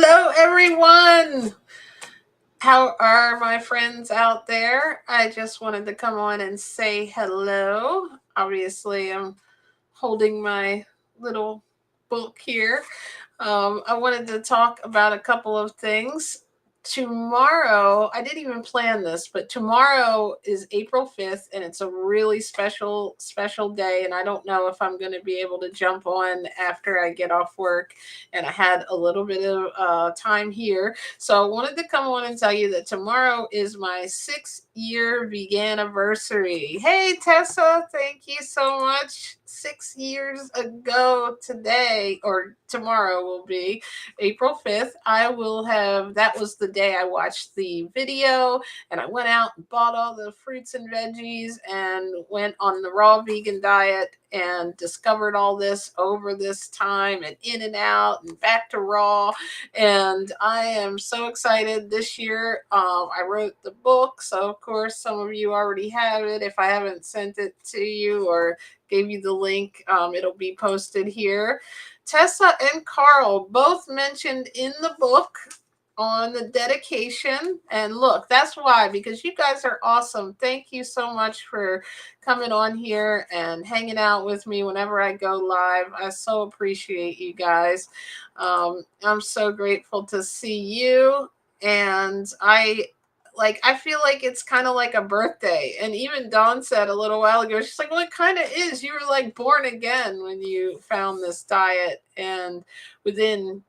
Hello, everyone. How are my friends out there? I just wanted to come on and say hello. Obviously, I'm holding my little book here. I wanted to talk about a couple of things. Tomorrow, I didn't even plan this, but tomorrow is April 5th, and it's a really special day. And I don't know if I'm going to be able to jump on after I get off work. And I had a little bit of time here. So I wanted to come on and tell you that tomorrow is my 6-year vegan anniversary. Hey, Tessa, thank you so much. 6 years ago today, or tomorrow will be April 5th, that was the day I watched the video and I went out and bought all the fruits and veggies and went on the raw vegan diet and discovered all this over this time and in and out and back to raw. And I am so excited this year. I wrote the book, so of course some of you already have it. If I haven't sent it to you or gave you the link, it'll be posted here. Tessa and Carl both mentioned in the book on the dedication. And look, that's why, because you guys are awesome. Thank you so much for coming on here and hanging out with me whenever I go live. I so appreciate you guys. I'm so grateful to see you. And I feel like it's kind of like a birthday. And even Dawn said a little while ago, she's like, well, it kind of is. You were like born again when you found this diet. And within,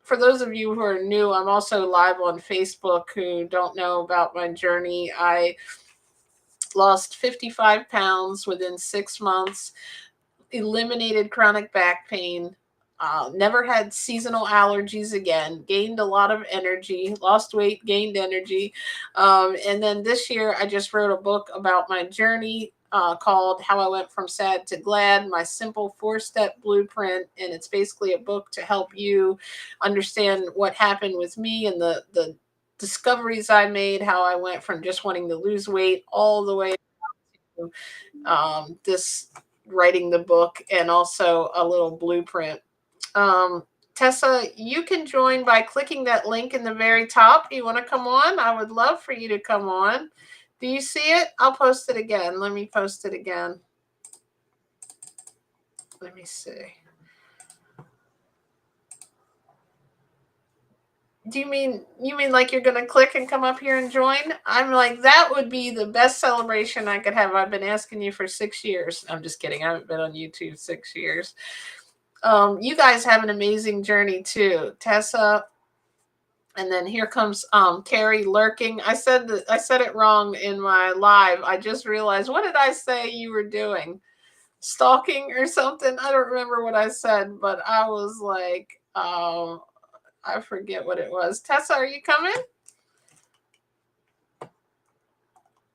for those of you who are new, I'm also live on Facebook who don't know about my journey. I lost 55 pounds within 6 months, eliminated chronic back pain, never had seasonal allergies again, gained a lot of energy, lost weight, gained energy. And then this year, I just wrote a book about my journey called How I Went From Sad to Glad, my simple 4-step blueprint. And it's basically a book to help you understand what happened with me and the discoveries I made, how I went from just wanting to lose weight all the way to this writing the book and also a little blueprint. Um, Tessa, you can join by clicking that link in the very top. You want to come on? I would love for you to come on. Do you see it? I'll post it again. Let me post it again. Let me see. Do you mean like you're gonna click and come up here and join? I'm like, that would be the best celebration I could have. I've been asking you for 6 years. I'm just kidding. I haven't been on YouTube 6 years. You guys have an amazing journey too, Tessa. And then here comes Carrie lurking. I said it wrong in my live. I just realized, what did I say you were doing? Stalking or something? I don't remember what I said, but I was like, I forget what it was. Tessa, are you coming?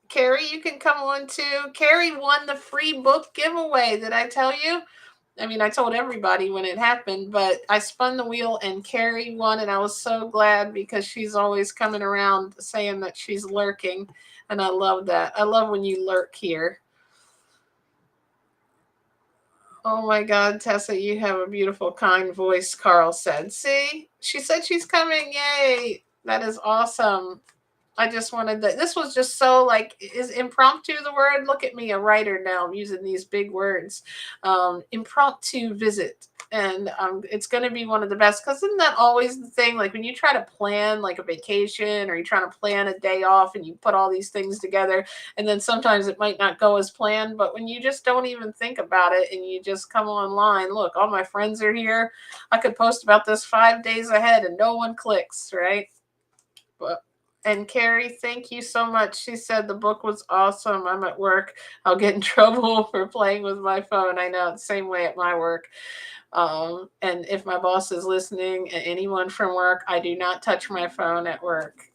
Carrie, you can come on too. Carrie won the free book giveaway. Did I tell you? I mean, I told everybody when it happened, but I spun the wheel and Carrie won, and I was so glad because she's always coming around saying that she's lurking, and I love that. I love when you lurk here. Oh my God, Tessa, you have a beautiful, kind voice, Carl said. See? She said she's coming. Yay. That is awesome. I just wanted that. This was just so like, is impromptu the word? Look at me, a writer now. I'm using these big words. Impromptu visit. And it's going to be one of the best, because isn't that always the thing? Like when you try to plan like a vacation or you're trying to plan a day off and you put all these things together, and then sometimes it might not go as planned. But when you just don't even think about it and you just come online, look, all my friends are here. I could post about this 5 days ahead and no one clicks, right? But and Carrie, thank you so much. She said the book was awesome. I'm at work. I'll get in trouble for playing with my phone. I know it's the same way at my work. And if my boss is listening, and anyone from work, I do not touch my phone at work.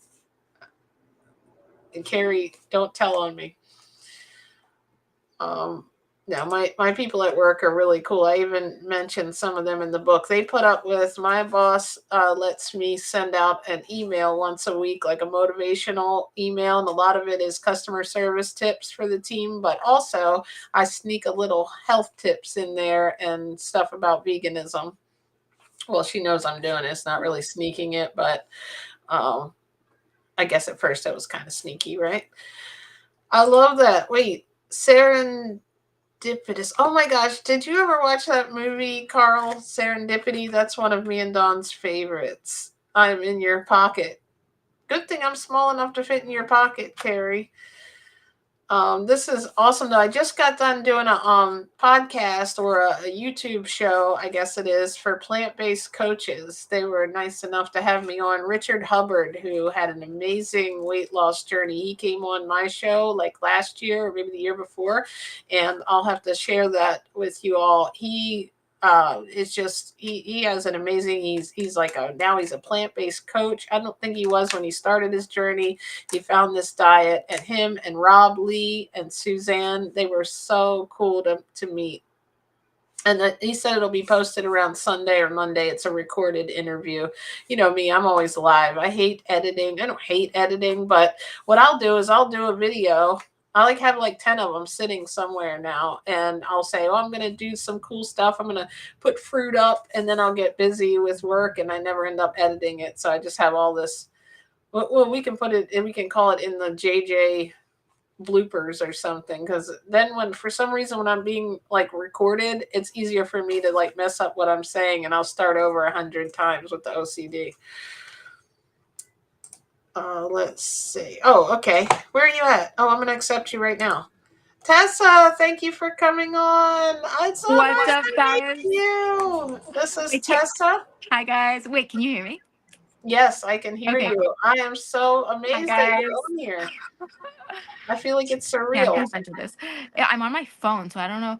And Carrie, don't tell on me. No, my people at work are really cool. I even mentioned some of them in the book. They put up with my boss lets me send out an email once a week, like a motivational email, and a lot of it is customer service tips for the team, but also I sneak a little health tips in there and stuff about veganism. Well, she knows I'm doing it. It's not really sneaking it, but um, I guess at first it was kind of sneaky, right? I love that. Wait, Serendipitous. Oh my gosh, did you ever watch that movie, Carl? Serendipity? That's one of me and Don's favorites. I'm in your pocket. Good thing I'm small enough to fit in your pocket, Carrie. This is awesome. Though I just got done doing a podcast or a YouTube show, I guess it is, for plant-based coaches. They were nice enough to have me on. Richard Hubbard, who had an amazing weight loss journey, he came on my show like last year or maybe the year before, and I'll have to share that with you all. It's just he has an amazing, he's like a, now he's a plant-based coach. I don't think he was when he started his journey. He found this diet, and him and Rob Lee and Suzanne, they were so cool to meet. And he said it'll be posted around Sunday or Monday. It's a recorded interview. You know me, I'm always live. I hate editing. I don't hate editing, but what I'll do is I'll do a video. I like have like 10 of them sitting somewhere now, and I'll say, oh, I'm going to do some cool stuff. I'm going to put fruit up, and then I'll get busy with work, and I never end up editing it. So I just have all this. Well, we can put it, and we can call it in the JJ bloopers or something, because then when for some reason when I'm being like recorded, it's easier for me to like mess up what I'm saying, and I'll start over 100 times with the OCD. Let's see. Oh, okay. Where are you at? Oh, I'm gonna accept you right now. Tessa, thank you for coming on. It's so What's nice up, to meet guys? you. This is Wait, can, Tessa. hi, guys. Wait, can you hear me? Yes, I can hear Okay. you. I am so Hi, amazed that you're guys. on here. I feel like it's Yeah, I'm surreal. gonna censor this. Yeah, I'm on my phone, so I don't know.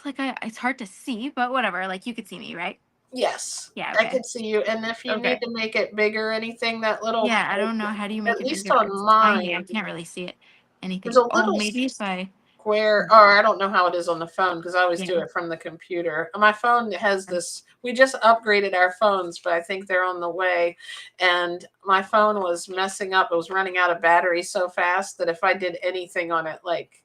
Like, it's hard to see, but whatever. Like, you could see me, right? Yes, Yeah. I Okay. could see you. And if you need Okay. to make it bigger or anything, that little, Yeah, I don't know. How do you make at it least bigger? on It's tiny. I mine, can't really see it. there's Anything. a Oh, little maybe if I. square, or I don't know how it is on the phone because I always Yeah. do it from the computer. My phone has this, we just upgraded our phones, but I think they're on the way. And my phone was messing up. It was running out of battery so fast that if I did anything on it, like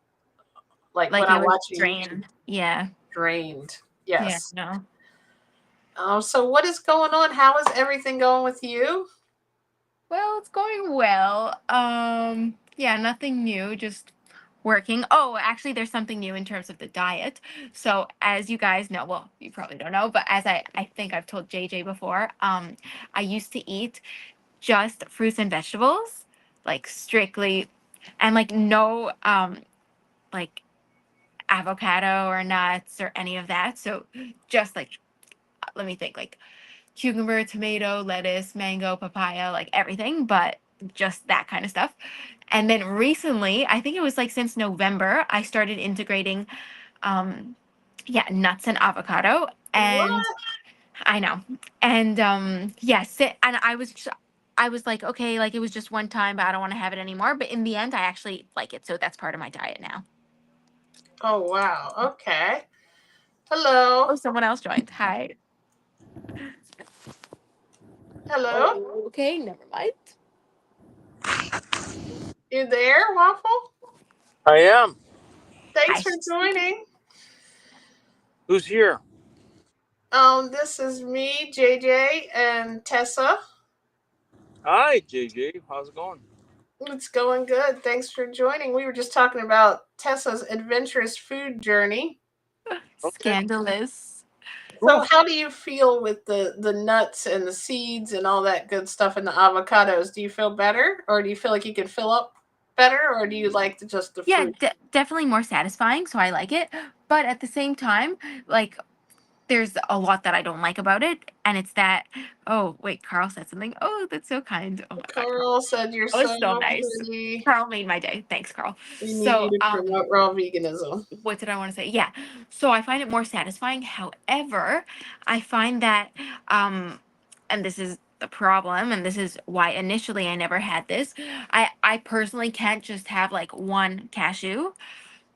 when Like, it I'm would watching YouTube, drain. Yeah. drained. Yeah. Yes. No. So what is going on? How is everything going with you? Well, it's going well. Yeah, nothing new, just working. Oh, actually there's something new in terms of the diet. So, as you guys know, well, you probably don't know, but as I think I've told JJ before, I used to eat just fruits and vegetables, like strictly, and like no like avocado or nuts or any of that. So, just like, let me think, like cucumber, tomato, lettuce, mango, papaya, like everything, but just that kind of stuff. And then recently, I think it was like since November, I started integrating um yeah, nuts and avocado. And What? I know. And yes, and I was like, okay, like it was just one time, but I don't want to have it anymore. But in the end, I actually like it. So that's part of my diet now. Oh, wow. Okay. Hello. Oh, someone else joined. Hi. Hello. Oh, okay, never mind. You there, Waffle? I am. Thanks Hi. for joining. Who's here? This is me, JJ, and Tessa. Hi, JJ. How's it going? It's going good. Thanks for joining. We were just talking about Tessa's adventurous food journey. Okay. Scandalous. So, Cool. how do you feel with the nuts and the seeds and all that good stuff and the avocados? Do you feel better, or do you feel like you can fill up better, or do you like just the Yeah, fruit? definitely more satisfying, so I like it. But at the same time, like there's a lot that I don't like about it, and it's that. Oh wait, Carl said something. Oh, that's so kind. Oh my God, Carl. Carl said you're That was so so nice. pretty. Carl made my day. Thanks, Carl. We need you So, to promote raw veganism. what did I want to say? Yeah. So I find it more satisfying. However, I find that, and this is the problem, and this is why initially I never had this. I personally can't just have like one cashew.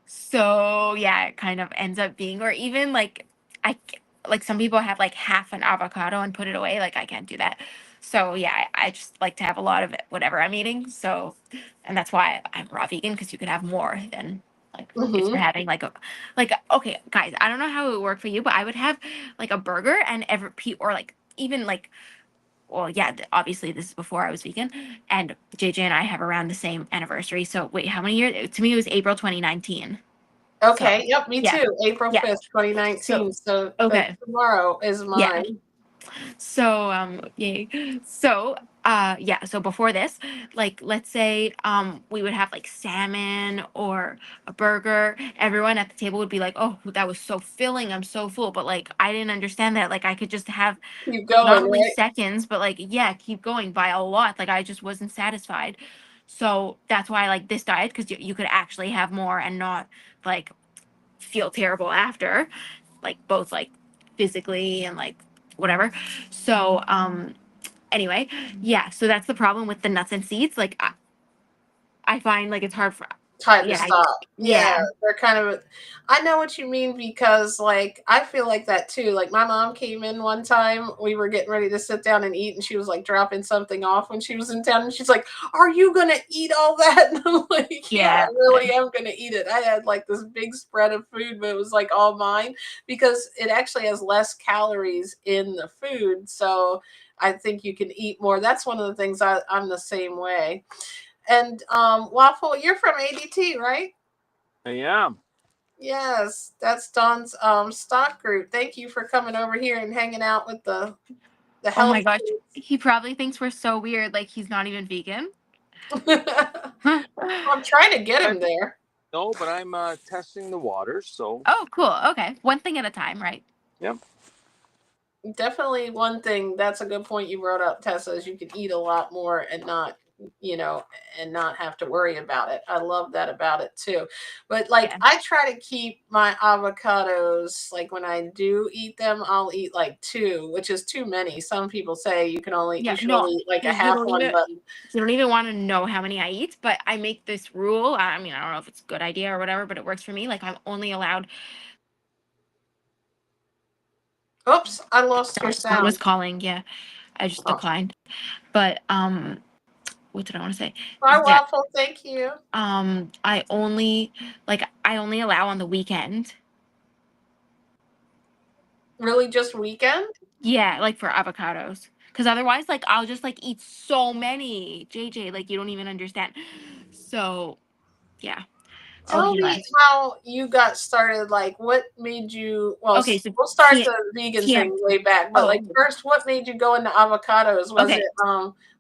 So yeah, it kind of ends up being, or even like like some people have like half an avocado and put it away. Like I can't do that. So yeah, I just like to have a lot of it, whatever I'm eating. So, and that's why I'm raw vegan, because you can have more than. Like if you're Mm-hmm. having like okay, guys, I don't know how it would work for you, but I would have like a burger and or like even like well, yeah, obviously this is before I was vegan, and JJ and I have around the same anniversary. So wait, how many years? To me, it was April 2019. So Okay. Yep. Me yeah, too. April yeah. 5th, So 2019. So okay, tomorrow is yeah. mine. So yay. So yeah, so before this, like let's say we would have like salmon or a burger. Everyone at the table would be like, "Oh, that was so filling. I'm so full." But like I didn't understand that. Like I could just have Keep not going, only right? seconds, but like yeah, keep going by a lot. Like I just wasn't satisfied. So that's why I like this diet because you could actually have more and not like feel terrible after, like both like physically and like whatever. So anyway, yeah, so that's the problem with the nuts and seeds. Like I find like it's hard for Time to yeah, stop. Yeah, yeah, they're kind of. I know what you mean because, like, I feel like that too. Like, my mom came in one time. We were getting ready to sit down and eat, and she was like dropping something off when she was in town. And she's like, "Are you gonna eat all that?" And I'm like, "Yeah, I yeah, really am gonna eat it." I had like this big spread of food, but it was like all mine because it actually has less calories in the food. So I think you can eat more. That's one of the things I'm the same way. And Waffle, you're from ADT, right? I am. Yes, that's Don's stock group. Thank you for coming over here and hanging out with the oh my health gosh, he probably thinks we're so weird, like he's not even vegan. kids. I'm trying to get I'm, him there. no, but I'm testing the waters. So, Oh cool, okay, one thing at a time, right? yep. Definitely one thing that's a good point you brought up, Tessa, is you can eat a lot more and not, you know, and not have to worry about it. I love that about it too. But like Yeah, I try to keep my avocados, like when I do eat them, I'll eat like two, which is too many. Some people say you yeah, should no, only eat like a you half don't one, even but want to know how many I eat, but I make this rule. I mean, I don't know if it's a good idea or whatever, but it works for me. Like I'm only allowed. oops, I lost your Sorry, someone was sound. calling. Yeah, I just Oh. declined. But what did I want to say? Bye, Yeah, Waffle. Thank you. I only allow on the weekend. Really just weekend? Yeah, like for avocados. Because otherwise, like I'll just like eat so many. JJ, like you don't even understand. So yeah. Oh, Tell he me left. how you got started. Like, what made you? Well, Okay, so we'll start T the vegan TM. thing way back. But like, Oh, first, what made you go into avocados? okay.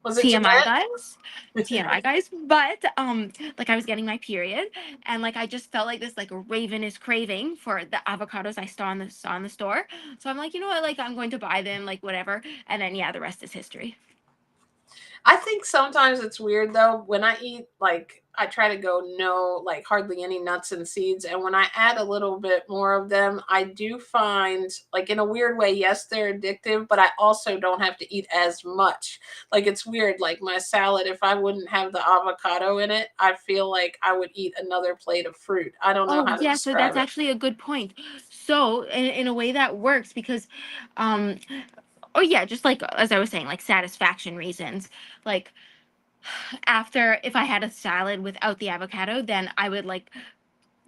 Was it TMI Jeanette? guys. TMI guys. But like I was getting my period and like I just felt like this like ravenous craving for the avocados I saw in the store. So I'm like, you know what, like I'm going to buy them, like whatever. And then yeah, the rest is history. I think sometimes it's weird though. When I eat, like, I try to go no, like, hardly any nuts and seeds. And when I add a little bit more of them, I do find, like, in a weird way, yes, they're addictive, but I also don't have to eat as much. Like, it's weird. Like, my salad, if I wouldn't have the avocado in it, I feel like I would eat another plate of fruit. I don't know Oh how to yeah, so describe that's it. actually a good point. So in a way that works because um oh yeah, just like as I was saying, like satisfaction reasons. Like after if I had a salad without the avocado, then I would like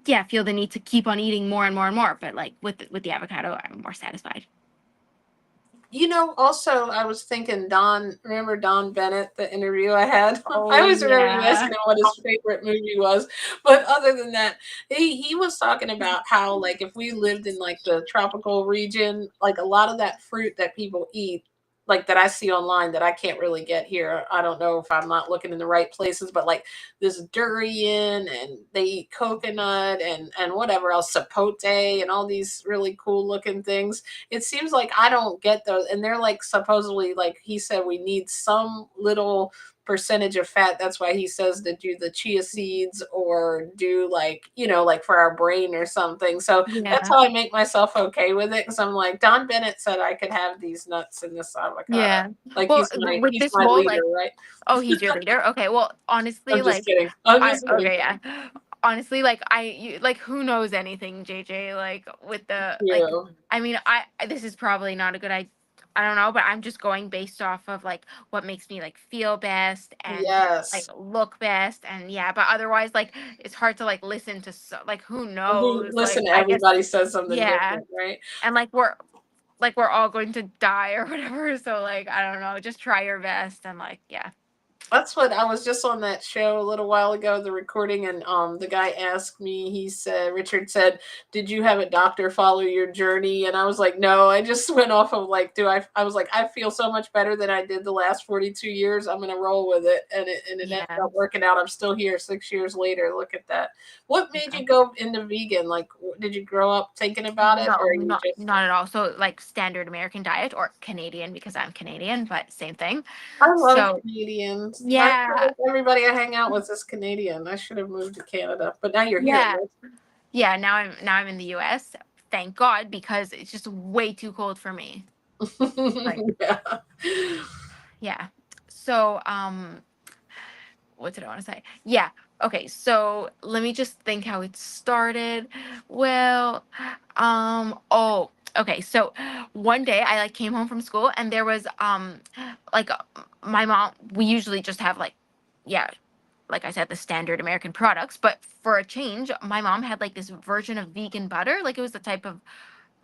yeah, feel the need to keep on eating more and more and more. But like with the avocado, I'm more satisfied. Also, I was thinking remember Don Bennett, the interview I had? I Oh always remember you yeah. asking him what his favorite movie was. But other than that, he was talking about how, like, if we lived in like the tropical region, like a lot of that fruit that people eat, like that I see online that I can't really get here. I don't know if I'm not looking in the right places, but like this durian and they eat coconut and whatever else, sapote and all these really cool looking things. It seems like I don't get those. And they're like supposedly, like he said, we need some little percentage of fat. That's why he says to do the chia seeds or do like, like for our brain or something. So that's Yeah. how I make myself okay with it. Cause I'm like, Don Bennett said I could have these nuts in this avocado. Yeah. Like Well, with he's this my whole leader, like right? oh, he's your leader. Okay. Well, honestly, I'm just like kidding. I'm I just kidding. okay, yeah. Honestly, like like who knows anything, JJ? Like with the like Yeah. I mean, this is probably not a good idea. I don't know, but I'm just going based off of like what makes me like feel best and like Yes. look best, and yeah, but otherwise like it's hard to like listen to like who knows, Listen, like I guess everybody says something yeah, different, right? and like we're all going to die or whatever, so like I don't know, just try your best and like yeah. That's what I was just on that show a little while ago, the recording, and the guy asked me. He said, Richard said, "Did you have a doctor follow your journey?" And I was like, "No, I just went off of like, do I?" I was like, "I feel so much better than I did the last 42 years. I'm gonna roll with it," and it ended Yeah. up working out. I'm still here 6 years later. Look at that. What made Yeah. you go into vegan? Like, did you grow up thinking about it, No, or you just? not at all. So like standard American diet or Canadian because I'm Canadian, but same thing. I love So Canadians. I feel yeah, like everybody I hang out with is Canadian. I should have moved to Canada, but now you're here, yeah, yeah. Now I'm in the U.S. Thank God, because it's just way too cold for me. right? Like Yeah. yeah. So what did I want to say? Yeah. Okay. So let me just think how it started. Well, oh, okay. So one day I like came home from school and there was like my mom. We usually just have like, yeah, like I said, the standard American products. But for a change, my mom had like this version of vegan butter. Like it was the type of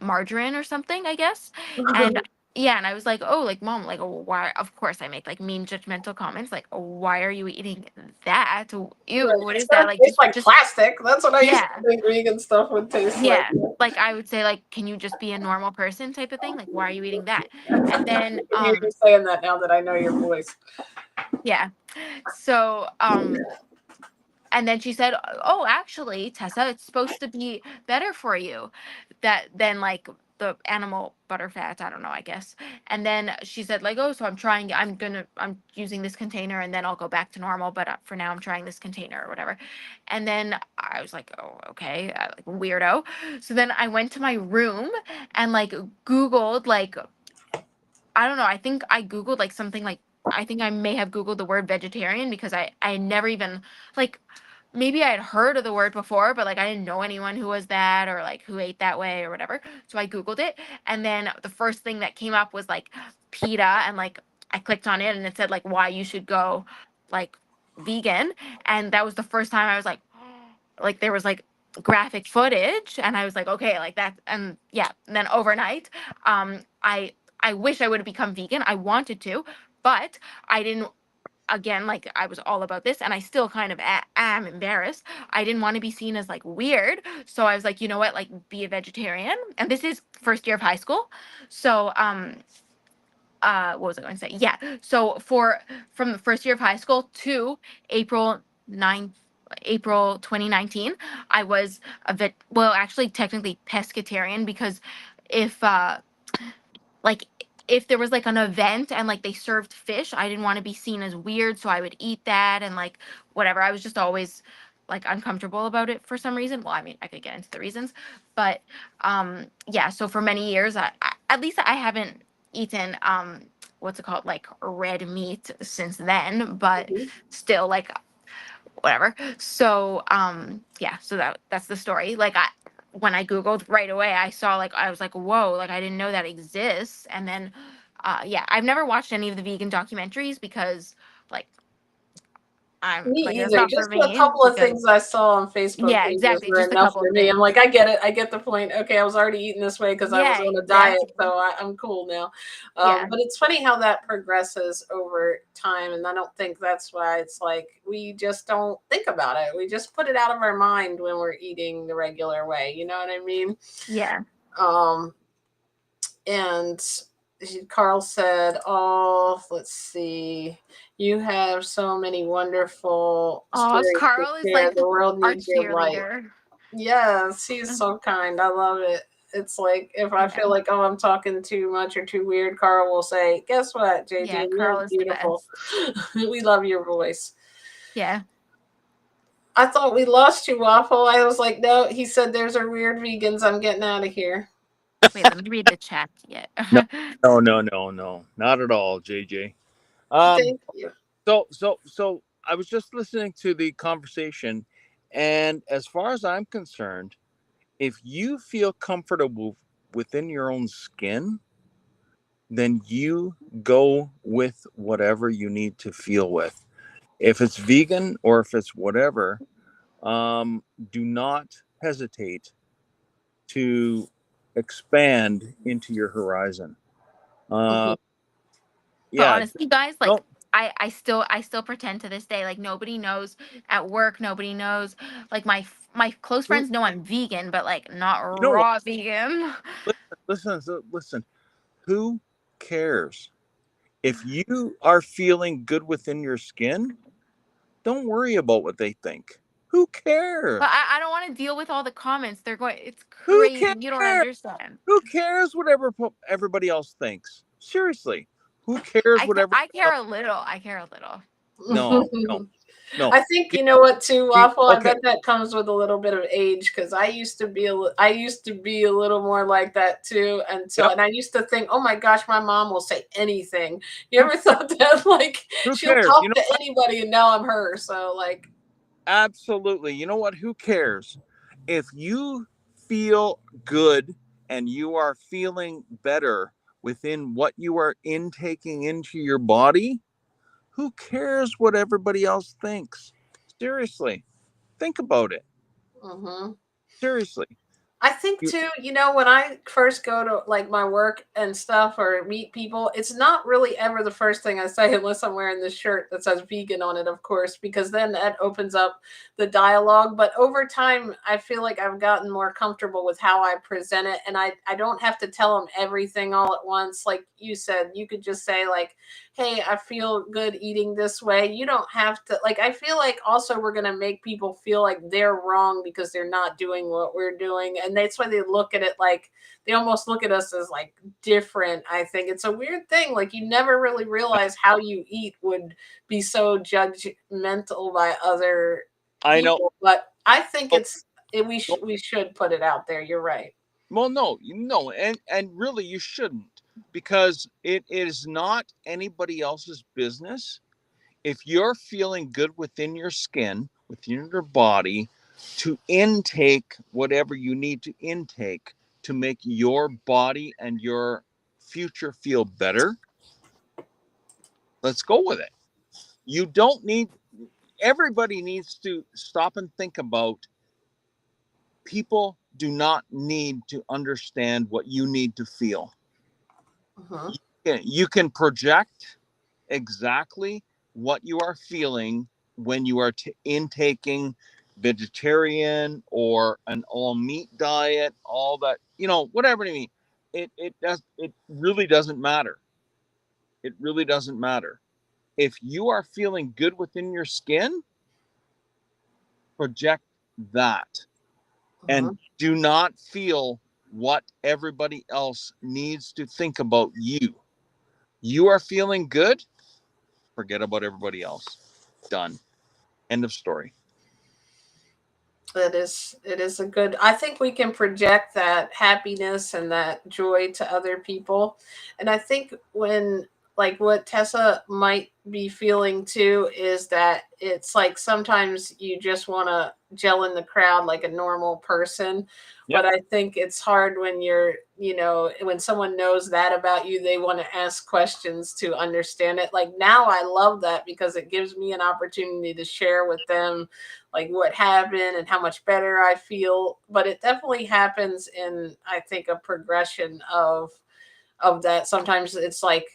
margarine or something, I guess. And yeah, and I was like, oh, like mom, like why? Of course, I make like mean judgmental comments, like why are you eating that? Ew, Right. what It's is that? gonna Like taste like just plastic. That's what I used yeah, to think vegan stuff would taste like. yeah. Like I would say, like, can you just be a normal person type of thing? Like, why are you eating that? I And then can hear you saying that now that I know your voice. yeah, so and then she said, "Oh, actually, Tessa, it's supposed to be better for you that than like the animal butter fats. I don't know, I guess." And then she said, like, "Oh, so I'm using this container, and then I'll go back to normal. But for now, I'm trying this container or whatever." And then I was like, "Oh, okay, like weirdo." So then I went to my room and like Googled like I don't know. I think I Googled like something like I think I may have Googled the word vegetarian because I never even like maybe I had heard of the word before, but like I didn't know anyone who was that or like who ate that way or whatever. So I Googled it. And then the first thing that came up was like PETA. And like I clicked on it and it said like why you should go like vegan. And that was the first time I was like there was like graphic footage and I was like, okay, like that. And yeah. And then overnight, I wish I would have become vegan. I wanted to, but I didn't again, like I was all about this and I still kind of am embarrassed. I didn't want to be seen as like weird. So I was like, you know what, like be a vegetarian. And this is first year of high school. So what was I going to say? Yeah. So from the first year of high school to April 9th, April 2019, I was well, actually technically pescatarian because if like if there was like an event and like they served fish, I didn't want to be seen as weird, so I would eat that and like whatever. I was just always like uncomfortable about it for some reason. Well, I mean, I could get into the reasons, but yeah, so for many years I at least I haven't eaten what's it called like red meat since then, but still like whatever. So yeah, so that's the story. Like I when I Googled right away, I saw like I was like, whoa, like I didn't know that exists. And then yeah, I've never watched any of the vegan documentaries because like I'm Me like that's either. not for Just a me couple of because things I saw on Facebook yeah, pages exactly. were Just a enough couple for of me. I'm things. like, I get it. I get the point. Okay, I was already eating this way because I was Yeah, on a diet, exactly. so I'm cool now. Yeah. But it's funny how that progresses over time, and I don't think that's why it's like we just don't think about it. We just put it out of our mind when we're eating the regular way. You know what I mean? Yeah. Um, and Carl said, "Oh, let's see. You have so many wonderful Oh, stories to Carl is share. like The world our needs your light." cheerleader. Yes, he's so kind. I love it. It's like if I Yeah. feel like, oh, I'm talking too much or too weird, Carl will say, "Guess what, Yeah, JJ? Carl You're is the beautiful. best. We love your voice." Yeah. I thought we lost you, Waffle. I was like, no. He said, "There's our weird vegans. I'm getting out of here." Wait, let me read the chat. Yeah. No, no, not at all, JJ. Um, Thank you. so I was just listening to the conversation, and as far as I'm concerned, if you feel comfortable within your own skin, then you go with whatever you need to feel with. If it's vegan or if it's whatever, do not hesitate to expand into your horizon. Mhm. Uh, But yeah, honestly, guys, like don't, I still pretend to this day, like nobody knows at work, nobody knows, like my close who, friends know I'm vegan, but like not you know what? raw vegan. Listen. Who cares? If you are feeling good within your skin, don't worry about what they think. Who But cares? I don't want to deal with all the comments. They're going, it's Who crazy. You don't cares? understand. Who cares whatever everybody else thinks? Seriously, who cares whatever I care else? a little. I care a little. No, no, no. I think you know what too, Waffle. I Okay, bet that comes with a little bit of age because I used to be I used to be a little more like that too yep. and I used to think, oh my gosh, my mom will say anything. You Who ever cares? thought that like Who she'll cares? You talk know to what? anybody and now I'm her. So like, Absolutely. You know what? Who cares? If you feel good and you are feeling better within what you are intaking into your body, who cares what everybody else thinks? Seriously, think about it. mhm. Seriously. I think You, too, you know, when I first go to like my work and stuff or meet people, it's not really ever the first thing I say unless I'm wearing this shirt that says vegan on it, of course, because then that opens up the dialogue. But over time, I feel like I've gotten more comfortable with how I present it. And I don't have to tell them everything all at once. Like you said, you could just say, like, hey, I feel good eating this way. You don't have to, like, I feel like also we're going to make people feel like they're wrong because they're not doing what we're doing. And that's why they look at it like they almost look at us as like different. I think it's a weird thing. Like, you never really realize how you eat would be so judgmental by other I know. people. But I think Oh, oh, we should put it out there. You're right. well, no, and really you shouldn't, because it is not anybody else's business. If you're feeling good within your skin, within your body, to intake whatever you need to intake to make your body and your future feel better, let's go with it. You don't need, everybody needs to stop and think about, people do not need to understand what you need to feel. Mhm. You can project exactly what you are feeling when you are intaking vegetarian or an all meat diet, all that, whatever you mean. It really doesn't matter. It really doesn't matter. If you are feeling good within your skin, project that, and Mhm. do not feel what everybody else needs to think about you. You are feeling good, forget about everybody else. Done. End of story. It is a good, I think we can project that happiness and that joy to other people. And I think when, like what Tessa might be feeling too is that it's like sometimes you just want to gel in the crowd like a normal person. Yep. But I think it's hard when you're, you know, when someone knows that about you, they want to ask questions to understand it. Like now I love that because it gives me an opportunity to share with them like what happened and how much better I feel. But it definitely happens in, I think, a progression of that. Sometimes it's like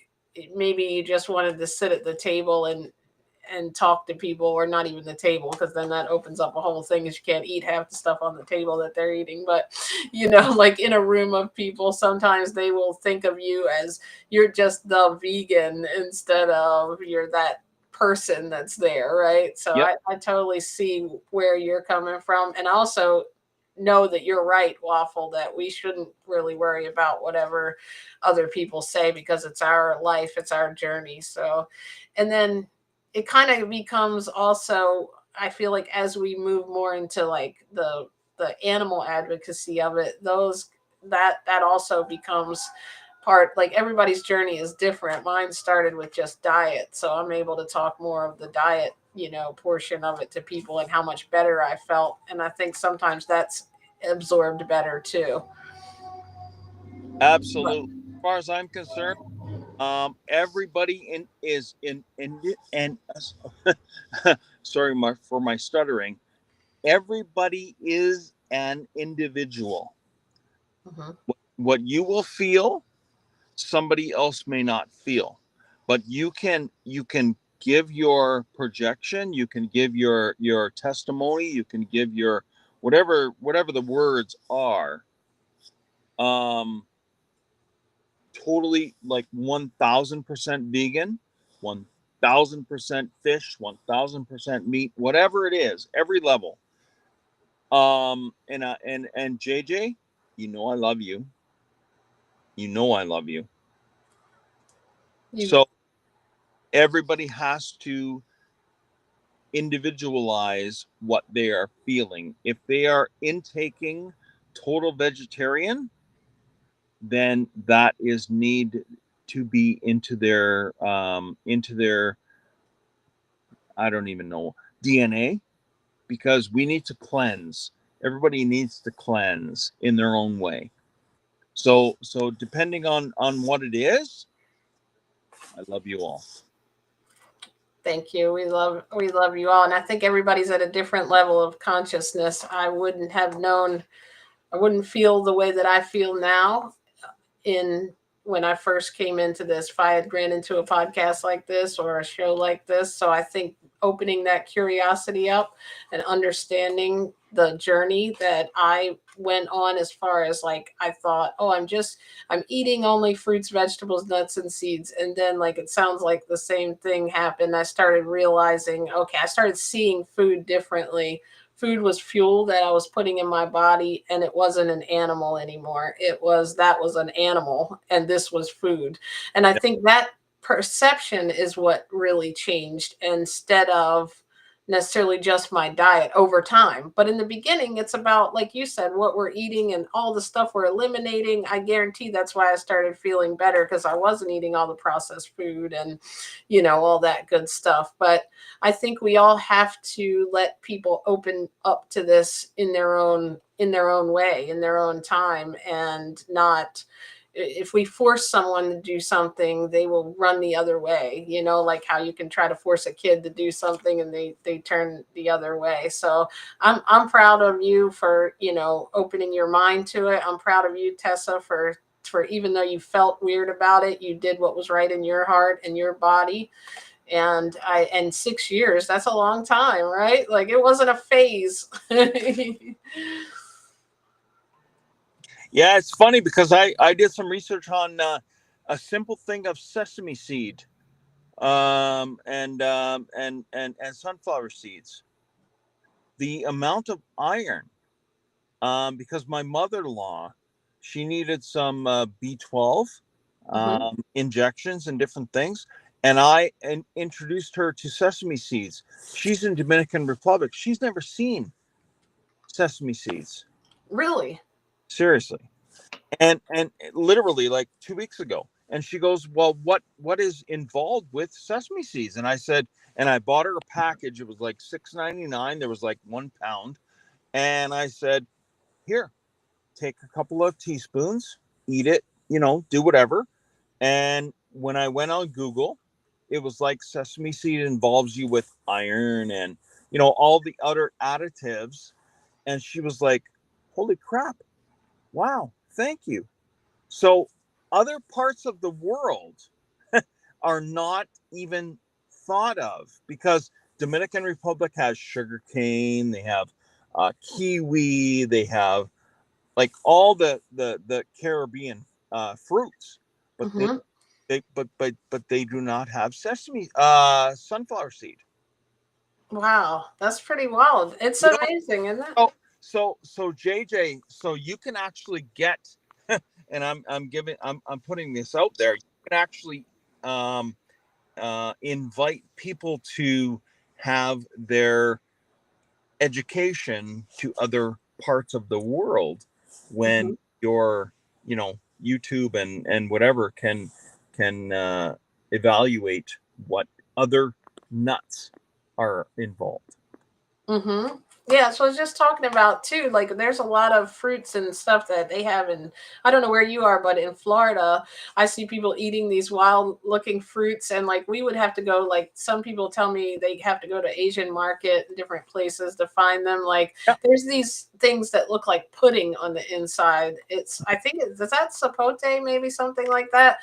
maybe you just wanted to sit at the table and talk to people, or not even the table, because then that opens up a whole thing, is you can't eat half the stuff on the table that they're eating. But you know, like in a room of people, sometimes they will think of you as you're just the vegan instead of you're that person that's there, right? So Yep. I totally see where you're coming from, and also know that you're right, Waffle, that we shouldn't really worry about whatever other people say because it's our life, it's our journey. So, and then it kind of becomes also, I feel like as we move more into like the animal advocacy of it, those that also becomes part, like everybody's journey is different. Mine started with just diet, so I'm able to talk more of the diet, you know, portion of it to people and how much better I felt. And I think sometimes that's absorbed better too. But Absolutely. As far as I'm concerned, Everybody is in and sorry for my stuttering. Everybody is an individual. Mm-hmm. What you will feel, somebody else may not feel, but you can give your projection, you can give your testimony, you can give your whatever the words are. Um, totally like 1,000% vegan, 1,000% fish, 1,000% meat, whatever it is, every level. And JJ, I love you. I love you. You So everybody has to individualize what they are feeling. If they are intaking total vegetarian, then that is need to be into their I don't even know DNA, because we need to cleanse. Everybody needs to cleanse in their own way. So depending on what it is, I love you all. Thank you. We love you all, and I think everybody's at a different level of consciousness. I wouldn't have known. I wouldn't feel the way that I feel now in when I first came into this, if I had ran into a podcast like this or a show like this. So I think opening that curiosity up and understanding the journey that I went on, as far as like I thought, oh, I'm eating only fruits, vegetables, nuts, and seeds. And then like it sounds like the same thing happened. I started realizing, okay, I started seeing food differently. Food was fuel that I was putting in my body, and it wasn't an animal anymore. That was an animal and this was food. And I think that perception is what really changed, instead of necessarily just my diet over time. But in the beginning, it's about, like you said, what we're eating and all the stuff we're eliminating. I guarantee that's why I started feeling better, because I wasn't eating all the processed food and, all that good stuff. But I think we all have to let people open up to this in their own way, in their own time, and not, if we force someone to do something, they will run the other way, like how you can try to force a kid to do something and they turn the other way. So I'm proud of you for, opening your mind to it. I'm proud of you, Tessa, for even though you felt weird about it, you did what was right in your heart and your body. And 6 years, that's a long time, right? Like it wasn't a phase. Yeah, it's funny because I did some research on a simple thing of sesame seed, and sunflower seeds. The amount of iron, because my mother-in-law, she needed some B12 Mm-hmm. injections and different things, and I introduced her to sesame seeds. She's in Dominican Republic. She's never seen sesame seeds. Really? Seriously. And literally like 2 weeks ago, and she goes, well, what is involved with sesame seeds? And I said, and I bought her a package. It was like $6.99. There was like 1 pound. And I said, here, take a couple of teaspoons, eat it, do whatever. And when I went on Google, it was like sesame seed involves you with iron and all the other additives. And she was like, holy crap, wow, thank you. So other parts of the world are not even thought of, because Dominican Republic has sugar cane, they have kiwi, they have like all the Caribbean fruits, but Mm-hmm. they do not have sesame sunflower seed. Wow, that's pretty wild. It's You know, amazing, isn't it? so JJ, so you can actually get, and I'm putting this out there. You can actually um, invite people to have their education to other parts of the world when Mm-hmm. your YouTube and whatever can evaluate what other nuts are involved. Mm-hmm. Yeah, so I was just talking about too. Like, there's a lot of fruits and stuff that they have in. I don't know where you are, but in Florida, I see people eating these wild-looking fruits, and like we would have to go. Like some people tell me they have to go to Asian market and different places to find them. Like Yeah. there's these things that look like pudding on the inside. It's I think is that sapote, maybe something like that,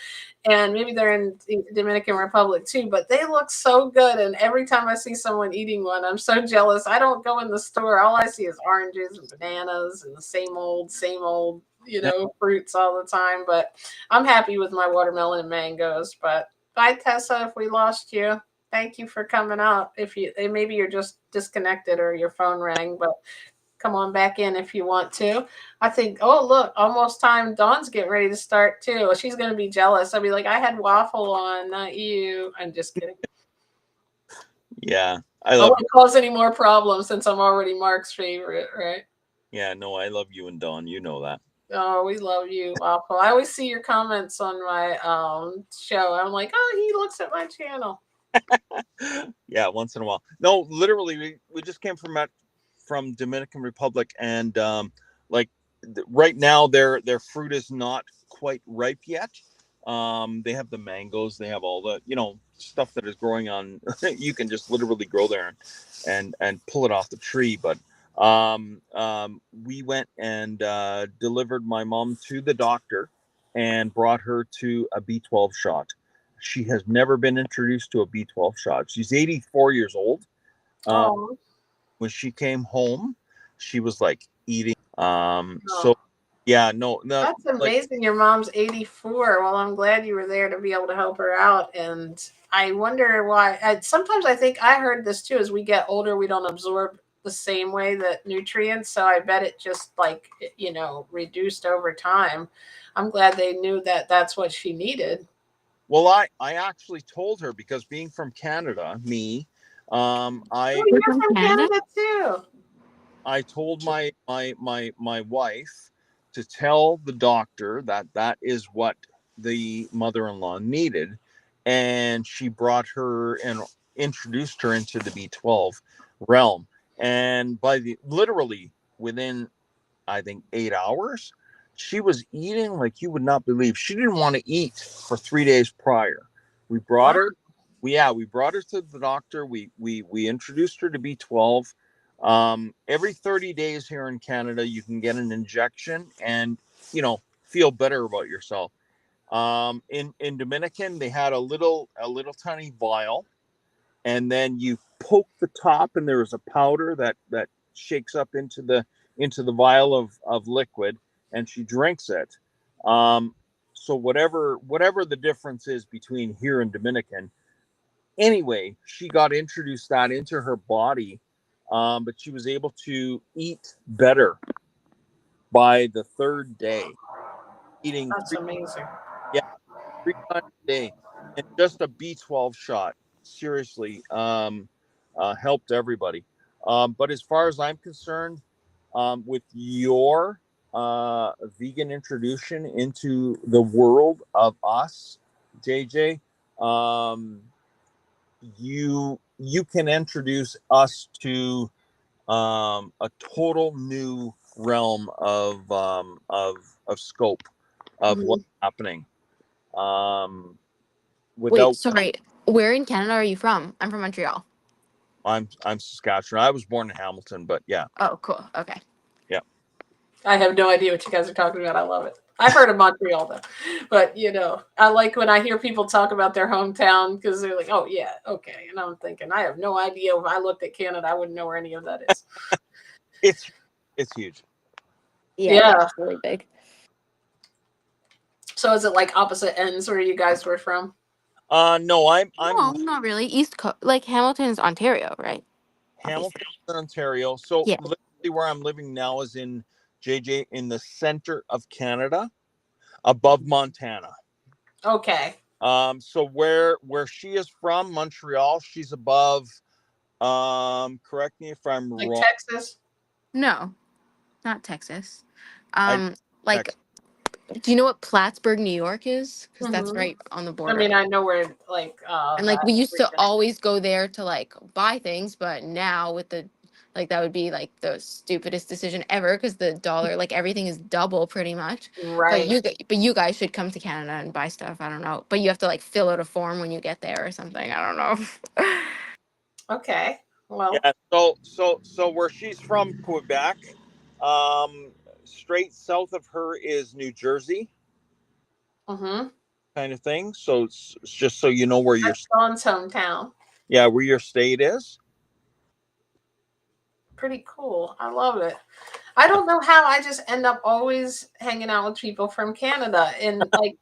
and maybe they're in the Dominican Republic too, but they look so good. And every time I see someone eating one, I'm so jealous. I don't go in the store. All I see is oranges and bananas and the same old, Yeah. fruits all the time. But I'm happy with my watermelon and mangoes. But bye, Tessa, if we lost you. Thank you for coming out. If you maybe you're just disconnected or your phone rang, but come on back in if you want to. I think, oh, look, almost time. Dawn's getting ready to start too. She's going to be jealous. I'll be like, I had waffle on, not you. I'm just kidding. Yeah. I love won't cause any more problems since I'm already Mark's favorite, right? Yeah, no, I love you and Dawn. You know that. Oh, we love you, Waffle. I always see your comments on my show. I'm like, oh, he looks at my channel. Yeah, once in a while. No, literally, we just came from Dominican Republic, and like right now, their fruit is not quite ripe yet. They have the mangoes, they have all the stuff that is growing on. You can just literally grow there and pull it off the tree. But we went and delivered my mom to the doctor and brought her to a B12 shot. She has never been introduced to a B12 shot. She's 84 years old. Oh, When she came home, she was like eating. oh. So yeah, no, That's like, amazing. Your mom's 84. Well, I'm glad you were there to be able to help her out. And I wonder why. Sometimes I think I heard this too. As we get older, we don't absorb the same way that nutrients. So I bet it just like, reduced over time. I'm glad they knew that that's what she needed. well, I actually told her, because being from Canada, Oh, I You're you're from from Canada? Canada too. I told my wife to tell the doctor that is what the mother-in-law needed, and she brought her and introduced her into the B12 realm. And by the literally within, I think, 8 hours, she was eating like you would not believe. She didn't want to eat for 3 days prior. We brought Wow. her. We brought her to the doctor. We introduced her to B12. Every 30 days here in Canada, you can get an injection and feel better about yourself. In Dominican, they had a little tiny vial, and then you poke the top, and there is a powder that shakes up into the vial of liquid, and she drinks it. So whatever the difference is between here and Dominican, anyway, she got introduced that into her body, but she was able to eat better by the third day, eating That's amazing. yeah, 3 times a day, and just a B12 shot. Seriously, helped everybody. But as far as I'm concerned, with your vegan introduction into the world of us, JJ, you can introduce us to a total new realm of scope of Mhm. what's happening. Um, Wait, without sorry. Where in Canada are you from? I'm from Montreal. I'm Saskatchewan. I was born in Hamilton, but yeah, Oh, cool. Okay. yeah. I have no idea what you guys are talking about. I love it. I've heard of Montreal though, but I like when I hear people talk about their hometown because they're like, "Oh yeah, okay," and I'm thinking, I have no idea. If I looked at Canada, I wouldn't know where any of that is. It's it's huge. Yeah, Yeah. it's really big. So is it like opposite ends where you guys were from? No, I'm No, not really. East Coast, like Hamilton's Ontario, right? Hamilton, Obviously. Ontario. So Yeah. literally where I'm living now is in JJ, in the center of Canada, above Montana. Okay. So where she is from, Montreal, she's above. Correct me if I'm Like wrong. Texas? No, not Texas. I Like, Texas. do you know what Plattsburgh, New York is? Because that's Hmm. right on the I border. mean, I know where like And like that we used to region. always go there to like buy things, but now with the Like that would be like the stupidest decision ever because the dollar, like everything is double pretty much. Right. But you guys should come to Canada and buy stuff. I don't know, but you have to like fill out a form when you get there or something. I don't know. Okay. Well. Yeah. So where she's from, Quebec, um, straight south of her is New Jersey, Mm-hmm. kind of thing. So it's just so you know where your That's Dawn's hometown. where your state is. Pretty cool. I love it. I don't know how I just end up always hanging out with people from Canada, and like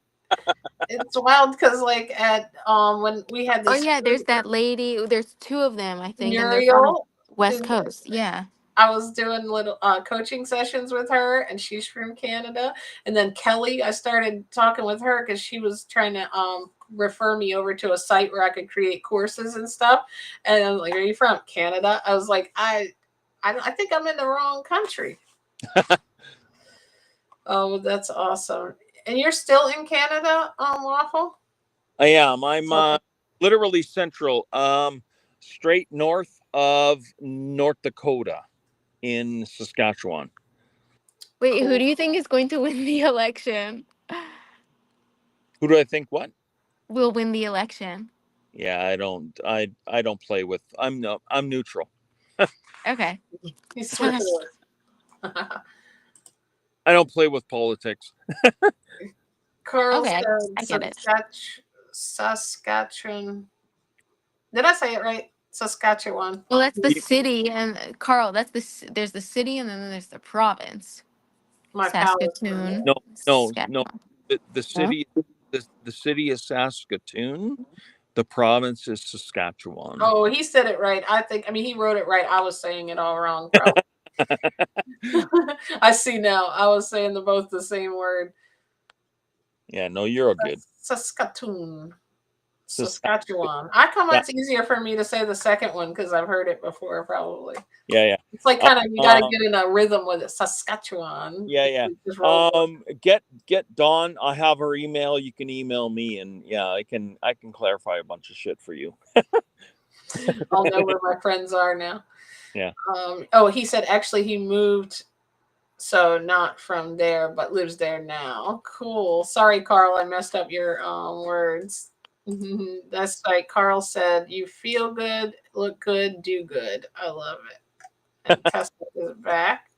it's wild because like at when we had Oh this yeah, there's that lady. There's two of them, I think, and they're from Muriel, West Coast. Yeah. I was doing little coaching sessions with her, and she's from Canada. And then Kelly, I started talking with her because she was trying to refer me over to a site where I could create courses and stuff. And I was like, "Are you from Canada?" I was like, I think I'm in the wrong country." Oh, that's awesome. And you're still in Canada, Waffle? I am. I'm Okay. literally central, straight north of North Dakota in Saskatchewan. Wait, who Cool. do you think is going to win the election? Who do I think? What? Will win the election. Yeah, I don't play with. I'm no. I'm neutral. Okay. He's switching it. I don't play with politics. Carl Okay, said I get it. Saskatchewan. Did I say it right? Saskatchewan. Well, that's the city, and Carl, there's the city, and then there's the province. My pal is from Saskatoon, there. No. Saskatchewan. The No? city, the city is Saskatoon. The province is Saskatchewan. Oh, he said it right. I mean, he wrote it right. I was saying it all wrong, probably. I see now. I was saying both the same word. Yeah, no, you're all good. Saskatoon. Saskatchewan. Saskatchewan. I come it's easier for me to say the second one because I've heard it before, probably. Yeah. It's like kind of you got to get in a rhythm with it. Saskatchewan. Yeah. Just roll Get Dawn. I have her email. You can email me, and yeah, I can clarify a bunch of shit for you. I'll know where my friends are now. Yeah. Oh, he said actually he moved, so not from there, but lives there now. Cool. Sorry, Carl, I messed up your words. That's like Carl said, you feel good, look good, do good. I love it. And Tessa is back.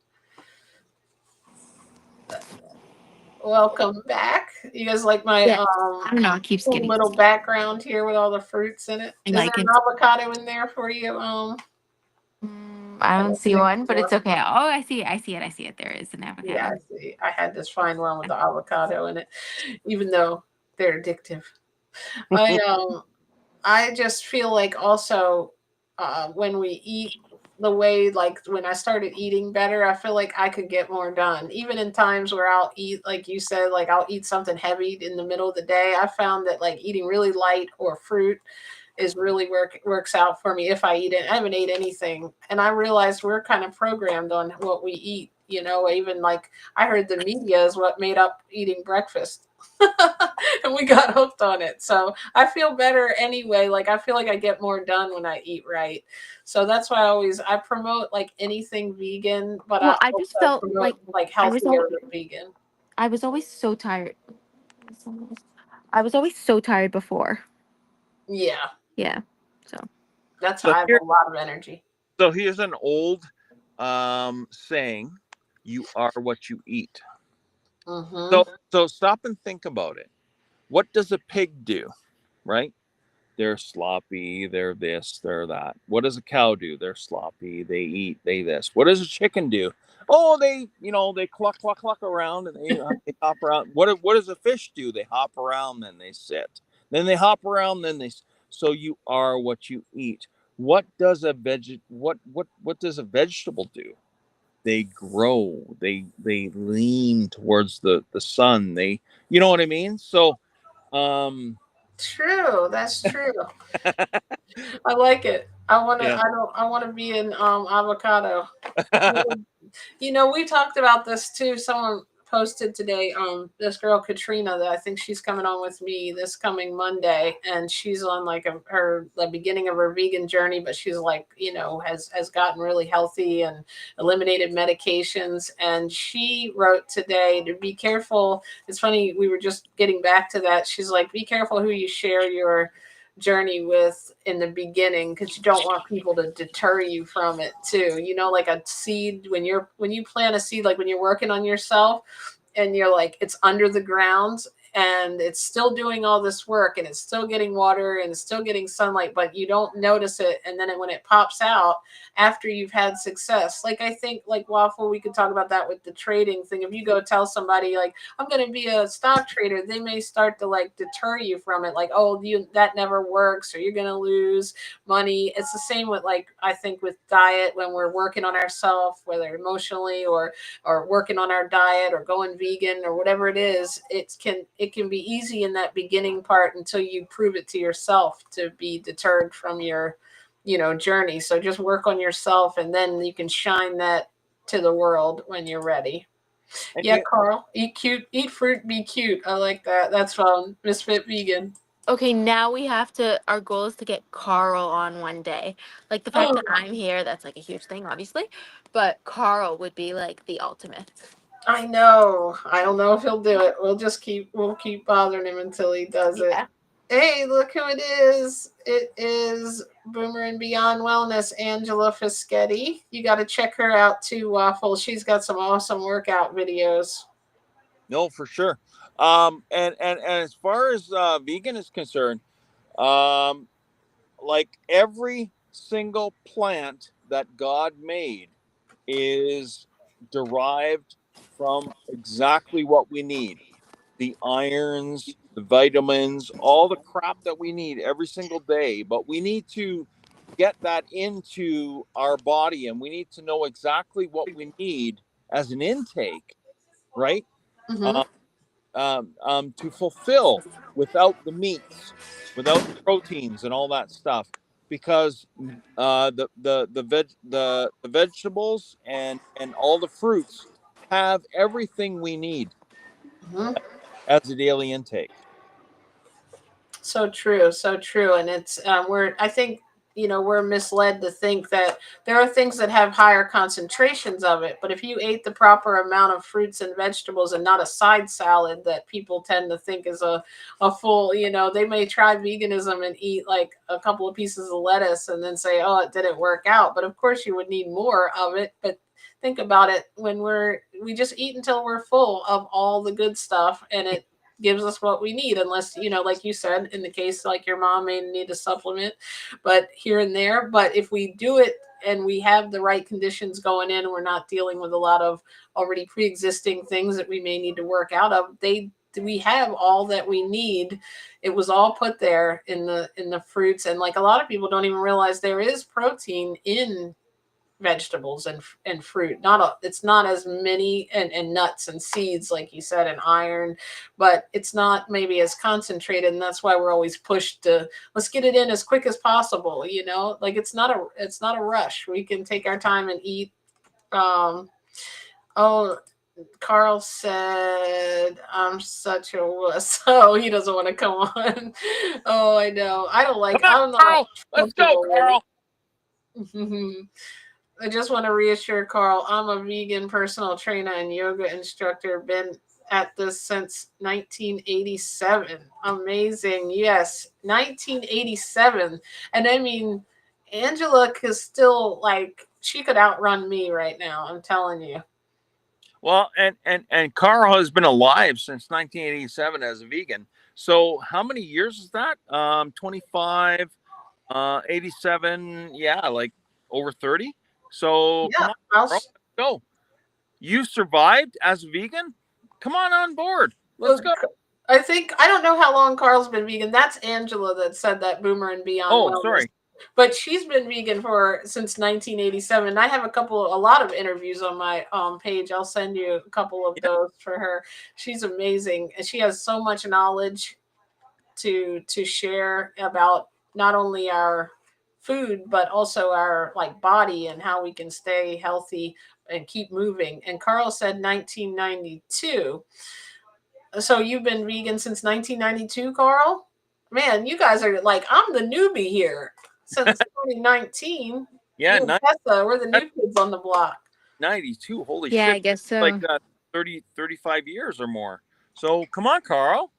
Welcome back. You guys like my Yeah. I don't know. It keeps cool getting. little background here with all the fruits in it? I Is there like an it. avocado in there for you? I I don't don't see think one, but so. it's okay. Oh, I see it. There is an Yeah, avocado. I see. I had this fine one with the avocado in it, even though they're addictive. I just feel like also when we eat the way like when I started eating better, I feel like I could get more done. Even in times where I'll eat, like you said, like I'll eat something heavy in the middle of the day. I found that like eating really light or fruit is really works out for me if I eat it. I haven't ate anything, and I realized we're kind of programmed on what we eat. You know, even like I heard the media is what made up eating breakfast. And we got hooked on it. So I feel better anyway. Like I feel like I get more done when I eat right. So that's why I promote like anything vegan, but I Well, I just also felt promote like I was healthier al- than vegan. I was always so tired. I was always so tired before. Yeah, Yeah. So that's how So I have here, a lot of energy. so here's an old saying: "You are what you eat." Mm-hmm. So stop and think about it. What does a pig do? Right? They're sloppy, they're this, they're that. What does a cow do? They're sloppy, they eat, they this. What does a chicken do? Oh, they cluck around and they hop around. What does a fish do? They hop around, then they sit. Then they hop around, then they. So you are what you eat. What does a vegetable do? They grow. They lean towards the sun. You know what I mean? So um True, that's true. I like it. I want to. yeah. I want to be an avocado. You know, we talked about this too. Someone posted today. This girl Katrina, that I think she's coming on with me this coming Monday, and she's on like the beginning of her vegan journey, but she's like, has gotten really healthy and eliminated medications. And she wrote today to be careful. It's funny, we were just getting back to that. She's like, be careful who you share your journey with in the beginning, because you don't want people to deter you from it too. Like a seed, when you plant a seed, like when you're working on yourself and you're like, it's under the ground and it's still doing all this work and it's still getting water and it's still getting sunlight, but you don't notice it. And then when it pops out after you've had success, like I think like Waffle, we could talk about that with the trading thing. If you go tell somebody like, I'm going to be a stock trader, they may start to like deter you from it. Like, oh, that never works, or you're going to lose money. It's the same with like, I think with diet, when we're working on ourselves, whether emotionally or working on our diet or going vegan or whatever it is, it can be easy in that beginning part until you prove it to yourself to be deterred from your journey. So just work on yourself, and then you can shine that to the world when you're ready. And Yeah, Carl, eat cute, eat fruit, be cute. I like that. That's fun. Misfit vegan. Okay, now we have to, our goal is to get Carl on one day. Like the fact that I'm here, that's like a huge thing, obviously. But Carl would be like the ultimate. I know. I don't know if he'll do it. We'll keep bothering him until he does it. Yeah. Hey, look who it is. It is Boomer and Beyond Wellness, Angela Fischetti. You got to check her out too, Waffle. She's got some awesome workout videos. No, for sure. And as far as vegan is concerned, like every single plant that God made is derived from exactly what we need: the irons, the vitamins, all the crap that we need every single day. But we need to get that into our body, and we need to know exactly what we need as an intake, right? Mm-hmm. To fulfill without the meats, without the proteins and all that stuff, because the vegetables and all the fruits have everything we need Mm-hmm. as a daily intake. So true, so true. And it's I think we're misled to think that there are things that have higher concentrations of it, but if you ate the proper amount of fruits and vegetables and not a side salad that people tend to think is a full, they may try veganism and eat like a couple of pieces of lettuce and then say, oh, it didn't work out. But of course you would need more of it. But think about it, when we just eat until we're full of all the good stuff, and it gives us what we need, unless like you said, in the case like your mom may need a supplement, but here and there. But if we do it and we have the right conditions going in, we're not dealing with a lot of already pre-existing things that we may need to work out of, we have all that we need. It was all put there in the fruits. And like a lot of people don't even realize there is protein in vegetables and fruit. It's not as many, and nuts and seeds, like you said, and iron, but it's not maybe as concentrated. And that's why we're always pushed to, let's get it in as quick as possible. Like it's not a rush. We can take our time and eat. Oh, Carl said I'm such a wuss. Oh, he doesn't want to come on. Oh, I know. I don't know. Carl, let's go, Carl. I just want to reassure Carl, I'm a vegan personal trainer and yoga instructor. Been at this since 1987. Amazing. Yes, 1987. And I mean, Angela is still like, she could outrun me right now. I'm telling you. Well, and Carl has been alive since 1987 as a vegan. So how many years is that? 25, 87. Yeah, like over 30. So Yeah, come on, Carl, let's go. You survived as a vegan. Come on board. Let's go. I don't know how long Carl's been vegan. That's Angela that said that, Boomer and Beyond Wellness. Sorry. But she's been vegan since 1987. I have a lot of interviews on my page. I'll send you a couple of those for her. She's amazing, and she has so much knowledge to share about not only our food, but also our like body and how we can stay healthy and keep moving. And Carl said 1992. So you've been vegan since 1992, Carl? Man, you guys are like, I'm the newbie here since 2019. Yeah, Me and Tessa, we're the new kids on the block. 92. Holy Yeah, shit. I guess so. Like 35 years or more. So come on, Carl.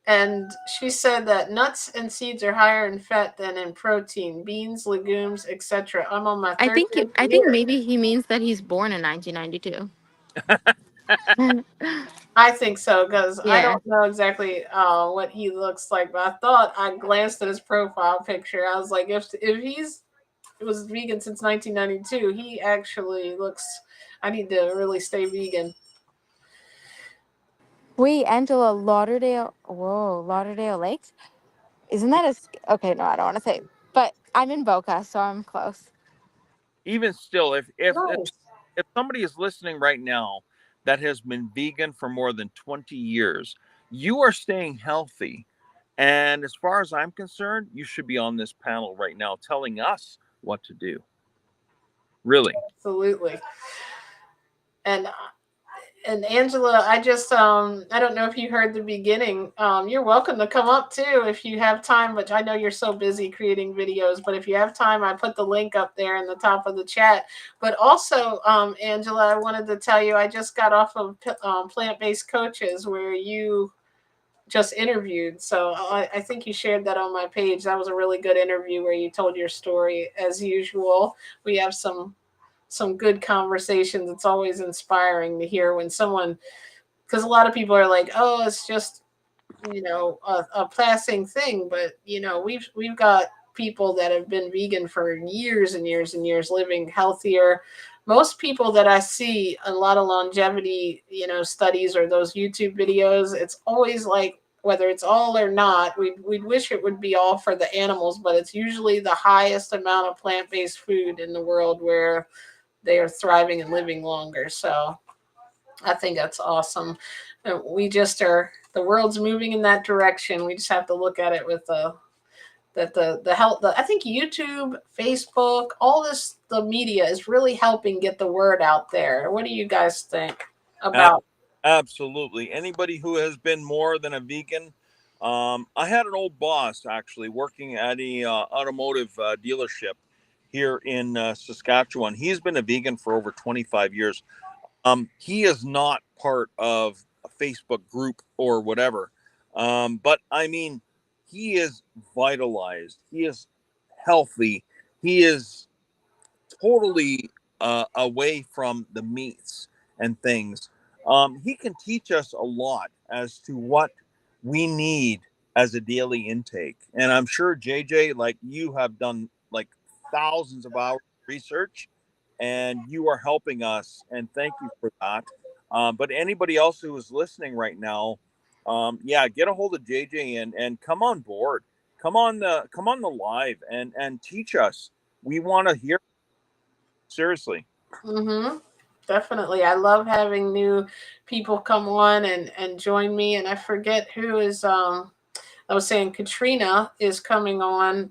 And she said that nuts and seeds are higher in fat than in protein, beans, legumes, etc. I'm on my I third think year. I think maybe he means that he's born in 1992. I think so because I Yeah. don't know exactly what he looks like, but I thought I glanced at his profile picture. I was like, if he's was vegan since 1992, he actually looks. I need to really stay vegan. Wait, Angela, Lauderdale. Whoa, Lauderdale Lakes. Isn't that okay? No, I don't want to say. But I'm in Boca, so I'm close. Even still, Nice. if somebody is listening right now that has been vegan for more than 20 years, you are staying healthy. And as far as I'm concerned, you should be on this panel right now telling us what to do. Really. Absolutely. And Angela, I just I don't know if you heard the beginning. You're welcome to come up too if you have time, but I know you're so busy creating videos, but if you have time, I put the link up there in the top of the chat. But also, Angela, I wanted to tell you I just got off of plant-based coaches where you just interviewed. So I think you shared that on my page. That was a really good interview where you told your story as usual. We have some good conversations. It's always inspiring to hear when someone, because a lot of people are like, oh, it's just a passing thing, but we've got people that have been vegan for years and years and years, living healthier. Most people that I see, a lot of longevity studies or those YouTube videos, it's always like, whether it's all or not, we'd wish it would be all for the animals, but it's usually the highest amount of plant-based food in the world where they are thriving and living longer. So I think that's awesome. We just are, the world's moving in that direction. We just have to look at it with the help. I think YouTube, Facebook, all this, the media is really helping get the word out there. What do you guys think about? Absolutely. Anybody who has been more than a vegan. I had an old boss actually working at a automotive dealership here in Saskatchewan. He's been a vegan for over 25 years. He is not part of a Facebook group or whatever. But I mean, he is vitalized. He is healthy. He is totally away from the meats and things. He can teach us a lot as to what we need as a daily intake. And I'm sure JJ, like you have done like thousands of hours of research and you are helping us. And thank you for that. But anybody else who is listening right now, yeah, get a hold of JJ and come on board. Come on the live and teach us. We want to hear. Seriously. Mm-hmm. Definitely. I love having new people come on and join me. And I forget who is I was saying Katrina is coming on.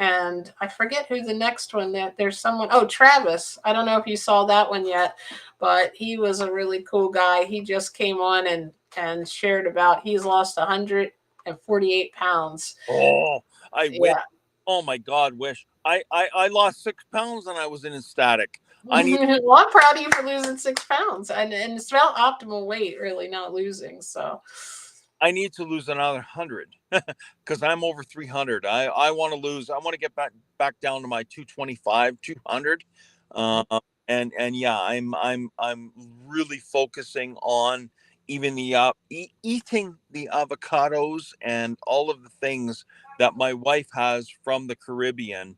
And I forget who the next one, that there's someone, oh, Travis. I don't know if you saw that one yet, but he was a really cool guy. He just came on and shared about he's lost 148 pounds. Oh, I wish. Yeah. Oh my God, wish. I lost 6 pounds and I was in ecstatic. I need Well, I'm proud of you for losing 6 pounds, and it's about optimal weight, really, not losing. So, I need to lose another 100 because I'm over 300. I want to lose. I want to get back down to my 225, 200. Uh, and yeah, I'm really focusing on even the eating the avocados and all of the things that my wife has from the Caribbean,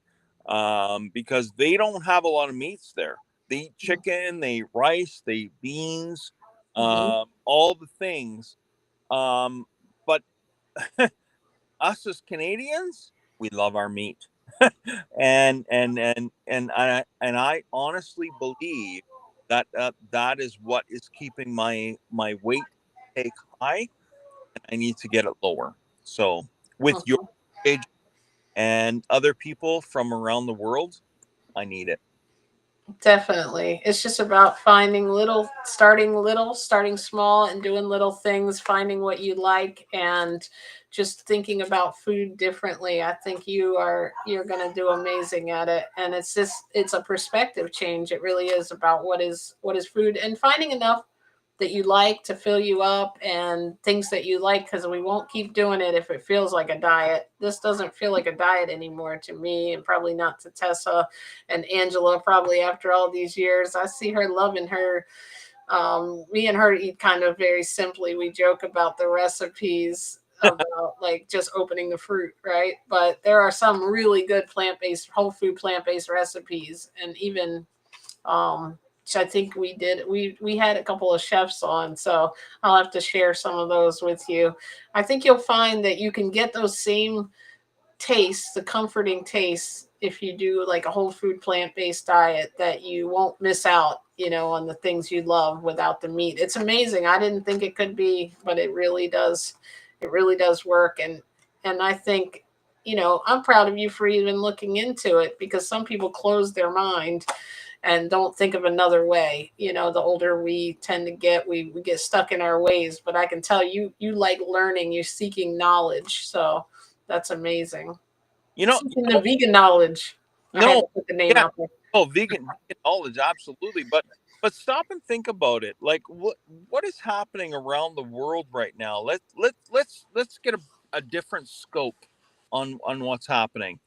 because they don't have a lot of meats there. They eat chicken, they eat rice, they eat beans, mhm. all the things. But us as Canadians, we love our meat, and I honestly believe that that is what is keeping my weight take high, and I need to get it lower. So with your age, and other people from around the world, I need it. Definitely. It's just about finding little, starting small and doing little things, finding what you like and just thinking about food differently. I think you're going to do amazing at it, and it's a perspective change. It really is about what is food and finding enough that you like to fill you up and things that you like, because we won't keep doing it if it feels like a diet. This doesn't feel like a diet anymore to me, and probably not to Tessa and Angela. Probably after all these years, I see her loving her. Me and her eat kind of very simply. We joke about the recipes about like just opening the fruit, right? But there are some really good plant-based, whole food plant-based recipes, and even which I think we did. We had a couple of chefs on, so I'll have to share some of those with you. I think you'll find that you can get those same tastes, the comforting tastes, if you do like a whole food plant based diet, that you won't miss out, on the things you love without the meat. It's amazing. I didn't think it could be, but it really does. It really does work, and I think. I'm proud of you for even looking into it, because some people close their mind and don't think of another way. The older we tend to get, we get stuck in our ways. But I can tell you like learning, you're seeking knowledge. So that's amazing. You know, Seeking the vegan knowledge. I had no, to put the name yeah, out there. oh, vegan knowledge, absolutely. But stop and think about it. Like, what is happening around the world right now? Let's get a different scope on what's happening.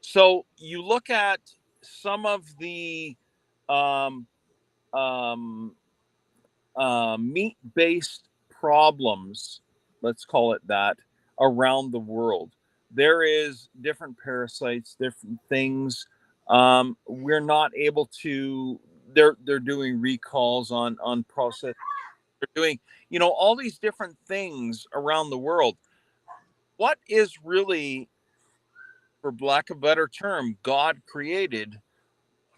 So you look at some of the um, um, meat based problems, let's call it that, around the world. There is different parasites, different things. We're not able to. They're doing recalls on process. They're doing all these different things around the world. What is really, for lack of a better term, God created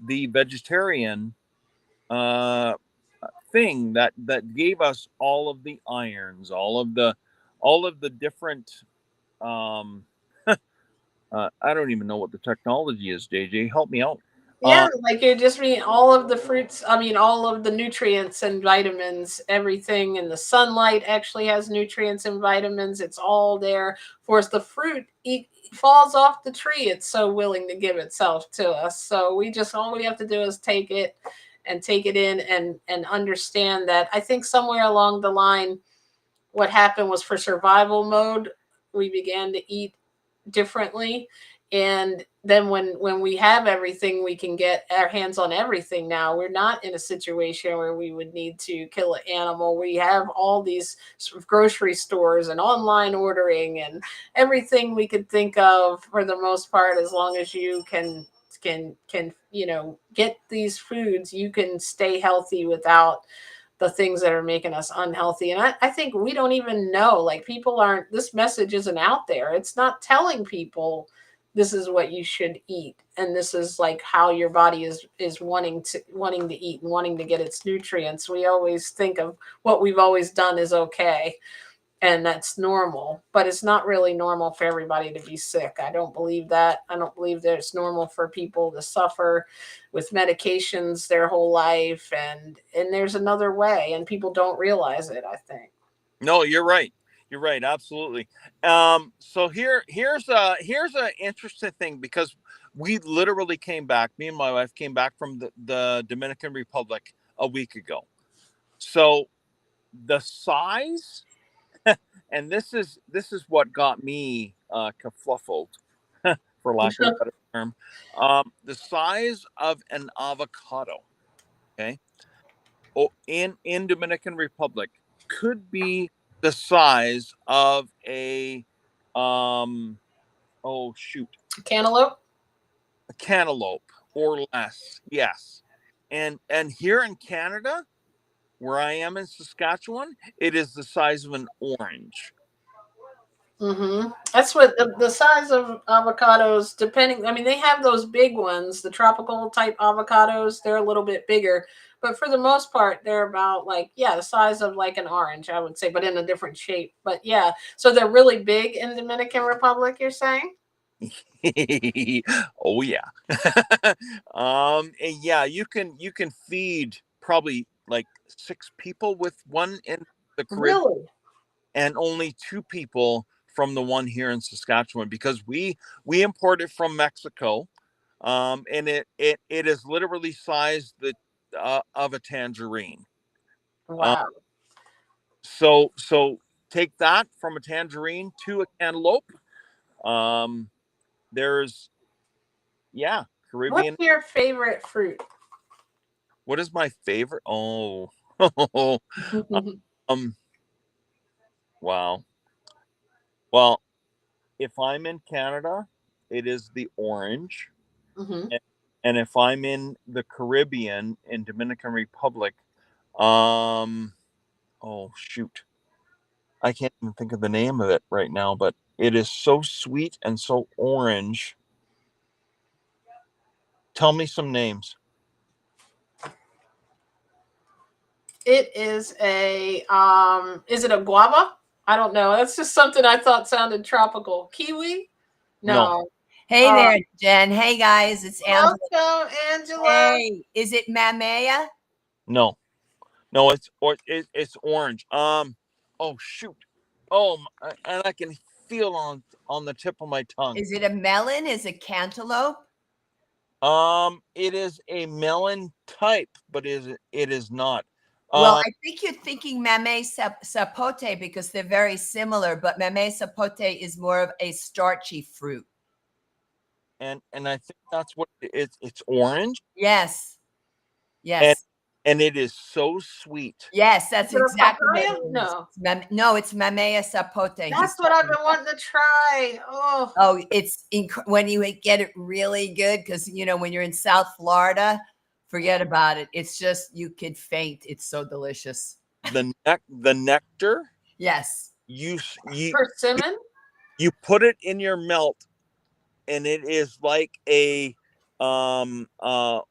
the vegetarian uh, thing that gave us all of the irons, all of the different. Um, I don't even know what the technology is. JJ, help me out. Yeah, like you just mean all of the fruits, I mean, all of the nutrients and vitamins, everything in the sunlight actually has nutrients and vitamins. It's all there for us. The fruit falls off the tree. It's so willing to give itself to us. So all we have to do is take it and take it in and understand that. I think somewhere along the line, what happened was, for survival mode, we began to eat differently. And then when we have everything, we can get our hands on everything. Now we're not in a situation where we would need to kill an animal. We have all these sort of grocery stores and online ordering and everything we could think of, for the most part. As long as you can get these foods, you can stay healthy without the things that are making us unhealthy. And I think we don't even know, like, people aren't, this message isn't out there. It's not telling people this is what you should eat, and this is like how your body is wanting to eat and wanting to get its nutrients. We always think of what we've always done is okay, and that's normal, but it's not really normal for everybody to be sick. I don't believe that. I don't believe that it's normal for people to suffer with medications their whole life, and there's another way, and people don't realize it, I think. No, you're right. You're right. Absolutely. So here's a interesting thing, because we literally came back. Me and my wife came back from the Dominican Republic a week ago. So the size, and this is what got me kerfluffled, for lack of a better term. The size of an avocado, okay, in Dominican Republic, could be the size of a oh shoot, Cantaloupe. a cantaloupe or less. Yes. And here in Canada, where I am in Saskatchewan, it is the size of an orange. That's what the size of avocados, depending. I mean, they have those big ones, the tropical type avocados. They're a little bit bigger, but for the most part, they're about, like, yeah, the size of like an orange, I would say, but in a different shape. But yeah, so they're really big in Dominican Republic, you're saying? Oh yeah. And yeah, you can feed probably like 6 people with one in the Caribbean, Really? and only 2 people from the one here in Saskatchewan, because we import it from Mexico, and it is literally sized of a tangerine. Um, Wow. so take that from a tangerine to a cantaloupe. Um, there's yeah, What's Caribbean. your favorite fruit? What is my favorite? Oh, um, wow. Well, if I'm in Canada, it is the orange. Hmm. And, and if I'm in the Caribbean, in Dominican Republic, um, oh shoot, I can't even think of the name of it right now, but it is so sweet and so orange. Tell me some names. It is it a guava? I don't know. That's just something I thought sounded tropical. Kiwi? No, No. Hey Uh, there, Jen. Hey guys, it's Angela. welcome, Angela. Hey, is it Mamea? no, no. It's orange. Oh shoot. Oh, and I can feel on the tip of my tongue. Is it a melon? Is it cantaloupe? It is a melon type, but it is not. Well, Um, I think you're thinking Mamey sapote because they're very similar, but Mamey sapote is more of a starchy fruit. and I think that's what it's orange, Yes, and yes, and it is so sweet. yes. Is That's it a exactly what papaya? it is. No. No, it's Mamea sapote. That's what I've been wanting to try. Oh, Oh, it's when you get it really good because when you're in South Florida, forget about it. It's just you could faint. It's so delicious. The nectar, Yes. you you persimmon? you put it in your melt, and it is like a um uh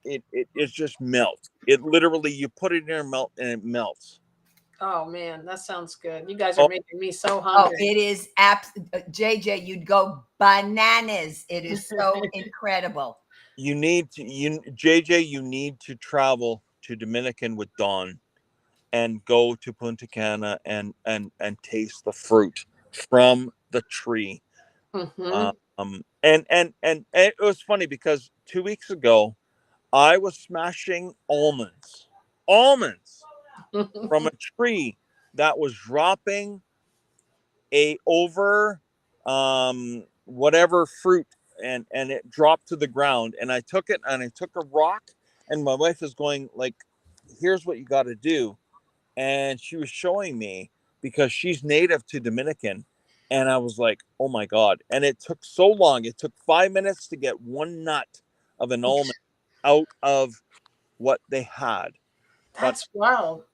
it just melts. It literally, you put it in your melt and it melts. Oh man, that sounds good. You guys are Oh, making me so Oh, hungry. it is JJ, you'd go bananas. It is so incredible. you need to you JJ, you need to travel to Dominican with Dawn and go to Punta Cana and taste the fruit from the tree. Hmm. And it was funny because 2 weeks ago I was smashing almonds from a tree that was dropping a over whatever fruit, and it dropped to the ground, and I took it and I took a rock, and my wife is going like, here's what you got to do, and she was showing me because she's native to Dominican, and I was like, oh my god. And it took so long, it took 5 minutes to get one nut of an almond out of what they had. But That's wild.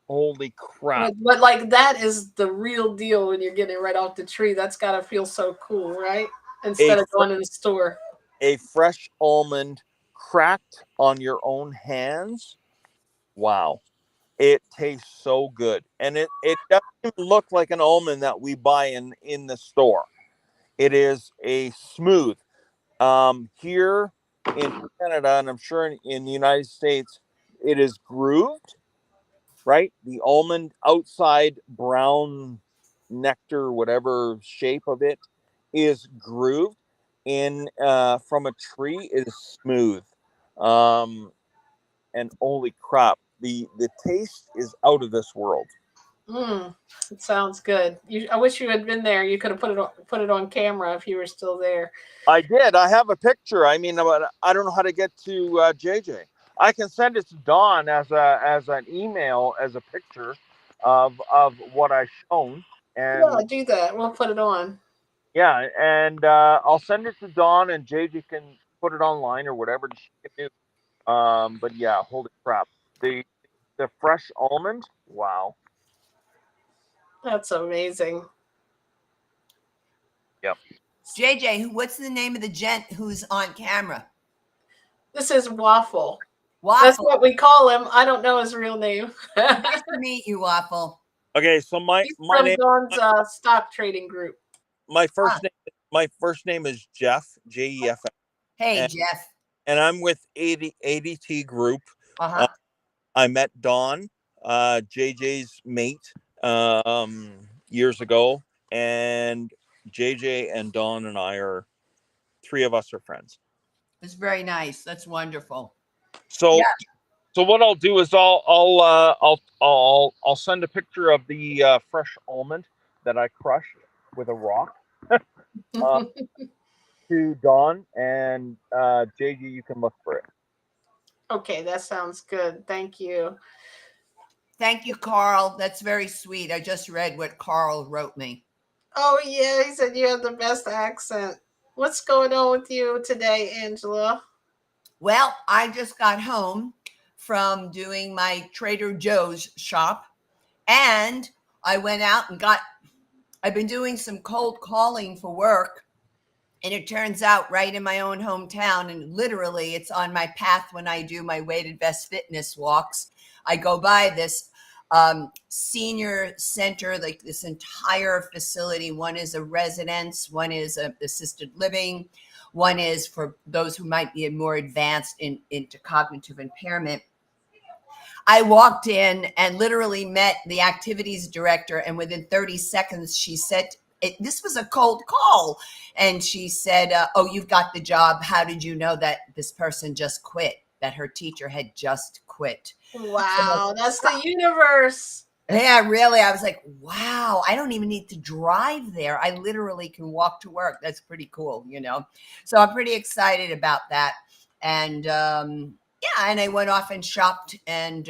holy crap, But like that is the real deal when you're getting it right off the tree. That's gotta feel so cool, right? a Instead of going in the store. a fresh almond cracked on your own hands. Wow. It tastes so good. And it doesn't even look like an almond that we buy in the store. It is a smooth. Here in Canada, and I'm sure in the United States, it is grooved, right? The almond outside brown nectar, whatever shape of it, is grooved. In from a tree, it is smooth. Um, and holy crap, the taste is out of this world. Mm, it sounds good. I wish you had been there. You could have put it on camera if you were still there. I did. I have a picture. I mean, I don't know how to get to JJ. I can send it to Dawn as an email, as a picture of what I shown, and Yeah, do that. We'll put it on. yeah, and I'll send it to Dawn, and JJ can put it online or whatever she can do. But yeah, holy crap, the the fresh almond, wow. That's amazing. Yep. JJ, what's the name of the gent who's on camera? This is Waffle. That's Waffle. what we call him. I don't know his real name. Nice to meet you, Waffle. Okay, so my He's my from name Dawn's stock trading group. my Ah, first name My first name is Jeff, Jeff, Hey, and, Jeff. and I'm with ADT Group. Uh-huh. I met Dawn, JJ's mate, years ago, and JJ and Dawn and I are three of us are friends. It's very nice. That's wonderful. So, Yeah. so what I'll do is I'll send a picture of the fresh almond that I crushed with a rock to Dawn, and JJ, you can look for it. Okay, that sounds good. Thank you. Thank you, Carl. That's very sweet. I just read what Carl wrote me. Oh yeah, he said you have the best accent. What's going on with you today, Angela? Well, I just got home from doing my Trader Joe's shop, and I went out and I've been doing some cold calling for work. And it turns out right in my own hometown, and literally it's on my path when I do my weighted vest fitness walks. I go by this senior center, like this entire facility. One is a residence, one is a assisted living, one is for those who might be more advanced into cognitive impairment. I walked in and literally met the activities director, and within 30 seconds, she said, this was a cold call. And she said, oh, you've got the job. How did you know that this person just quit, that her teacher had just quit? Wow, that's the universe. Yeah, really. I was like, wow, I don't even need to drive there. I literally can walk to work. That's pretty cool, you know? So I'm pretty excited about that. And yeah, and I went off and shopped and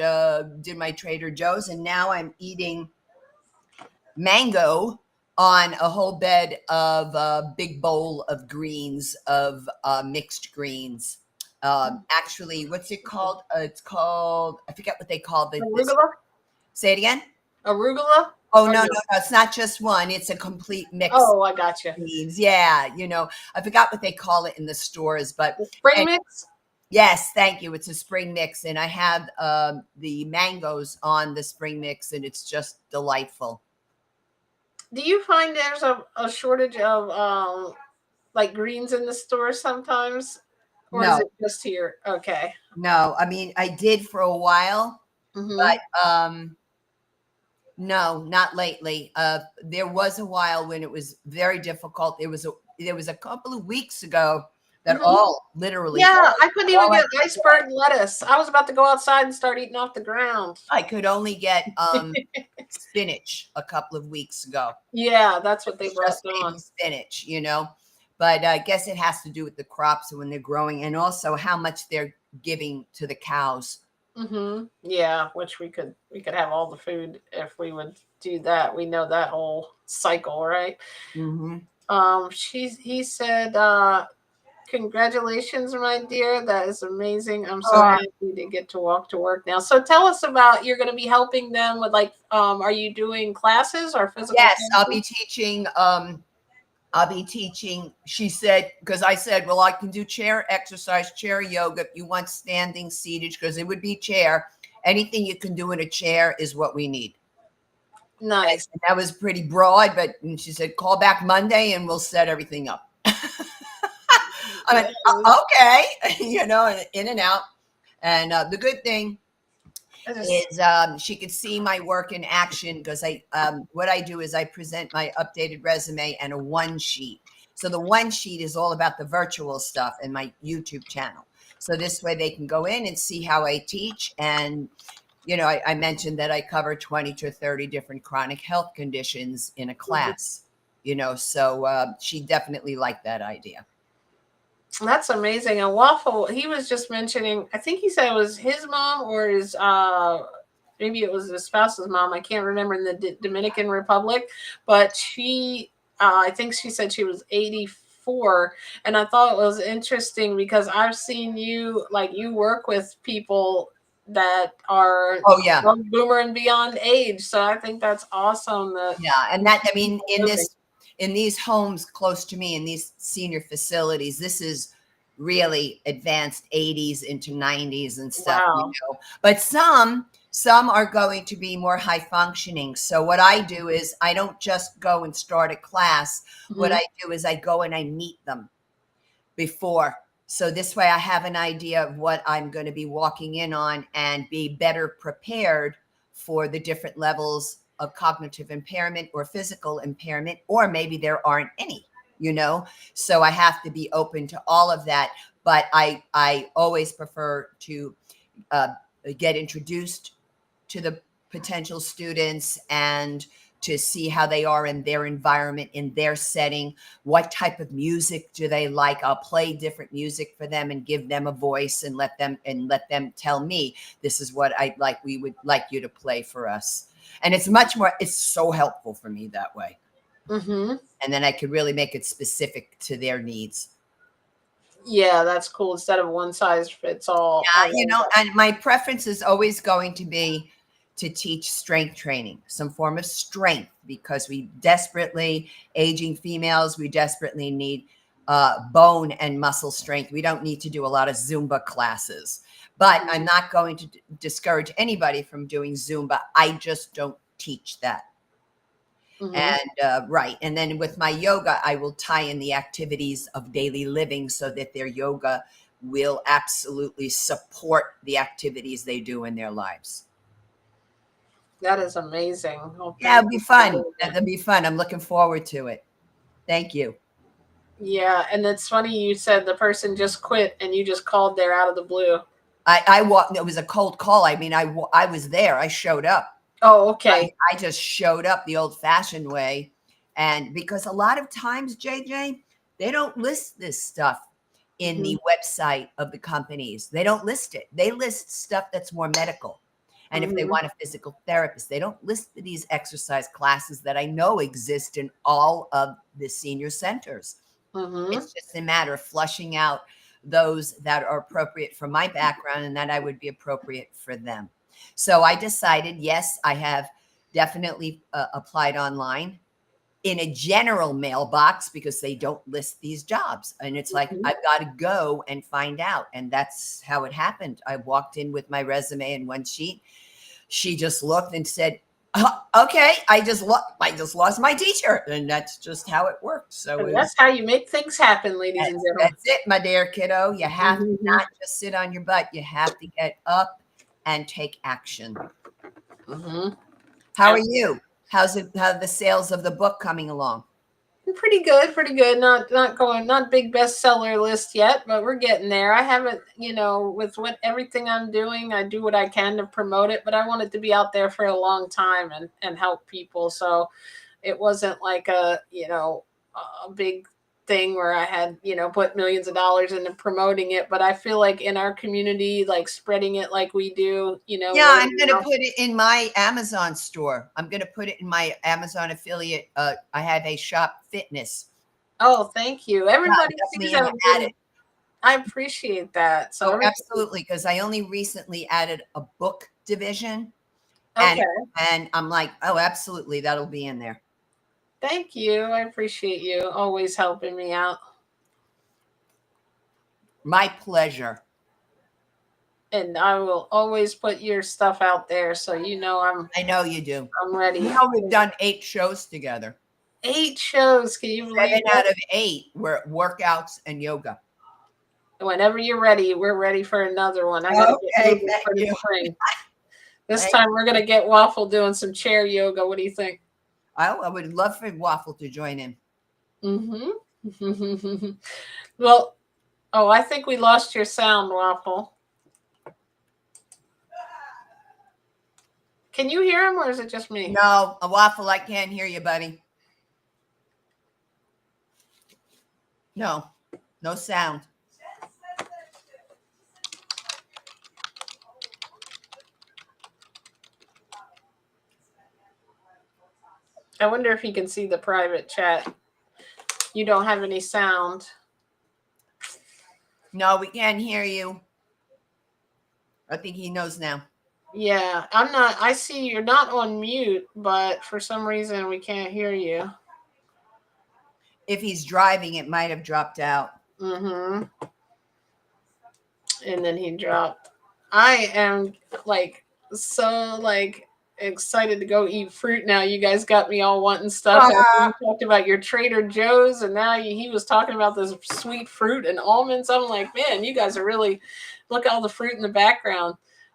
did my Trader Joe's. And now I'm eating mango on a whole bed of a big bowl of greens, of mixed greens. Actually, what's it called? It's called, I forget what they call this. Arugula? Say it again. Arugula? Oh, Or no, no? no, no. It's not just one. It's a complete mix Oh, I got you. of greens. Yeah, you know, I forgot what they call it in the stores, but The spring and- mix? yes, thank you. It's a spring mix, and I have the mangoes on the spring mix, and it's just delightful. Do you find there's a shortage of like greens in the store sometimes? Or is No, it just here? Okay. no. I mean, I did for a while, Mm-hmm. but no, not lately. There was a while when it was very difficult. There was a couple of weeks ago that Mhm. all literally Yeah, I couldn't even all I get iceberg lettuce. I was about to go outside and start eating off the ground. I could only get spinach a couple of weeks ago. Yeah, that's what they brought Just baby on. spinach, you know. But I guess it has to do with the crops and when they're growing, and also how much they're giving to the cows. Mm-hmm. Yeah, which we could have all the food if we would do that. We know that whole cycle, right? Mm-hmm. He said, congratulations, my dear. That is amazing. I'm so Oh, happy to get to walk to work now. So tell us about, you're going to be helping them with like, are you doing classes or physical yes, I'll therapy? be teaching. I'll be teaching. She said, because I said, well, I can do chair exercise, chair yoga. If you want standing, seated, because it would be chair. Anything you can do in a chair is what we need. Nice. And that was pretty broad, but she said, call back Monday and we'll set everything up. I went, okay, you know, in and out. And the good thing is she could see my work in action because what I do is I present my updated resume and a one sheet. So the one sheet is all about the virtual stuff in my YouTube channel. So this way they can go in and see how I teach. And, you know, I mentioned that I cover 20 to 30 different chronic health conditions in a class, you know, so she definitely liked that idea. That's amazing. And Waffle, he was just mentioning, I think he said it was his mom or his maybe it was his spouse's mom. I can't remember, in the Dominican Republic, but she I think she said she was 84. And I thought it was interesting because I've seen you, like, you work with people that are boomer and beyond age. So I think that's awesome. Yeah, and that, I mean, in these homes close to me, in these senior facilities, this is really advanced 80s into 90s and stuff, Wow. But some are going to be more high functioning. So what I do is I don't just go and start a class. What Mhm. I do is I go and I meet them before. So this way I have an idea of what I'm going to be walking in on and be better prepared for the different levels of cognitive impairment or physical impairment, or maybe there aren't any, So I have to be open to all of that. But I always prefer to uh, get introduced to the potential students and to see how they are in their environment, in their setting. What type of music do they like? I'll play different music for them and give them a voice and let them tell me, this is what I like. We would like you to play for us. And it's so helpful for me that way. Mhm. And then I could really make it specific to their needs. Yeah, that's cool. Instead of one size fits all. I love that. And my preference is always going to be to teach strength training, some form of strength, because we desperately, aging females, we desperately need bone and muscle strength. We don't need to do a lot of Zumba classes, but I'm not going to discourage anybody from doing Zumba. I just don't teach that. Mhm. And right. And then with my yoga, I will tie in the activities of daily living so that their yoga will absolutely support the activities they do in their lives. That is amazing. Well, Yeah, thank it'll be you for fun. doing that. That'll be fun. I'm looking forward to it. Thank you. Yeah, and it's funny you said the person just quit and you just called there out of the blue. I walked, it was a cold call. I mean, I was there. I showed up. Oh, okay. I just showed up the old fashioned way. And because a lot of times, JJ, they don't list this stuff in Mhm. the website of the companies. They don't list it. They list stuff that's more medical. And if they Mhm. want a physical therapist, they don't list these exercise classes that I know exist in all of the senior centers. Mhm. It's just a matter of flushing out those that are appropriate for my background and that I would be appropriate for them. So I decided, yes, I have definitely applied online in a general mailbox because they don't list these jobs. And it's like, Mhm. I've got to go and find out. And that's how it happened. I walked in with my resume and one sheet. She just looked and said, okay, I just lost my teacher. And that's just how it worked. So And it was, that's how you make things happen, ladies and gentlemen. that's it, my dear kiddo. You have to Mhm. not just sit on your butt. You have to get up and take action. Mhm. How are you? How's it? How are the sales of the book coming along? Pretty good, pretty good. Not going, not big bestseller list yet, but we're getting there. I haven't, with what everything I'm doing, I do what I can to promote it, but I want it to be out there for a long time and help people. So it wasn't like a big thing where I had, put millions of dollars into promoting it, but I feel like in our community, like spreading it like we do, Yeah, word I'm of going to mouth. put it in my Amazon store. I'm going to put it in my Amazon affiliate. I have a shop fitness. Oh, thank you. Yeah, Everybody sees definitely that going I'm to add getting. it. I appreciate that. So Oh, everybody, absolutely, because I only recently added a book division, and okay. and I'm like, oh, absolutely, that'll be in there. Thank you. I appreciate you always helping me out. My pleasure. And I will always put your stuff out there so I know you do. I'm ready. We've done 8 shows together. 8 shows. Can you believe 7 that? out of 8 were workouts and yoga. Whenever you're ready, we're ready for another one. I gotta get Okay, moving thank for the you. spring. This Thank time we're gonna get Waffle doing some chair yoga. What do you think? I would love for Waffle to join in. Mm-hmm. Well, oh, I think we lost your sound, Waffle. Can you hear him or is it just me? No, a Waffle, I can't hear you, buddy. No, no sound. I wonder if he can see the private chat. You don't have any sound. No, we can't hear you. I think he knows now. Yeah, I'm not. I see you're not on mute, but for some reason we can't hear you. If he's driving, it might have dropped out. Mm-hmm. And then he dropped. I am like so like excited to go eat fruit now. You guys got me all wanting stuff. After you talked about your Trader Joe's, and now he was talking about this sweet fruit and almonds. I'm like, man, you guys are really look at all the fruit in the background.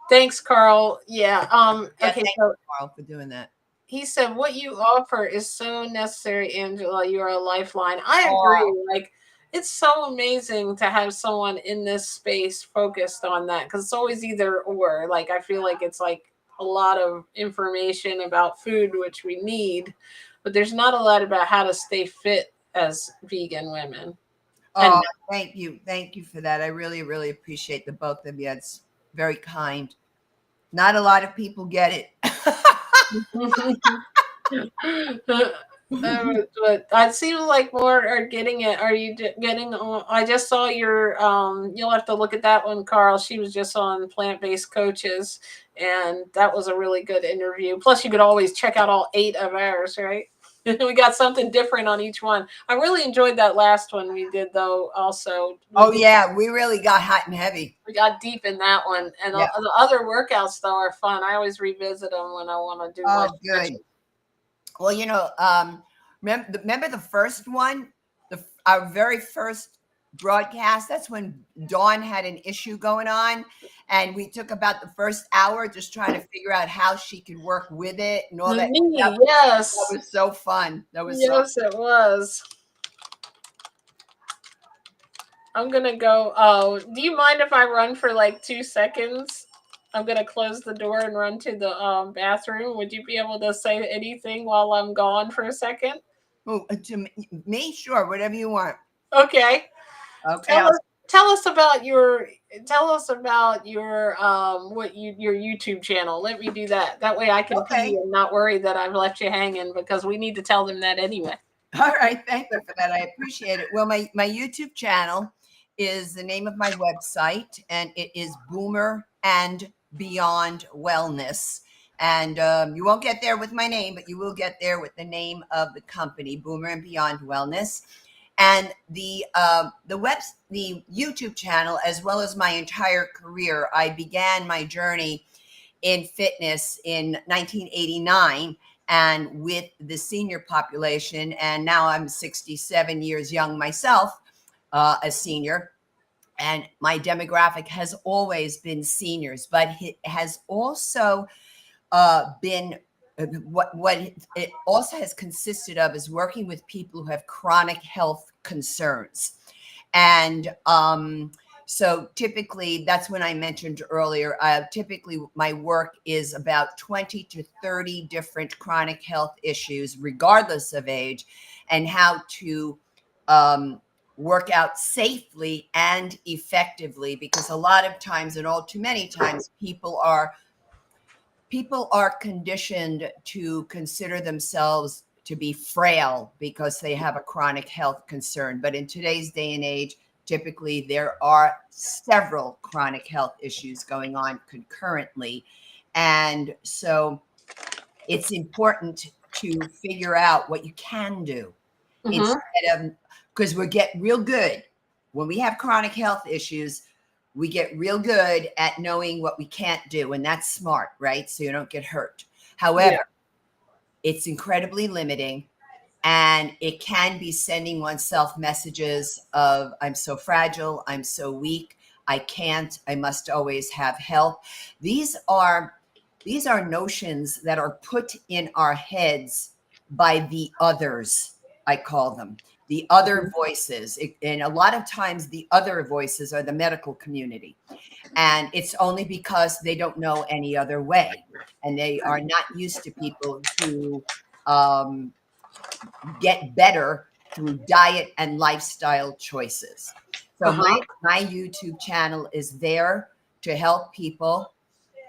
Thanks, Carl. Yeah. Yeah, Okay. thank So you, Carl, for doing that. he said, "What you offer is so necessary, Angela. You are a lifeline." I Oh, agree. Like, it's so amazing to have someone in this space focused on that because it's always either or. Like, I feel like it's like a lot of information about food, which we need, but there's not a lot about how to stay fit as vegan women. And oh, thank you. Thank you for that. I really, really appreciate the both of you. It's very kind. Not a lot of people get it. but I seem like more are getting it. Are you getting? I just saw your. You'll have to look at that one, Carl. She was just on Plant Based Coaches, and that was a really good interview. Plus, you could always check out all 8 of ours, right? We got something different on each one. I really enjoyed that last one we did, though. Also, Oh yeah, we really got hot and heavy. we got deep in that one, and Yeah. the other workouts though are fun. I always revisit them when I want to do my Oh, good. Well, remember the first one, our very first broadcast. That's when Dawn had an issue going on, and we took about the first hour just trying to figure out how she could work with it and all that. Me, That yes. was so fun. That was so. Yes, it was. I'm gonna go. Oh, do you mind if I run for like 2 seconds? I'm gonna close the door and run to the bathroom. Would you be able to say anything while I'm gone for a second? Oh, to me, sure, whatever you want. Okay. Okay. Tell us about your your YouTube channel. Let me do that. That way I can Okay. pee and not worry that I've left you hanging because we need to tell them that anyway. All right. Thank you for that. I appreciate it. Well, my YouTube channel is the name of my website, and it is Boomer and Beyond Wellness. And you won't get there with my name, but you will get there with the name of the company, Boomer and Beyond Wellness. And the YouTube channel, as well as my entire career, I began my journey in fitness in 1989 and with the senior population. And now I'm 67 years young myself, a senior. And my demographic has always been seniors, but it has also been what it also has consisted of is working with people who have chronic health concerns. And so typically, that's when I mentioned earlier, typically my work is about 20 to 30 different chronic health issues, regardless of age, and how to work out safely and effectively, because a lot of times, and all too many times, people are conditioned to consider themselves to be frail because they have a chronic health concern. But in today's day and age, typically there are several chronic health issues going on concurrently. And so it's important to figure out what you can do instead of, because we get real good when we have chronic health issues. We get real good at knowing what we can't do, and that's smart, right? So you don't get hurt. However, it's incredibly limiting, and it can be sending oneself messages of, I'm so fragile, I'm so weak, I can't, I must always have help. These are notions that are put in our heads by the others, I call them. The other voices. And a lot of times the other voices are the medical community. And it's only because they don't know any other way. And they are not used to people who get better through diet and lifestyle choices. So my YouTube channel is there to help people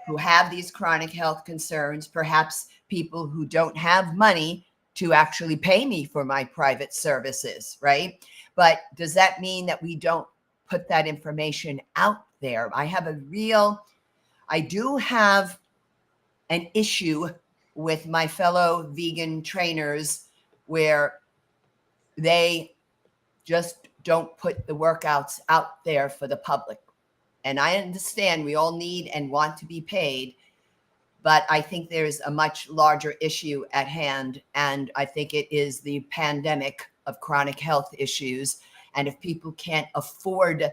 who have these chronic health concerns, perhaps people who don't have money to actually pay me for my private services, right? But does that mean that we don't put that information out there? I do have an issue with my fellow vegan trainers where they just don't put the workouts out there for the public. And I understand we all need and want to be paid, but I think there's a much larger issue at hand. And I think it is the pandemic of chronic health issues. And if people can't afford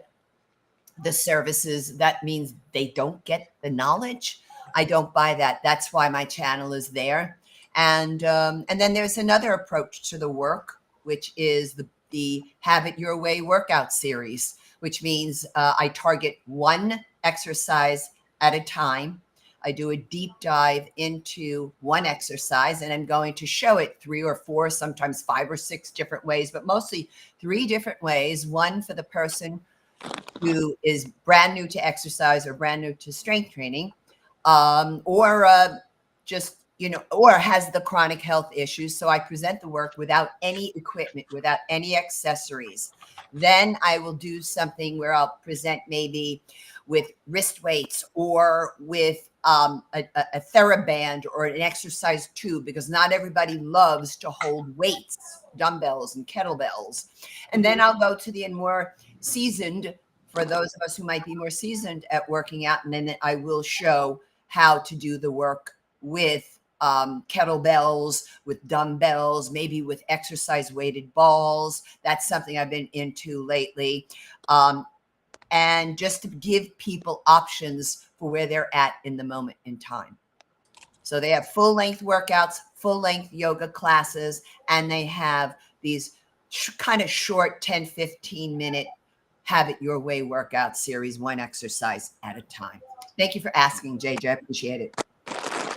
the services, that means they don't get the knowledge. I don't buy that. That's why my channel is there. And then there's another approach to the work, which is the Have It Your Way workout series, which means I target one exercise at a time. I do a deep dive into one exercise, and I'm going to show it 3 or 4, sometimes 5 or 6 different ways, but mostly 3 different ways. One for the person who is brand new to exercise or brand new to strength training, or just, or has the chronic health issues. So I present the work without any equipment, without any accessories. Then I will do something where I'll present maybe with wrist weights or with a TheraBand or an exercise tube, because not everybody loves to hold weights, dumbbells and kettlebells. And then I'll go to the more seasoned, for those of us who might be more seasoned at working out. And then I will show how to do the work with kettlebells, with dumbbells, maybe with exercise weighted balls. That's something I've been into lately. And just to give people options for where they're at in the moment in time. So they have full length workouts, full length yoga classes, and they have these kind of short 10, 15 minute Have It Your Way workout series, one exercise at a time. Thank you for asking, JJ. I appreciate it.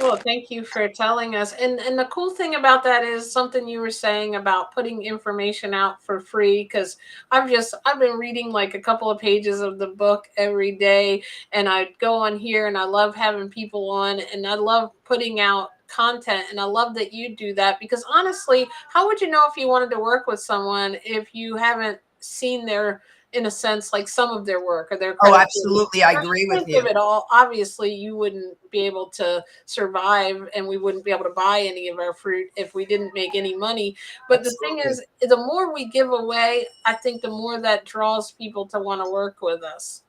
Well, thank you for telling us. And the cool thing about that is something you were saying about putting information out for free, because I've been reading like a couple of pages of the book every day, and I go on here and I love having people on, and I love putting out content, and I love that you do that, because honestly, how would you know if you wanted to work with someone if you haven't seen their, in a sense, like some of their work or their Oh, credibility? absolutely. I agree with Think of you. it all. Obviously, you wouldn't be able to survive, and we wouldn't be able to buy any of our fruit if we didn't make any money. But the thing Absolutely. is, the more we give away, I think the more that draws people to want to work with us.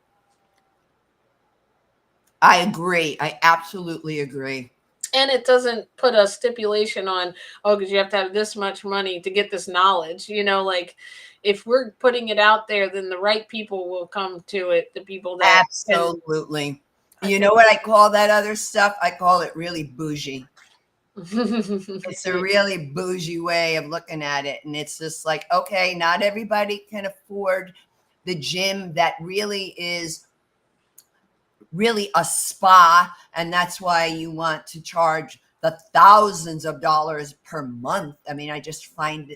I agree. I absolutely agree. And it doesn't put a stipulation on, oh, because you have to have this much money to get this knowledge. Like if we're putting it out there, then the right people will come to it. The people that can. Absolutely. You know what I call that other stuff? I call it really bougie. It's a really bougie way of looking at it. And it's just like, okay, not everybody can afford the gym that really is really a spa. And that's why you want to charge the thousands of dollars per month. I mean, I find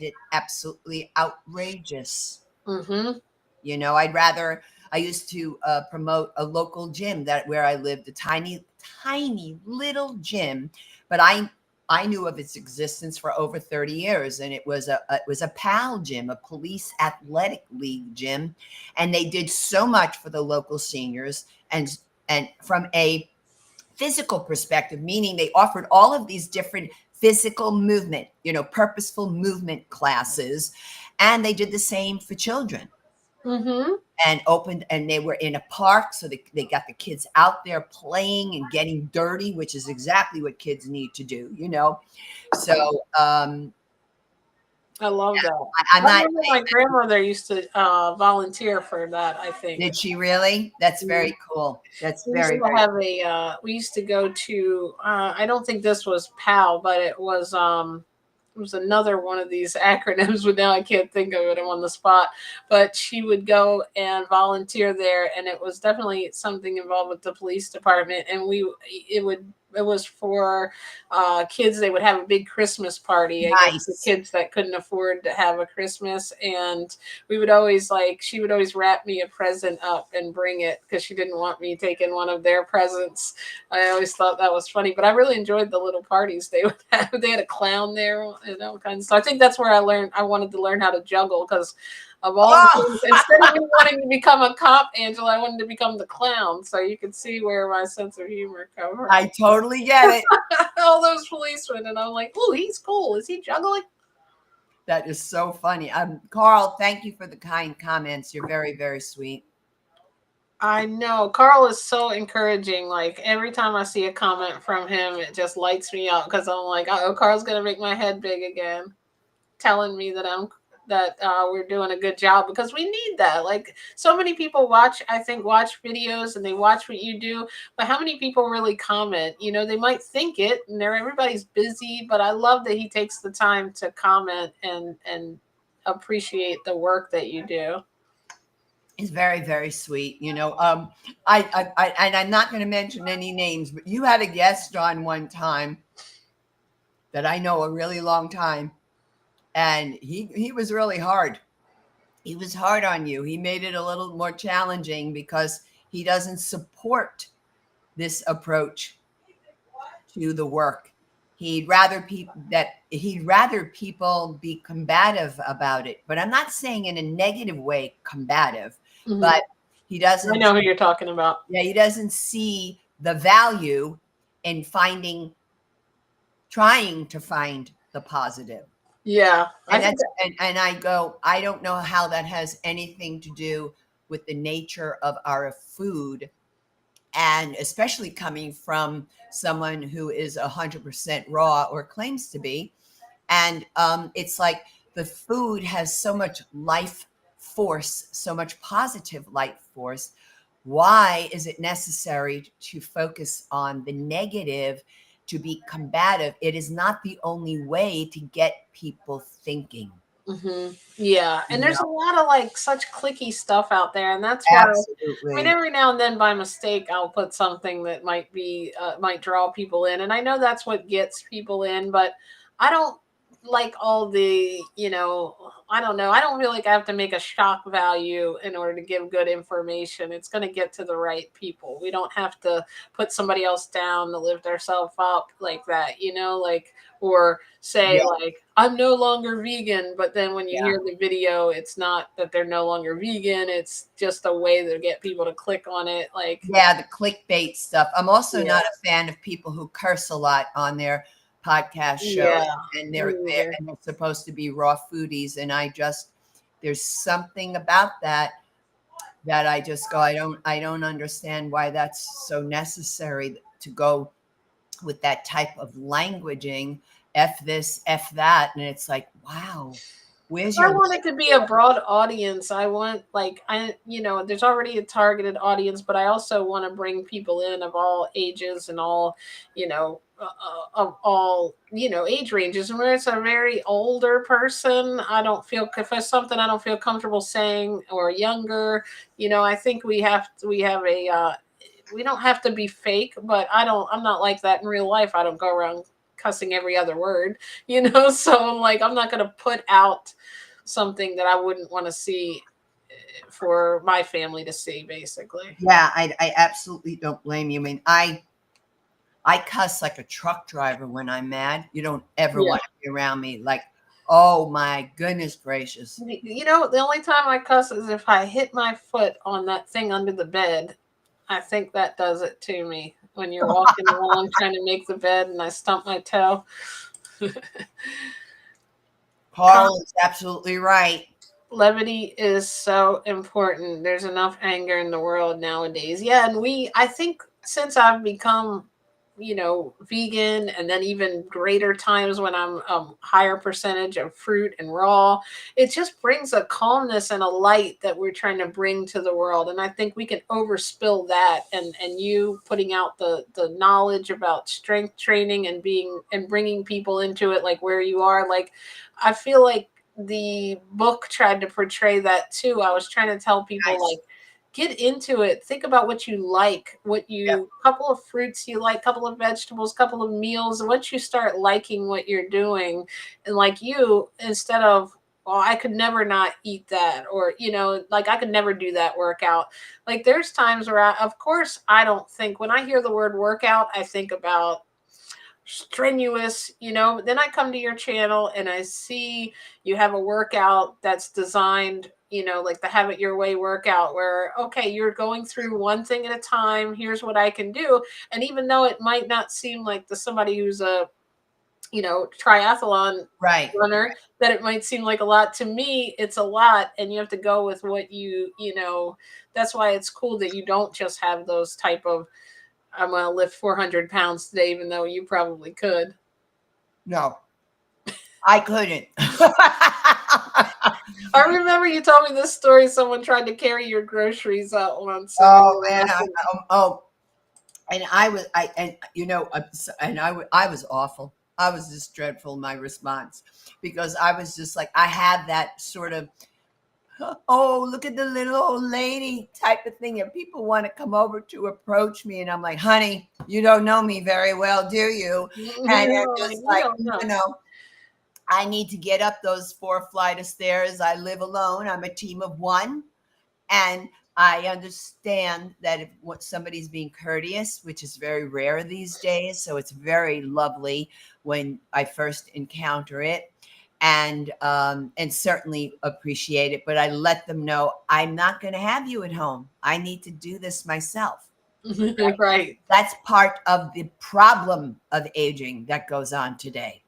it absolutely outrageous. Mm-hmm. I used to promote a local gym where I lived, a tiny, tiny little gym, but I knew of its existence for over 30 years, and it was a PAL gym, a police athletic league gym, and they did so much for the local seniors, and from a physical perspective, meaning they offered all of these different physical movement, purposeful movement classes, and they did the same for children. Mm-hmm. And they were in a park, so they got the kids out there playing and getting dirty, which is exactly what kids need to do, so I love that. I'm I not remember my grandmother used to volunteer for that, I think. Did she really? That's very cool. That's We used very, to very have cool. we used to go to, I don't think this was PAL, but it was another one of these acronyms, but now I can't think of it. I'm on the spot. But she would go and volunteer there, and it was definitely something involved with the police department. And it was for kids. They would have a big Christmas party, I guess, the Nice. kids that couldn't afford to have a Christmas. And she would always wrap me a present up and bring it, because she didn't want me taking one of their presents. I always thought that was funny, but I really enjoyed the little parties they would have. They had a clown there and all kinds. So I think that's where I wanted to learn how to juggle, because of all the things, instead of me wanting to become a cop, Angela, I wanted to become the clown. So you can see where my sense of humor comes from. I totally get it. All those policemen, and I'm like, oh, he's cool. Is he juggling? That is so funny. Carl, thank you for the kind comments. You're very, very sweet. I know Carl is so encouraging. Like every time I see a comment from him, it just lights me up because I'm like, oh, Carl's gonna make my head big again, telling me that we're doing a good job because we need that. Like so many people watch videos and they watch what you do, but how many people really comment? You know, they might think it, and everybody's busy. But I love that he takes the time to comment and appreciate the work that you do. It's very, very sweet. And I'm not going to mention any names, but you had a guest on one time that I know a really long time, and he was really hard. He was hard on you. He made it a little more challenging because he doesn't support this approach to the work. He'd rather people be combative about it. But I'm not saying in a negative way combative, Mhm. but he I doesn't know who you're talking about. yeah, he doesn't see the value in trying to find the positive. Yeah, I And think. that's and I go, I don't know how that has anything to do with the nature of our food, and especially coming from someone who is 100% raw or claims to be. And it's like the food has so much life force, so much positive life force. Why is it necessary to focus on the negative, to be combative? It is not the only way to get people thinking. Yeah, and You there's know, a lot of like such clicky stuff out there, and that's why. I mean, absolutely. every now and then, by mistake, I'll put something that might draw people in, and I know that's what gets people in, but I don't like all the, I don't know. I don't feel like I have to make a shock value in order to give good information. It's going to get to the right people. We don't have to put somebody else down to lift ourselves up like that, like or say Yeah, like I'm no longer vegan, but then when you yeah, hear the video, it's not that they're no longer vegan. It's just a way to get people to click on it. Like, yeah. The clickbait stuff. I'm also yeah, not a fan of people who curse a lot on their podcast shows, yeah, and me either. they're supposed to be raw foodies, and there's something about that I just go, I don't understand why that's so necessary to go with that type of languaging, F this, F that. And it's like, wow, where's I your want it to be a broad audience. I want like there's already a targeted audience, but I also want to bring people in of all ages and all, of all age ranges. And where it's a very older person, I don't feel if it's something I don't feel comfortable saying or younger. I think we have a. We don't have to be fake, but I'm not like that in real life. I don't go around cussing every other word, so I'm like, I'm not going to put out something that I wouldn't want to see for my family to see, basically. yeah, I absolutely don't blame you. I mean, I cuss like a truck driver when I'm mad. You don't ever Yeah. want to be around me. Like, oh my goodness gracious. The only time I cuss is if I hit my foot on that thing under the bed. I think that does it to me when you're walking along trying to make the bed and I stump my toe. Carl is absolutely right. Levity is so important. There's enough anger in the world nowadays. Yeah, and I think since I've become, vegan, and then even greater times when I'm higher percentage of fruit and raw, it just brings a calmness and a light that we're trying to bring to the world. And I think we can overspill that, and you putting out the knowledge about strength training and bringing people into it, like where you are, like I feel like the book tried to portray that too. I was trying to tell people Nice. like get into it. Think about what you like, Yep. couple of fruits you like, couple of vegetables, couple of meals. And once you start liking what you're doing, and like you, instead of well, I could never not eat that, or like I could never do that workout. Like there's times where of course, I don't think when I hear the word workout, I think about strenuous, but then I come to your channel and I see you have a workout that's designed, like the have it your way workout where okay, you're going through one thing at a time. Here's what I can do. And even though it might not seem like somebody who's triathlon Right. runner, that it might seem like a lot. To me, it's a lot, and you have to go with what that's why it's cool that you don't just have those type of, I'm going to lift 400 pounds today, even though you probably could. No, I couldn't. I remember you told me this story. Someone tried to carry your groceries out once. And Oh man, and I was awful. I was just dreadful in my response, because I was just like, I had that sort of, oh, look at the little old lady type of thing. And people want to come over to approach me. And I'm like, honey, you don't know me very well, do you? And I'm just you like, don't know. I need to get up those 4 flight of stairs. I live alone. I'm a team of one. And I understand that if somebody's being courteous, which is very rare these days, so it's very lovely when I first encounter it, and certainly appreciate it. But I let them know, I'm not going to have you at home. I need to do this myself. Right. That's part of the problem of aging that goes on today,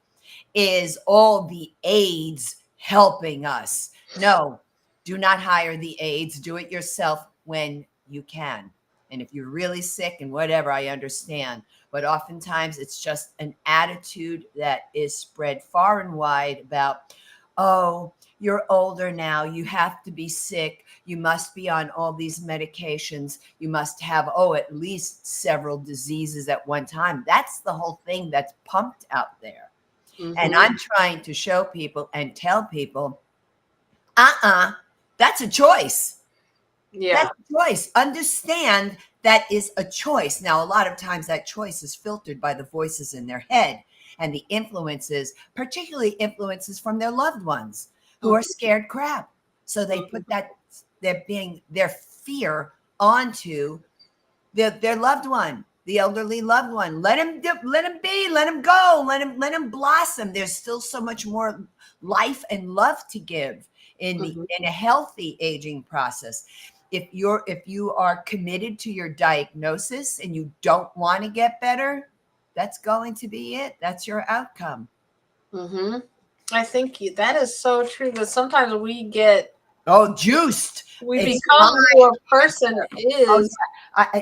is all the aides helping us. No, do not hire the aides. Do it yourself when you can. And if you're really sick and whatever, I understand. But oftentimes it's just an attitude that is spread far and wide about, oh, you're older now. You have to be sick. You must be on all these medications. You must have, at least several diseases at one time. That's the whole thing that's pumped out there. And I'm trying to show people and tell people, that's a choice. Yeah. That's a choice. Understand that is a choice. Now, a lot of times that choice is filtered by the voices in their head and the influences, particularly influences from their loved ones who are scared crap. So they put their fear onto their loved one, the elderly loved one. Let him be, let him go, let him blossom. There's still so much more life and love to give in a healthy aging process. If you are committed to your diagnosis and you don't want to get better, that's going to be it. That's your outcome. I think that is so true. But sometimes we get Juiced. we become who a person is.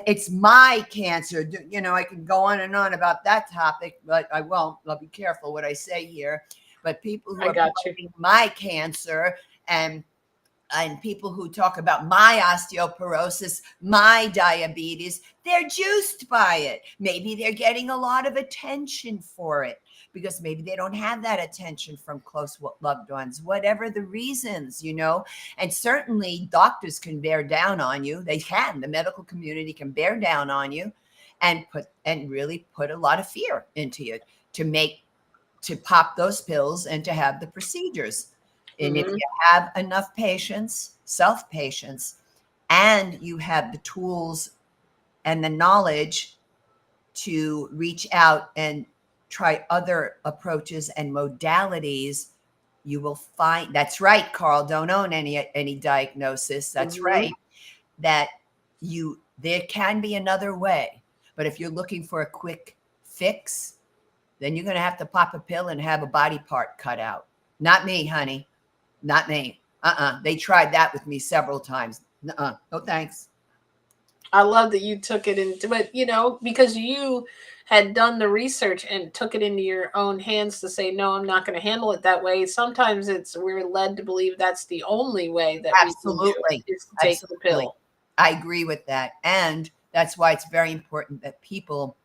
It's my cancer. I can go on and on about that topic, but I won't. I'll be careful what I say here. But people who are promoting my cancer, and people who talk about my osteoporosis, my diabetes, they're juiced by it. Maybe they're getting a lot of attention for it, because maybe they don't have that attention from close loved ones, whatever the reasons, and certainly doctors can bear down on you. The medical community can bear down on you and really put a lot of fear into you to pop those pills and to have the procedures. And if you have enough patience, self-patience, and you have the tools and the knowledge to reach out and try other approaches and modalities, you will find, that's right, Carl, don't own any diagnosis. That's right. That there can be another way. But if you're looking for a quick fix, then you're going to have to pop a pill and have a body part cut out. Not me, honey. Not me. They tried that with me several times. No thanks. I love that you took it into it, because you had done the research and took it into your own hands to say, no, I'm not going to handle it that way. Sometimes we're led to believe that's the only way that Absolutely. we can do, is to take the pill. I agree with that. And that's why it's very important that people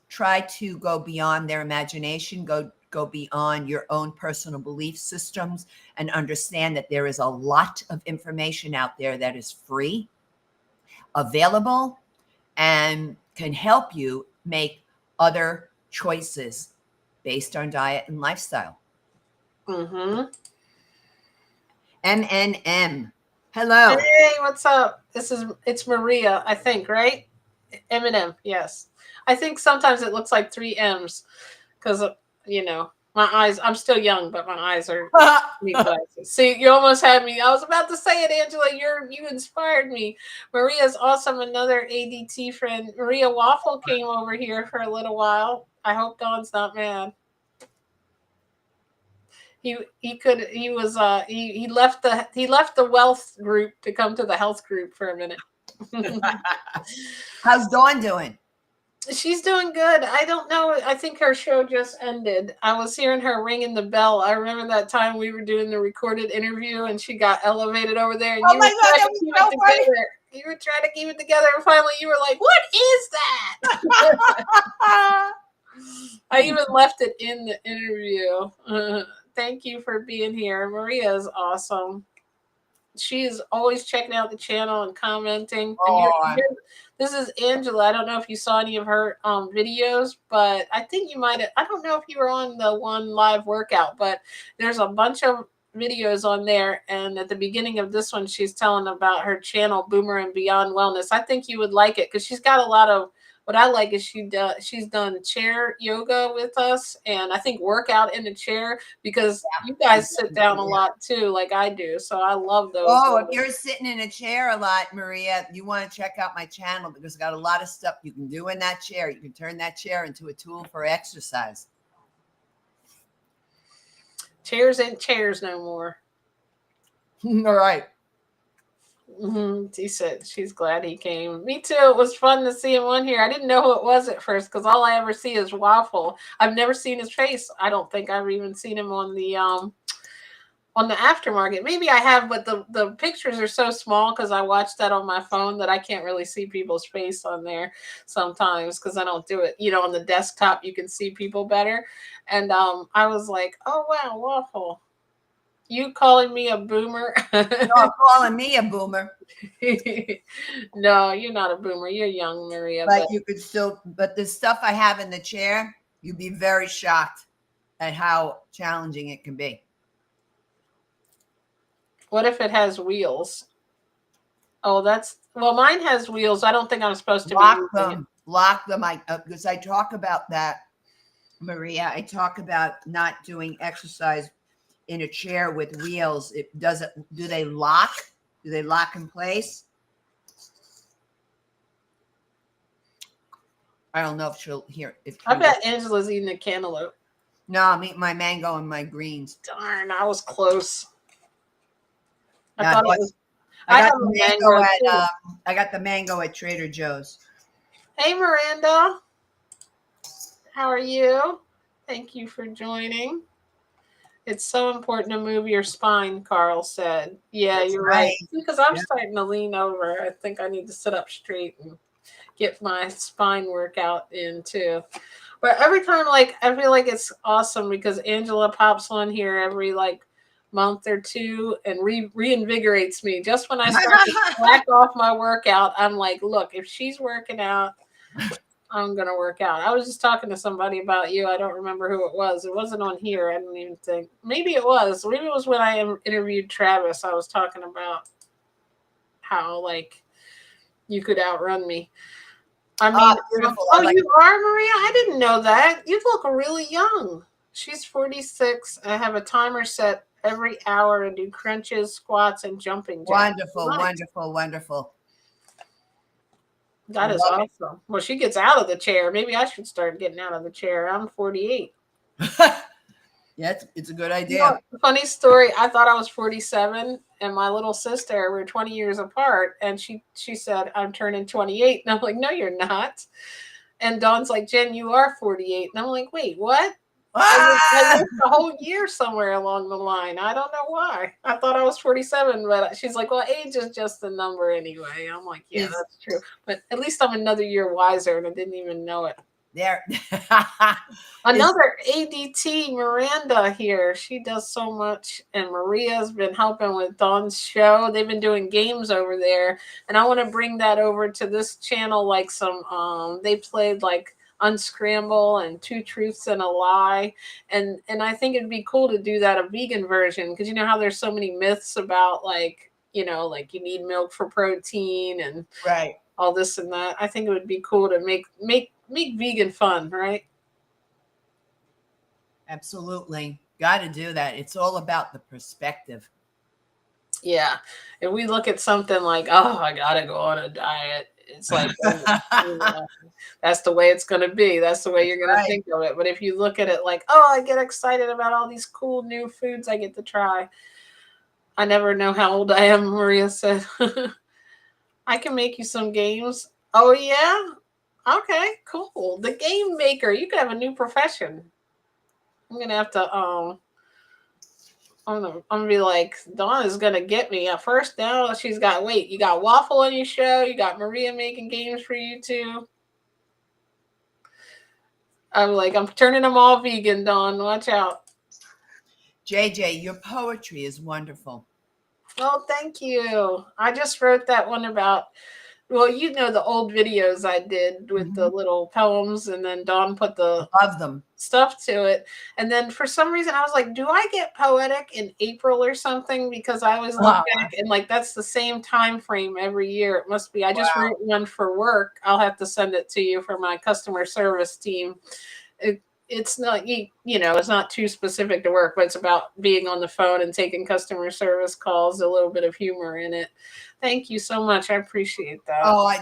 try to go beyond their imagination, go beyond your own personal belief systems, and understand that there is a lot of information out there that is free, available, and can help you make other choices based on diet and lifestyle. MNM. Hello. Hey, what's up? It's Maria, I think, right? Eminem, yes. I think sometimes it looks like 3 M's because, my eyes, I'm still young, but my eyes are glasses. See, you almost had me. I was about to say it, Angela. You inspired me. Maria's awesome. Another ADT friend. Maria Waffle came over here for a little while. I hope Dawn's not mad. He left the wealth group to come to the health group for a minute. How's Dawn doing? She's doing good. I don't know. I think her show just ended. I was hearing her ringing the bell. I remember that time we were doing the recorded interview and she got elevated over there and Oh you my were God, trying that to was keep so it funny. together. You were trying to keep it together and finally you were like, "What is that?" I even left it in the interview. Thank you for being here. Maria is awesome. She is always checking out the channel and commenting. Oh. This is Angela. I don't know if you saw any of her videos, but I think you might have. I don't know if you were on the one live workout, but there's a bunch of videos on there. And at the beginning of this one, she's telling about her channel, Boomer and Beyond Wellness. I think you would like it because she's got a lot of. What I like is she's done chair yoga with us, and I think workout in the chair because you guys sit down a lot too, like I do. So I love those. Oh, if you're sitting in a chair a lot, Maria, you want to check out my channel because I got a lot of stuff you can do in that chair. You can turn that chair into a tool for exercise. Chairs ain't chairs no more. All right. He said she's glad he came. Me too. It was fun to see him on here. I didn't know who it was at first because all I ever see is Waffle. I've never seen his face. I don't think I've even seen him on the aftermarket. Maybe I have, but the pictures are so small because I watched that on my phone that I can't really see people's face on there sometimes because I don't do it. On the desktop you can see people better. And I was like, oh wow, Waffle. You calling me a boomer? You're calling me a boomer. No, you're not a boomer. You're young, Maria. But you could still, but the stuff I have in the chair, you'd be very shocked at how challenging it can be. What if it has wheels? Oh, mine has wheels. I don't think I'm supposed to lock be using them. Lock them. Because I talk about that, Maria. I talk about not doing exercise in a chair with wheels. It doesn't. Do they lock? Do they lock in place? I don't know if she'll hear. I bet Angela's eating a cantaloupe. No, I'm eating my mango and my greens. Darn, I was close. I No, thought it was. I have got the a mango too. at I got the mango at Trader Joe's. Hey, Miranda. How are you? Thank you for joining. It's so important to move your spine, Carl said. Yeah, That's you're right. right. Because I'm starting to lean over. I think I need to sit up straight and get my spine workout in too. But every time, I feel like it's awesome because Angela pops on here every month or two and reinvigorates me. Just when I start to slack off my workout, I'm like, look, if she's working out, I'm going to work out. I was just talking to somebody about you. I don't remember who it was. It wasn't on here. I didn't even think. Maybe it was. Maybe it was when I interviewed Travis. I was talking about how, you could outrun me. I mean, beautiful. you are, Maria? I didn't know that. You look really young. She's 46. I have a timer set every hour to do crunches, squats, and jumping jacks. Wonderful, nice. Wonderful, wonderful. That is awesome. Well, she gets out of the chair. Maybe I should start getting out of the chair. I'm 48. Yeah, it's a good idea. Funny story. I thought I was 47, and my little sister, we're 20 years apart, and she said, I'm turning 28. And I'm like, no, you're not. And Dawn's like, Jen, you are 48. And I'm like, wait, what? I missed a whole year somewhere along the line. I don't know why. I thought I was 47, but she's like, well, age is just a number anyway. I'm like, yeah, that's true. But at least I'm another year wiser, and I didn't even know it. There. Another ADT, Miranda here. She does so much, and Maria's been helping with Dawn's show. They've been doing games over there, and I want to bring that over to this channel. They played Unscramble and Two Truths and a Lie, and I think it'd be cool to do that a vegan version because you know how there's so many myths about you need milk for protein and right all this and that. I think it would be cool to make vegan fun, right? Absolutely. Got to do that. It's all about the perspective. Yeah. If we look at something like, oh, I got to go on a diet, it's like, that's the way it's going to be. That's the way you're going to right. think of it. But if you look at it like, oh, I get excited about all these cool new foods I get to try. I never know how old I am, Maria said. I can make you some games. Oh, yeah? Okay, cool. The game maker. You could have a new profession. I'm going to have to, I'm gonna be like, Dawn is gonna get me. At first, now she's got, wait, you got Waffle on your show, you got Maria making games for you too. I'm like, I'm turning them all vegan, Dawn. Watch out. JJ, your poetry is wonderful. Oh, thank you. I just wrote that one about, well, you know, the old videos I did with the little poems, and then Dawn put the Love them. stuff to it. And then for some reason I was like, do I get poetic in April or something? Because I always look back and like that's the same time frame every year. It must be. I just wrote one for work. I'll have to send it to you for my customer service team. It's not, you know, it's not too specific to work, but it's about being on the phone and taking customer service calls, a little bit of humor in it. Thank you so much. I appreciate that. Oh,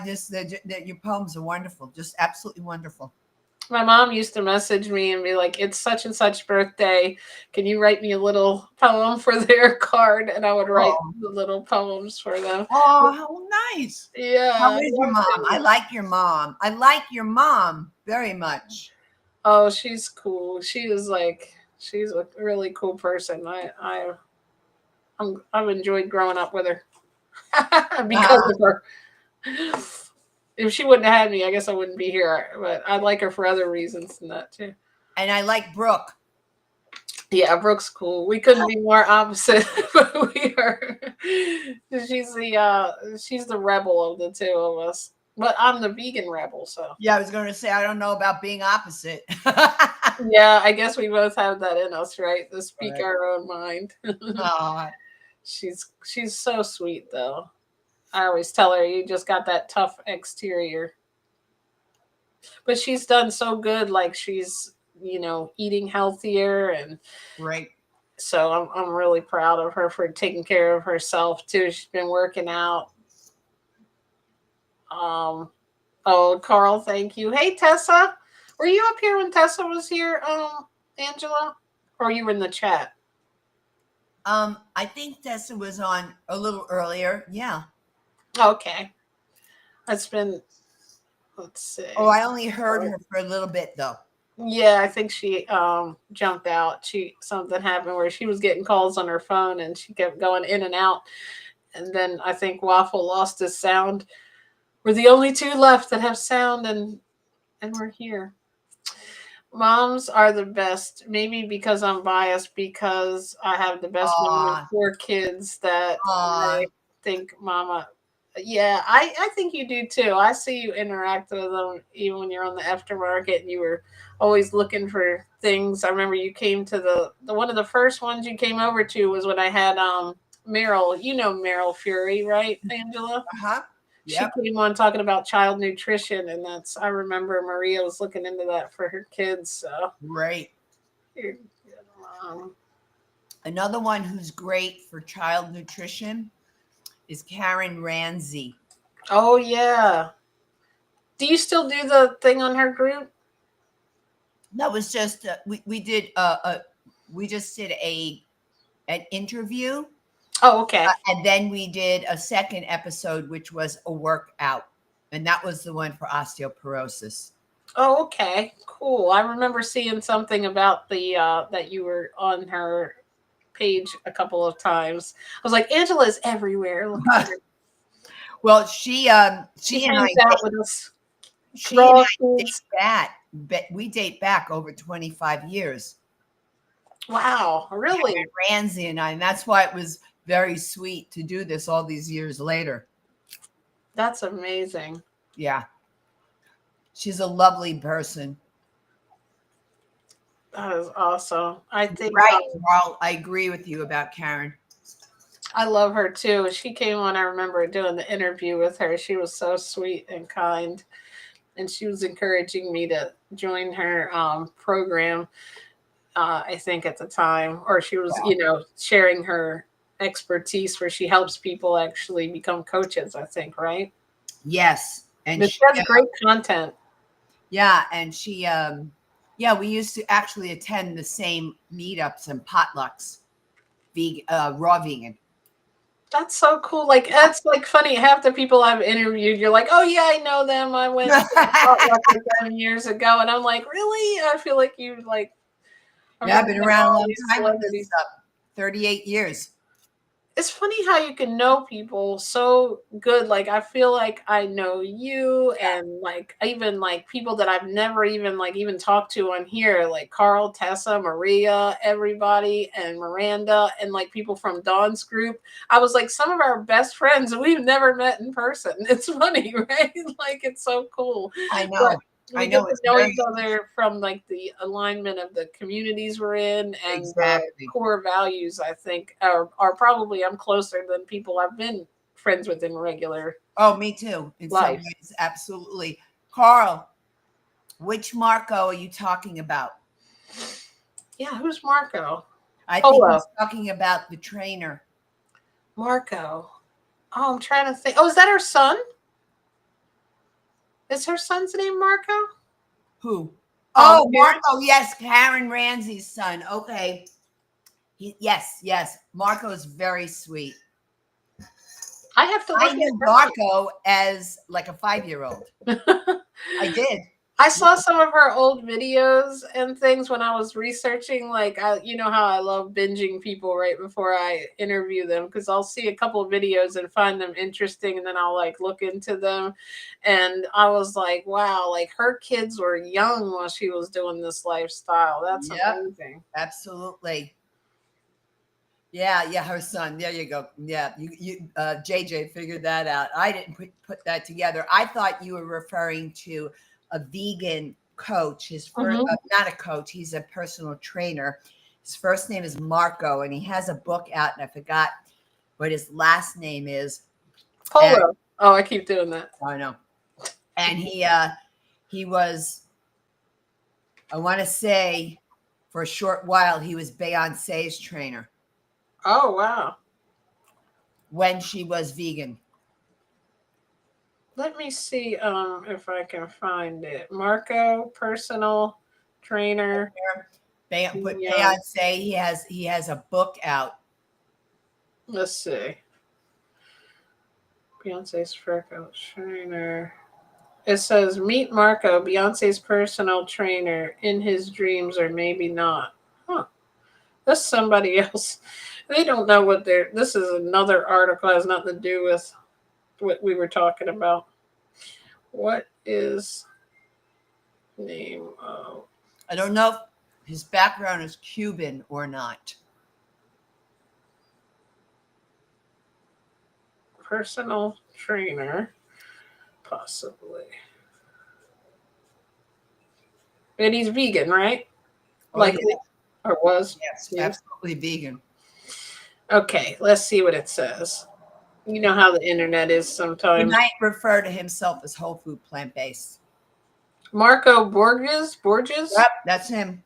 your poems are wonderful. Just absolutely wonderful. My mom used to message me and be like, it's such and such birthday. Can you write me a little poem for their card? And I would write the little poems for them. Oh, how nice. Yeah. How is your mom? I like your mom. I like your mom very much. Oh, she's cool. She is like, she's a really cool person. I've enjoyed growing up with her because of her. If she wouldn't have had me, I guess I wouldn't be here. But I like her for other reasons than that too. And I like Brooke. Yeah, Brooke's cool. We couldn't be more opposite, but we are. She's the rebel of the two of us. But I'm the vegan rebel, so. Yeah, I was going to say I don't know about being opposite. Yeah, I guess we both have that in us, right? To speak our own mind. She's so sweet though. I always tell her, you just got that tough exterior. But she's done so good, like she's, you know, eating healthier, and right. So I'm really proud of her for taking care of herself too. She's been working out. Oh, Carl, thank you. Hey, Tessa, were you up here when Tessa was here, Angela, or you were in the chat? I think Tessa was on a little earlier. Yeah. Okay. It's been, let's see. Oh, I only heard her for a little bit though. Yeah, I think she jumped out. Something happened where she was getting calls on her phone and she kept going in and out. And then I think Waffle lost his sound. We're the only two left that have sound, and we're here. Moms are the best. Maybe because I'm biased, because I have the best mom with 4 kids that I think mama. Yeah, I think you do too. I see you interact with them even when you're on the aftermarket and you were always looking for things. I remember you came to the one of the first ones you came over to was when I had Meryl. You know Meryl Fury, right, Angela? Uh-huh. Yep. She came on talking about child nutrition, and I remember Maria was looking into that for her kids. So right. Another one who's great for child nutrition is Karen Ramsey. Oh yeah. Do you still do the thing on her group? That was just we just did an interview. Oh, okay. And then we did a second episode, which was a workout, and that was the one for osteoporosis. Oh, okay, cool. I remember seeing something about the that you were on her page a couple of times. I was like, Angela's everywhere. Look at her. Well, she and I out with us. She and I date back over 25 years. Wow, really? Karen Ramsey and I, and that's why it was very sweet to do this all these years later. That's amazing. Yeah. She's a lovely person. That is awesome. I think right, Carl, I agree with you about Karen. I love her too. She came on, I remember doing the interview with her. She was so sweet and kind. And she was encouraging me to join her program, I think at the time. Or she was, you know, sharing her expertise where she helps people actually become coaches, I think, right? Yes. And But she, she has great content. yeah, and she, yeah, we used to actually attend the same meetups and potlucks, raw vegan. That's so cool. Like that's like funny. Half the people I've interviewed, you're like, oh yeah, I know them. I went to a potluck with them years ago, and I'm like, really? I feel like you like are Yeah, I've been meeting around a all long these time with this celebrities. stuff. 38 years. It's funny how you can know people so good. Like I feel like I know you, and like even like people that I've never even like even talked to on here, like Carl, Tessa, Maria, everybody, and Miranda, and like people from Dawn's group. I was like some of our best friends, and we've never met in person. It's funny, right? Like it's so cool. I But know. we I get know. to It's know very each other from like the alignment of the communities we're in and the exactly. core values. I think are probably I'm closer than people I've been friends with in regular Oh, me too. In some life. ways, absolutely. Carl, which Marco are you talking about? Yeah, who's Marco? I think Polo. he's talking about the trainer. Marco. Oh, I'm trying to think. Oh, is that her son? Is her son's name Marco? Who? Um, Oh, Marco. Yes, Karen Ramsey's son. Okay. Yes, yes. Marco's very sweet. I have to I look knew at Marco as like a 5-year-old. her. I did. I saw some of her old videos and things when I was researching. Like, you know how I love binging people right before I interview them because I'll see a couple of videos and find them interesting, and then I'll like look into them. And I was like, wow, like her kids were young while she was doing this lifestyle. That's Yep, amazing. absolutely. Yeah, yeah, her son. There you go. Yeah, JJ figured that out. I didn't put that together. I thought you were referring to a vegan coach. His first, Mm-hmm. not a coach. He's a personal trainer. His first name is Marco, and he has a book out, and I forgot what his last name is. And Polo. Oh, I keep doing that. I know. And he was, I want to say, for a short while, he was Beyonce's trainer Oh, wow. when she was vegan. Let me see if I can find it. Marco, personal trainer. Put Yeah. Beyonce. He has a book out. Let's see. Beyonce's personal trainer. It says meet Marco, Beyonce's personal trainer, in his dreams or maybe not. Huh. That's somebody else. They don't know what they're. This is another article. It has nothing to do with what we were talking about. What is name of I don't know if his background is Cuban or not. personal trainer? Possibly. And he's vegan, right? Oh Like, yeah, or was. yes, Yeah. absolutely vegan. Okay, let's see what it says. You know how the internet is He sometimes. might refer to himself as whole food plant based. Marco Borges. Borges. Yep, that's him.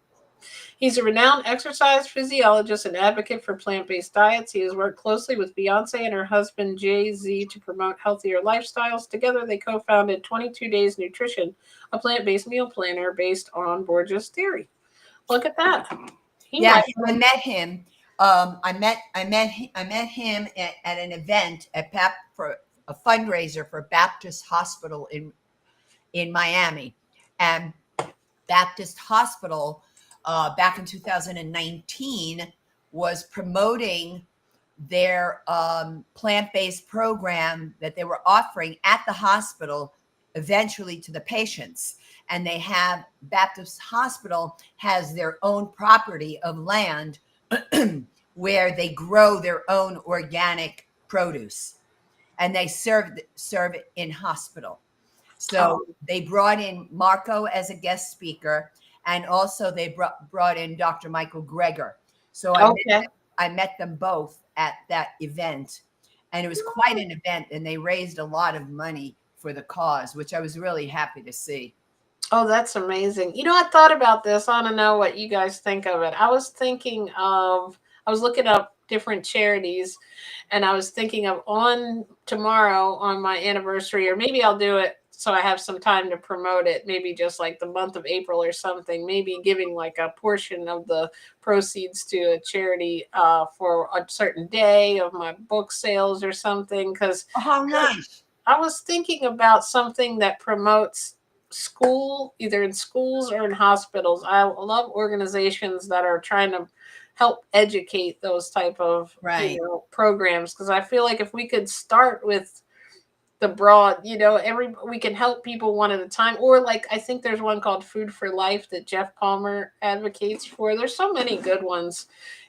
He's a renowned exercise physiologist and advocate for plant-based diets. He has worked closely with Beyonce and her husband Jay-Z to promote healthier lifestyles. Together, they co-founded 22 Days Nutrition, a plant-based meal planner based on Borges theory. Look at that. He Yeah, might. I met him. I met him at an event for a fundraiser for Baptist Hospital in Miami, and Baptist Hospital back in 2019 was promoting their plant-based program that they were offering at the hospital eventually to the patients. And they have Baptist Hospital has their own property of land where they grow their own organic produce, and they serve it in hospital. So Oh, they brought in Marco as a guest speaker, and also they brought in Dr. Michael Greger. So okay. I met them both at that event, and it was quite an event, and they raised a lot of money for the cause, which I was really happy to see. Oh, that's amazing. You know, I thought about this. I want to know what you guys think of it. I was looking up different charities, and I was thinking of on tomorrow on my anniversary, or maybe I'll do it so I have some time to promote it. Maybe just like the month of April or something. Maybe giving like a portion of the proceeds to a charity for a certain day of my book sales or something. Because Oh, nice. I was thinking about something that promotes school, either in schools or in hospitals. I love organizations that are trying to help educate those type of Right. programs, because I feel like if we could start with the broad, we can help people one at a time. Or like I think there's one called Food for Life that Jeff Palmer advocates for. There's so many good ones,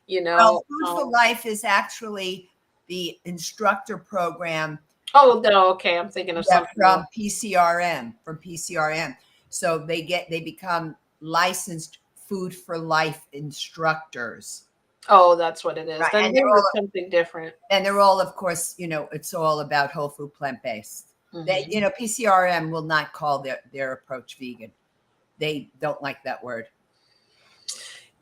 Well, Food for Life is actually the instructor program. Oh no, okay, I'm thinking of something from PCRM. So they become licensed Food for Life instructors. Oh, that's what it is. Right. Then And this is something different. And they're all, of course, it's all about whole food, plant-based. They, PCRM will not call their approach vegan. They don't like that word.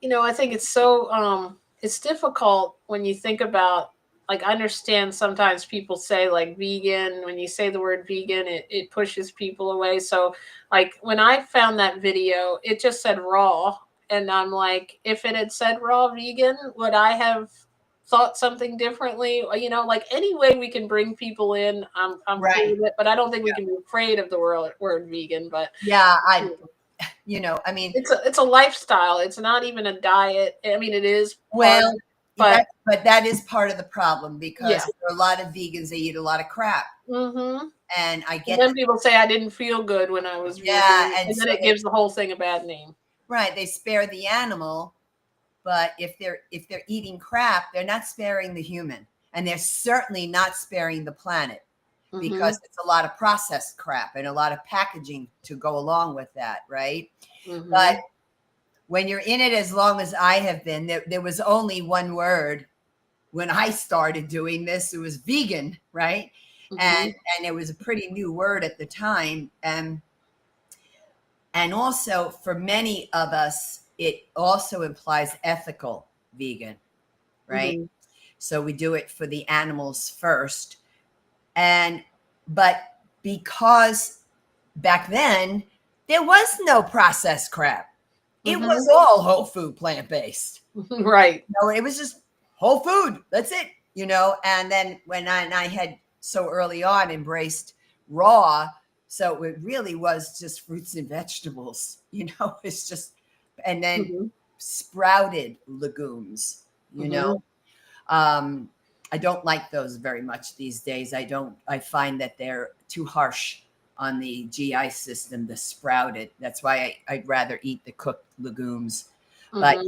I think it's so it's difficult when you think about, like, I understand sometimes people say like vegan, when you say the word vegan, it pushes people away. So like when I found that video, it just said raw. And I'm like, if it had said raw vegan, would I have thought something differently? Like any way we can bring people in, I'm Right. cool with it, but I don't think we can be afraid of the word vegan. But yeah, I mean, it's a lifestyle. It's not even a diet. I mean, it is well, but that is part of the problem, because Yeah. there are a lot of vegans, they eat a lot of crap. Mm-hmm. And I And get then people say I didn't feel good when I was vegan, and then so it gives the whole thing a bad name. right, they spare the animal, but if they're eating crap, they're not sparing the human, and they're certainly not sparing the planet, because it's a lot of processed crap and a lot of packaging to go along with that, right? Mm-hmm. But when you're in it as long as I have been, there was only one word when I started doing this. It was vegan, right? Mm-hmm. And it was a pretty new word at the time. And also for many of us, it also implies ethical vegan, right? Mm-hmm. So we do it for the animals first. But because back then there was no processed crap, it was all whole food, plant-based. Right. It was just whole food. That's it. And then when I had so early on embraced raw, so it really was just fruits and vegetables. It's just, and then sprouted legumes. I don't like those very much these days. I find that they're too harsh on the GI system, the sprouted. That's why I'd rather eat the cooked legumes. But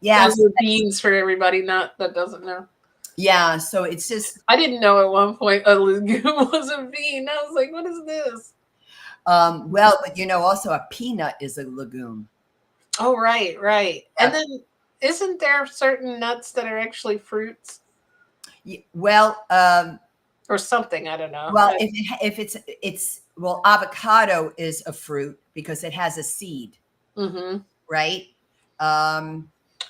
yeah, those are beans for everybody that doesn't know. Yeah, so it's just, I didn't know at one point a legume was a bean. I was like, what is this? well, but also a peanut is a legume. Oh, right. Yeah. And then isn't there certain nuts that are actually fruits? Well, or something, I don't know. Well, if it's well, avocado is a fruit because it has a seed, right?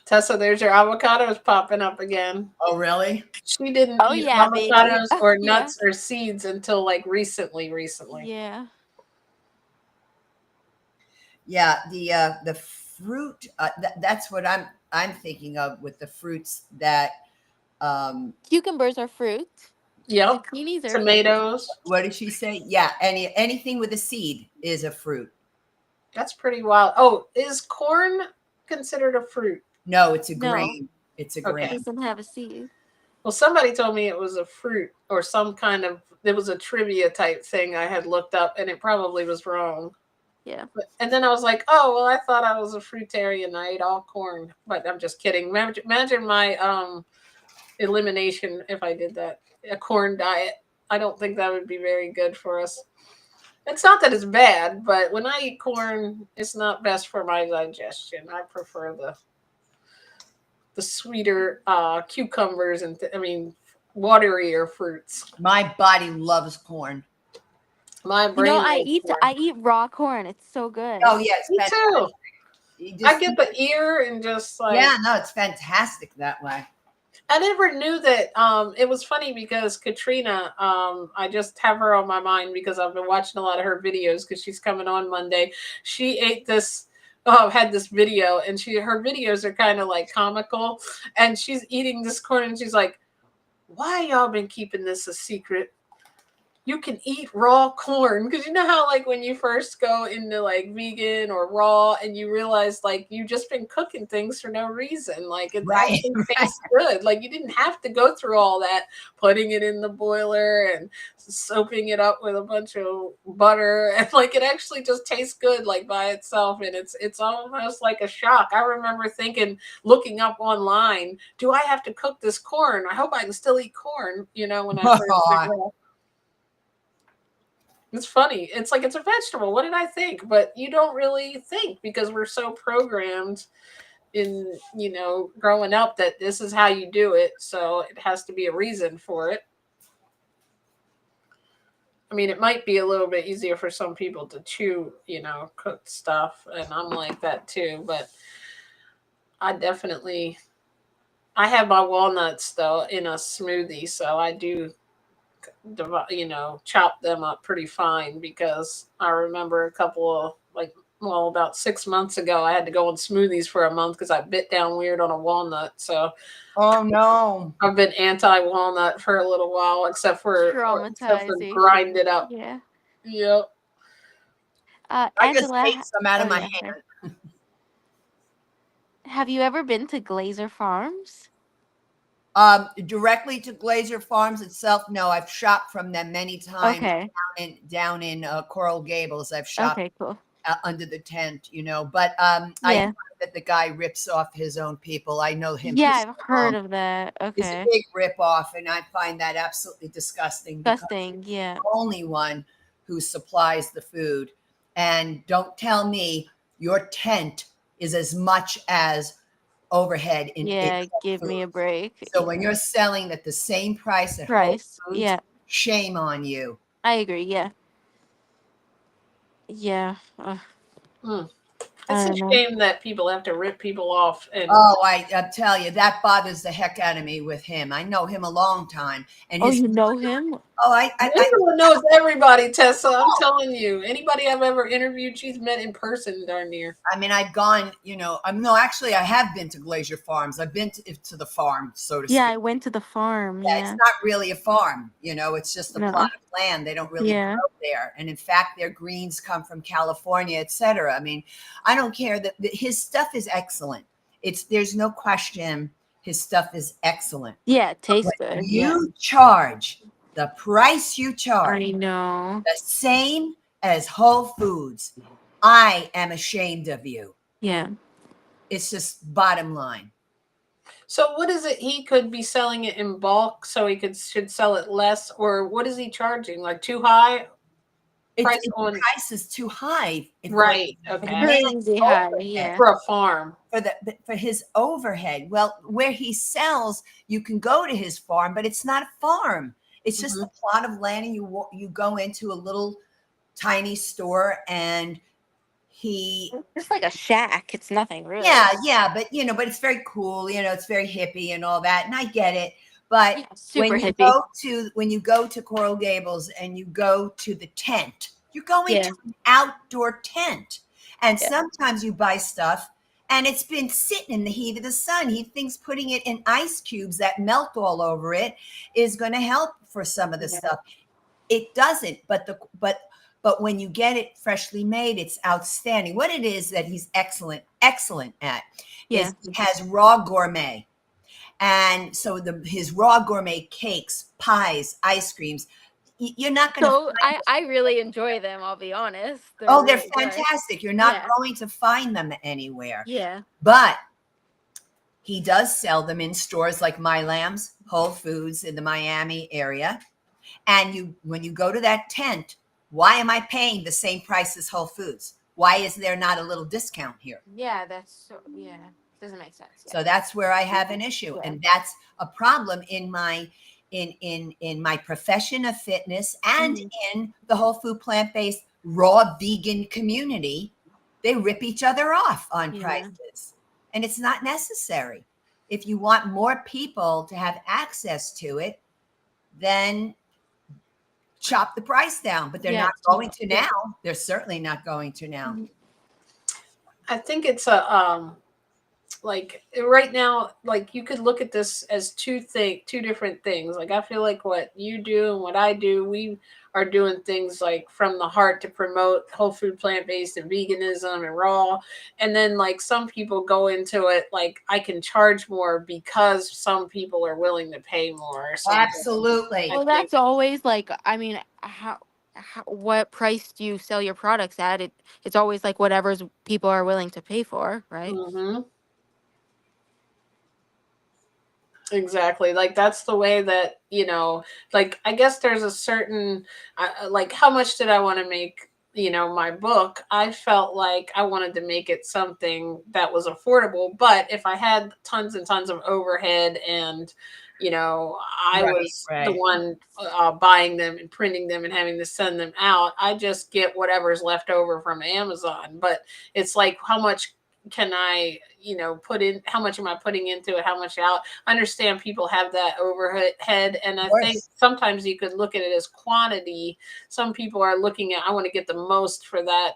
Tessa, there's your avocados popping up again. Oh, really? She didn't eat avocados or nuts or seeds until like recently. Yeah. Yeah, the fruit, that's what I'm thinking of with the fruits that Cucumbers are fruit. Yep. Zucchinis are tomatoes. fruit. What did she say? Yeah, anything with a seed is a fruit. That's pretty wild. Oh, is corn considered a fruit? No, it's a grain. It's a grain. It doesn't have a seed. Well, somebody told me it was a fruit or some kind of, it was a trivia type thing I had looked up, and it probably was wrong. Yeah. And then I was like, oh, well, I thought I was a fruitarian. I ate all corn. But I'm just kidding. Imagine my elimination if I did that. A corn diet. I don't think that would be very good for us. It's not that it's bad, but when I eat corn, it's not best for my digestion. I prefer the sweeter cucumbers and waterier fruits. My body loves corn. My brain. I eat raw corn. It's so good. Oh yes, me too. I get the ear and just like it's fantastic that way. I never knew that. It was funny because Katrina, I just have her on my mind because I've been watching a lot of her videos because she's coming on Monday. She ate this, had this video, and her videos are kind of like comical, and she's eating this corn, and she's like, "Why y'all been keeping this a secret? You can eat raw corn," because you know how like when you first go into like vegan or raw and you realize like you just been cooking things for no reason, like it Right. actually tastes good, like you didn't have to go through all that putting it in the boiler and soaping it up with a bunch of butter, and like it actually just tastes good like by itself, and it's almost like a shock. I remember thinking, looking up online, do I have to cook this corn? I hope I can still eat corn, when I first figured out. It's funny. It's like it's a vegetable. What did I think? But you don't really think because we're so programmed in, growing up that this is how you do it. So it has to be a reason for it. I mean, it might be a little bit easier for some people to chew, cooked stuff. And I'm like that too. But I have my walnuts though in a smoothie. So I do chop them up pretty fine because I remember a couple of about 6 months ago, I had to go on smoothies for a month because I bit down weird on a walnut. So Oh no. I've been anti-walnut for a little while, except for Traumatization. grind it up. Yeah. Yep. I just Angela. ate some out Oh of my yeah. Sorry. hand. Have you ever been to Glazer Farms? Directly to Glazer Farms itself, no. I've shopped from them many times Okay. down in Coral Gables. I've shopped Okay. Cool. under the tent, but I Yeah. find that the guy rips off his own people. I know him. Yeah, I've heard of that. It's a Okay. big rip off, and I find that absolutely disgusting because Disgusting. Yeah. the only one who supplies the food. And don't tell me your tent is as much as overhead in Yeah. Whole Give me a Foods. break. So when you're selling at the same price at Whole Price. Foods, Yeah. shame on you. I agree. Yeah. Yeah. Mm. I It's a don't know. shame that people have to rip people off. And Oh, I tell you, that bothers the heck out of me with him. I know him a long time, and Oh, his you know him? everyone knows everybody, Tessa. I'm telling you. Anybody I've ever interviewed, she's met in person darn near. I mean, I've gone, no, actually, I have been to Glacier Farms. I've been to the farm, so to Yeah, speak. I went to the farm. Yeah, it's Yeah. not really a farm, it's just a plot No. of land. They don't really Yeah. grow there. And in fact, their greens come from California, et cetera. I mean, I don't care that his stuff is excellent. There's no question his stuff is excellent. Yeah, it tastes When good. Yeah. you charge the price you charge, I know. the same as Whole Foods, I am ashamed of you. Yeah. It's just bottom line. So what is it? He could be selling it in bulk, so he should sell it less, or what is he charging? Like too high price The on? price is too high. Right. Okay. Crazy high. Yeah. For a farm. For his overhead. Well, where he sells, you can go to his farm, but it's not a farm. It's just a plot of land, and you go into a little tiny store, and It's like a shack. It's nothing really. yeah, but it's very cool. It's very hippie and all that, and I get it. But Yeah, super when you go to Coral Gables and you go to the tent, you're going to an outdoor tent, and sometimes you buy stuff and it's been sitting in the heat of the sun. He thinks putting it in ice cubes that melt all over it is going to help for some of the stuff. It doesn't, but when you get it freshly made, it's outstanding. What it is that he's excellent at is he has raw gourmet. And so his raw gourmet cakes, pies, ice creams, you're not going to. So I really enjoy them. I'll be honest. They're really fantastic. You're not going to find them anywhere. Yeah. But he does sell them in stores like My Lamb's, Whole Foods in the Miami area. And when you go to that tent, why am I paying the same price as Whole Foods? Why is there not a little discount here? Yeah, doesn't make sense. Yeah. So that's where I have an issue, and that's a problem in my profession of fitness and in the whole food plant-based raw vegan community. They rip each other off on prices, and it's not necessary. if you want more people to have access to it, then chop the price down. But they're Yeah. not going to Yeah. now. They're certainly not going to now. I think it's a like right now, like you could look at this as two different things. Like I feel like what you do and what I do, we are doing things like from the heart to promote whole food, plant-based, and veganism and raw. And then like some people go into it like I can charge more because some people are willing to pay more or something. I Absolutely. Well, think. that's always like, I mean, how what price do you sell your products at? It's always like whatever's people are willing to pay for, right? Mm-hmm. Exactly. Like that's the way that, like I guess there's a certain like how much did I want to make, my book? I felt like I wanted to make it something that was affordable, but if I had tons and tons of overhead and I Right, was the right. one buying them and printing them and having to send them out, I just get whatever's left over from Amazon. But it's like how much can I, put in, how much am I putting into it, how much out? I understand people have that overhead, and Of I think course. sometimes you could look at it as quantity. Some people are looking at, I want to get the most for that,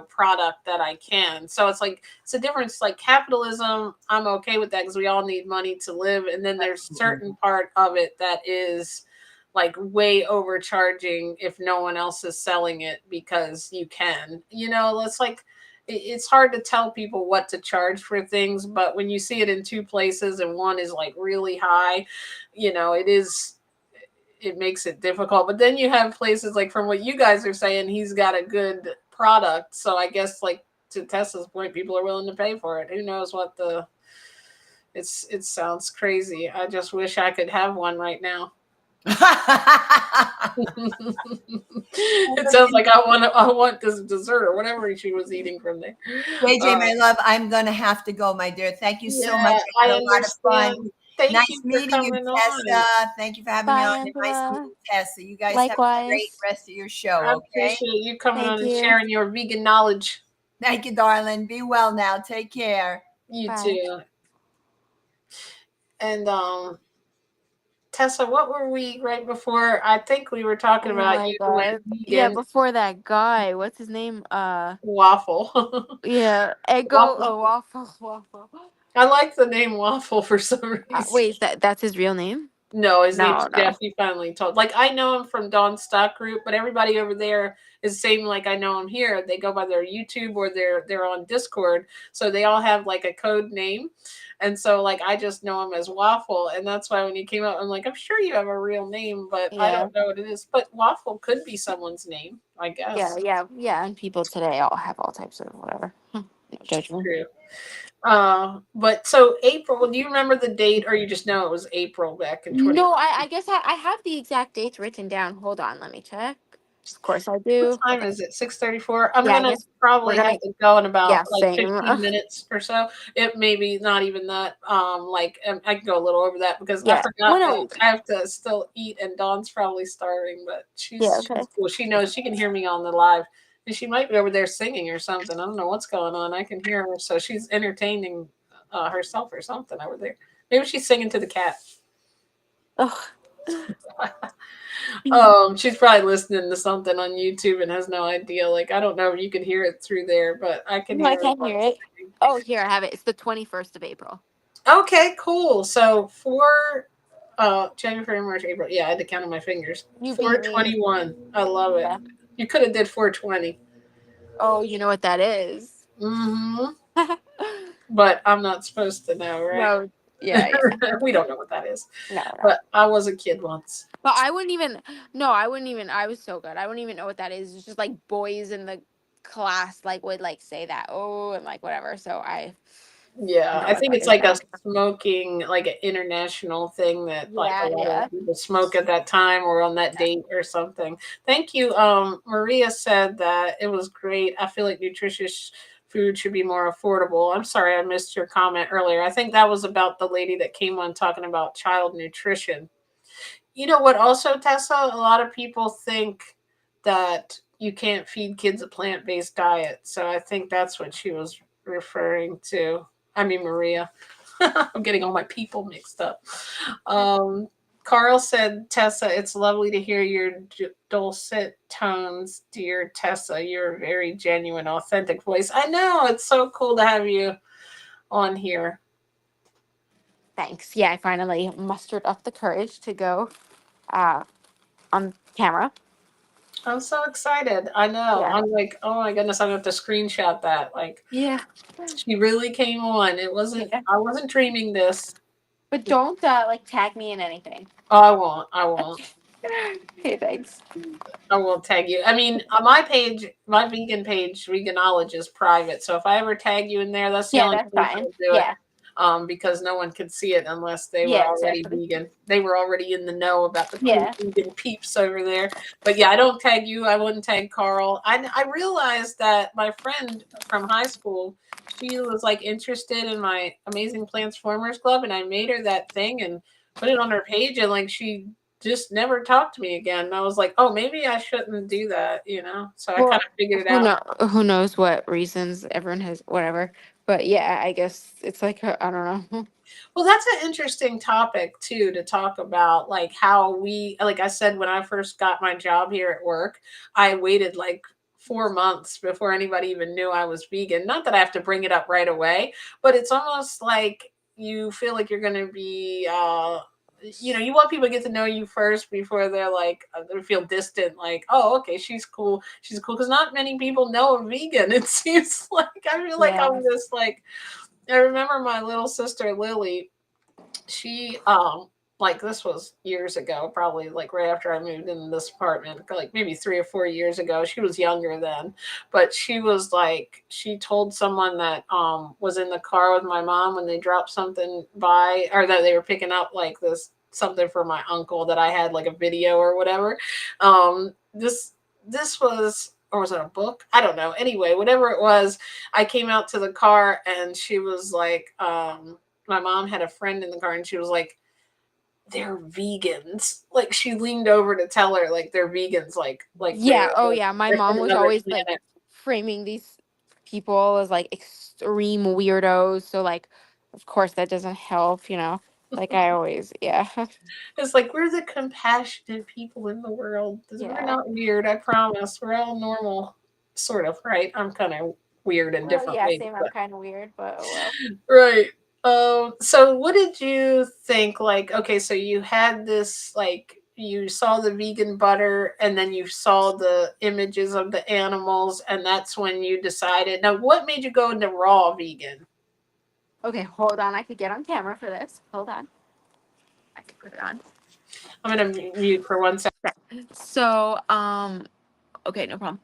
product that I can. So it's like it's a difference. Like capitalism, I'm okay with that because we all need money to live, and then there's Absolutely. certain part of it that is like way overcharging if no one else is selling it because you can. It's like it's hard to tell people what to charge for things, but when you see it in two places and one is like really high, it makes it difficult. But then you have places like from what you guys are saying, he's got a good product. So I guess like to Tessa's point, people are willing to pay for it. Who knows what the it sounds crazy. I just wish I could have one right now. It sounds like I want this dessert or whatever she was eating from there. JJ, Uh, my love, I'm going to have to go, my dear. Thank you so much. yeah, I I had a lot of understand. fun. Thank Nice you for meeting you, coming on. Tessa. Thank you for having me Bye, on. And nice Angela. meeting Tessa. You guys have a great Likewise. rest of your show, I okay? appreciate you coming on Thank and you. sharing your vegan knowledge. Thank you, darling. Be well now. Take care. You Bye. too. And Tessa, what were we right before? I think we were talking Oh about my you went God. Yeah, vegan. before that guy, what's his name? Waffle. Yeah, Eggo. Waffle. Oh, Waffle. Waffle. I like the name Waffle for some reason. Wait, that's his real name? No, his name's No, Jeff. no. He finally told. Like I know him from Dawn Stock Group, but everybody over there is the same. Like I know him here. They go by their YouTube or they're on Discord, so they all have like a code name, and so like I just know him as Waffle, and that's why when he came out, I'm like, I'm sure you have a real name, but I Yeah. don't know what it is. But Waffle could be someone's name, I Yeah, guess. yeah, yeah. And people today all have all types of whatever. No judgment. True. But so April, do you remember the date, or you just know it was April back in 20? No, I guess I have the exact dates written down. Hold on, let me check. Of course I What do. time Okay. is it? 6:34. I'm Yeah, I gonna guess we're probably have gonna. to go in Yeah, about like same. 15 minutes or so. It maybe not even that. Like I can go a little over that because I Yeah. forgot Well, that no. I have to still eat, and Dawn's probably starving, but Yeah. she's Okay. cool. She knows she can hear me on the live, and she might be over there singing or something. I don't know what's going on. I can hear her, so she's entertaining herself or something over there. Maybe she's singing to the cat. Oh. She's probably listening to something on YouTube and has no idea. Like, I don't know if you can hear it through there, but I can No, I hear can't hear it. it. Oh, here I have it. It's the 21st of April. Okay, cool. So for January, February, March, April. Yeah, I had to count on my fingers. You beat me. 421. I love it. Yeah. You could have did 420. Oh, you know what that is. Mm-hmm. But I'm not supposed to know, right? No. Yeah, yeah. We don't know what that is. No, no. But I was a kid once. But I wouldn't even. No, I wouldn't even. I was so good. I wouldn't even know what that is. It's just like boys in the class like would like say that. Oh, and like whatever. So I Yeah, know I what think that it's is like a now. smoking, like an international thing that like a Yeah, lot yeah. of people smoke at that time or on that date or something. Thank you. Maria said that it was great. I feel like nutritious food should be more affordable. I'm sorry I missed your comment earlier. I think that was about the lady that came on talking about child nutrition. You know what, also, Tessa? A lot of people think that you can't feed kids a plant based diet. So I think that's what she was referring to. I mean, Maria. I'm getting all my people mixed up. Um, Carl said, Tessa, it's lovely to hear your dulcet tones, dear Tessa. Your very genuine, authentic voice. I know, it's so cool to have you on here. Thanks. Yeah, I finally mustered up the courage to go uh, on camera. I'm so excited. I know. Yeah. I'm like, oh my goodness, I'm gonna have to screenshot that. Like, Yeah. she really came on. It wasn't, Yeah. I wasn't dreaming this. But don't like tag me in anything. Oh, I won't. I won't. Okay, thanks. I won't tag you. I mean, on my page, my vegan page, Veganology is private. So if I ever tag you in there, that's the Yeah, only that's place fine. I'll do it. Yeah. Because no one could see it unless they were Yeah, already exactly. vegan. They were already in the know about the cool Yeah. vegan peeps over there. But yeah, I don't tag you. I wouldn't tag Carl. I realized that my friend from high school, she was like interested in my Amazing Transformers Club, and I made her that thing and put it on her page, and like she just never talked to me again. And I was like, oh, maybe I shouldn't do that, you know? So I kind Well, of figured it out. who knows what reasons everyone has whatever. But yeah, I guess it's like I don't know. Well, that's an interesting topic too to talk about, like how we, like I said, when I first got my job here at work, I waited like 4 months before anybody even knew I was vegan. Not that I have to bring it up right away, but it's almost like you feel like you're going to be, you want people to get to know you first before they're like, they feel distant, like, oh, okay, she's cool. She's cool. Because not many people know a vegan. It seems like, I feel like Yeah. I'm just like, I remember my little sister Lily, she like this was years ago, probably like right after I moved into this apartment, like maybe 3 or 4 years ago. She was younger then, but she was like, she told someone that was in the car with my mom when they dropped something by, or that they were picking up like this something for my uncle, that I had like a video or whatever. This was, or was it a book? I don't know. Anyway, whatever it was, I came out to the car and she was like, my mom had a friend in the car and she was like, they're vegans. Like she leaned over to tell her like they're vegans, like Yeah. Oh yeah. My they're mom from was another always like planet. framing these people as like extreme weirdos. So like, of course that doesn't help. Like I always, yeah. It's like we're the compassionate people in the world. We're Yeah. not weird, I promise. We're all normal, sort of, right? I'm kind of weird in Well, different yeah, ways, same. I'm but kind of weird, but oh well. right. So what did you think? Like, okay, so you had this, like, you saw the vegan butter and then you saw the images of the animals, and that's when you decided. Now, what made you go into raw vegan? Okay, hold on. I could get on camera for this. Hold on. I could put it on. I'm gonna mute for 1 second. So, okay, no problem.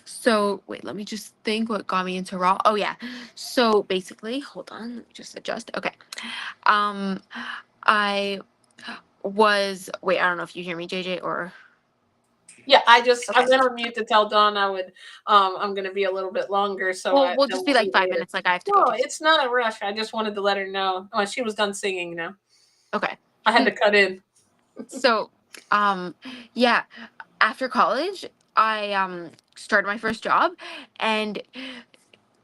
So, wait, let me just think what got me into raw. Oh, yeah. So, basically, hold on, let me just adjust. Okay. Um, I wait, I don't know if you hear me, JJ, or Yeah, I okay. went on mute to tell Dawn I would. I'm gonna be a little bit longer, so Well, we'll that just be won't be like 5 minutes. later. Like, I have to go No, do. it's not a rush. I just wanted to let her know. Oh, she was done singing now. Okay. I had to cut in. So, yeah, after college, I started my first job, and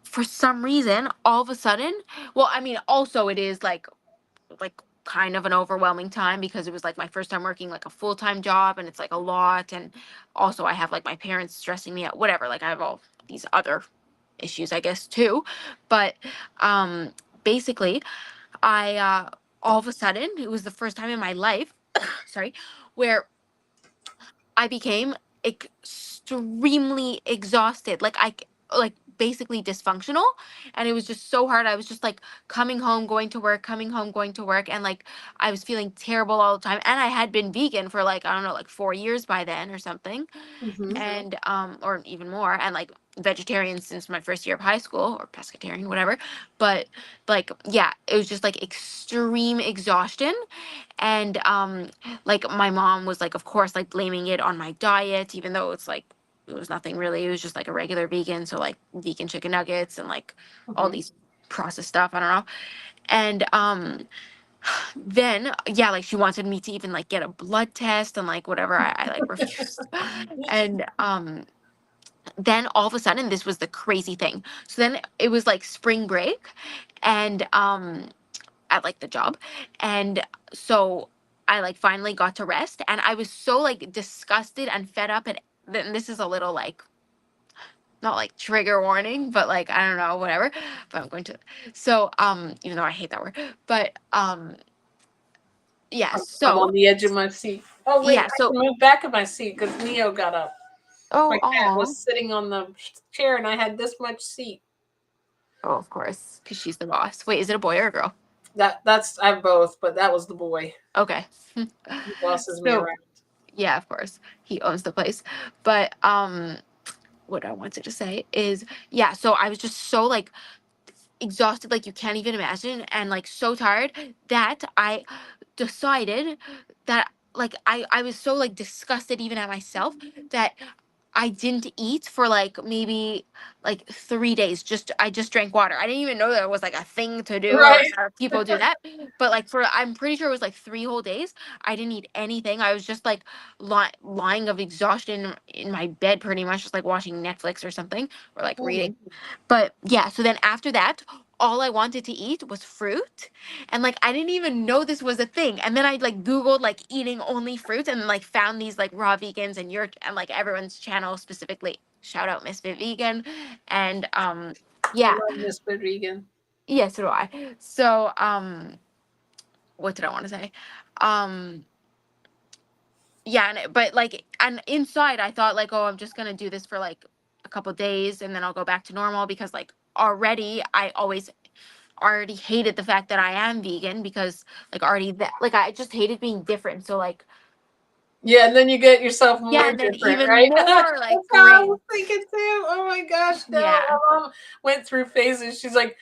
for some reason, all of a sudden, well, I mean, also it is like kind of an overwhelming time because it was like my first time working like a full-time job, and it's like a lot, and also I have like my parents stressing me out, whatever, like I have all these other issues I guess too. But um basically I all of a sudden, it was the first time in my life sorry, where I became extremely exhausted. Like basically dysfunctional, and it was just so hard. I was just like coming home, going to work, coming home, going to work, and like I was feeling terrible all the time. And I had been vegan for like I don't know, like 4 years by then or something, Mm-hmm. and or even more, and like vegetarian since my first year of high school, or pescatarian, whatever. But like yeah, it was just like extreme exhaustion. And like my mom was like of course like blaming it on my diet, even though it's like it was nothing really, it was just like a regular vegan, so like vegan chicken nuggets and like all Mm-hmm. these processed stuff, I don't know. And then yeah, like she wanted me to even like get a blood test and like whatever, I like refused. And then all of a sudden, this was the crazy thing, so then it was like spring break, and at like the job. And so I like finally got to rest, and I was so like disgusted and fed up. And then this is a little like, not like trigger warning, but like I don't know, whatever. But I'm going to, so even though I hate that word, but yeah, I'm on so the edge of my seat. Oh wait, yeah, I so can move back in my seat because Neo got up. My oh cat oh was sitting on the chair and I had this much seat. oh, of course, because she's the boss. Wait, is it a boy or a girl? That's I have both, but that was the boy. Okay. He bosses me So around. yeah, of course, he owns the place. But what I wanted to say is, yeah, so I was just so like exhausted, like you can't even imagine, and like so tired that I decided that like I was so like disgusted even at myself that I didn't eat for like maybe like 3 days. Just I just drank water. I didn't even know that it was like a thing to do, or Right. people do that. But like for I'm pretty sure it was like 3 whole days. I didn't eat anything. I was just like lying of exhaustion in my bed, pretty much just like watching Netflix or something, or like reading. But yeah, so then after that, all I wanted to eat was fruit. And like I didn't even know this was a thing. And then I like Googled like eating only fruit, and like found these like raw vegans and your and like everyone's channel, specifically shout out Misfit Vegan. And I yeah. love Miss Vegan. Yeah, so do I. So what did I want to say? Um yeah, but like, and inside I thought like, oh, I'm just gonna do this for like a couple days and then I'll go back to normal, because like already I already hated the fact that I am vegan, because like already that like I just hated being different. So like Yeah, and then you get yourself yeah, more and then different, even right? more like That's how I gray. was thinking too. Oh my gosh, no. Yeah. My mom went through phases. She's like,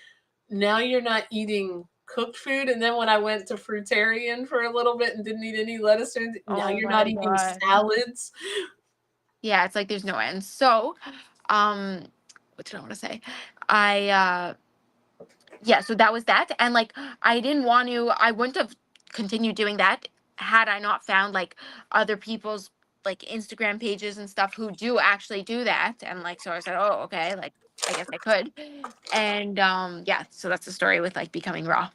now you're not eating cooked food. And then when I went to fruitarian for a little bit and didn't eat any lettuce, now Oh you're my not eating god. salads. Yeah, it's like there's no end. So um what did I want to say? I yeah, so that was that. And like I didn't want to, I wouldn't have continued doing that had I not found like other people's like Instagram pages and stuff who do actually do that. And like so I said, oh, okay, like I guess I could. And yeah, so that's the story with like becoming raw.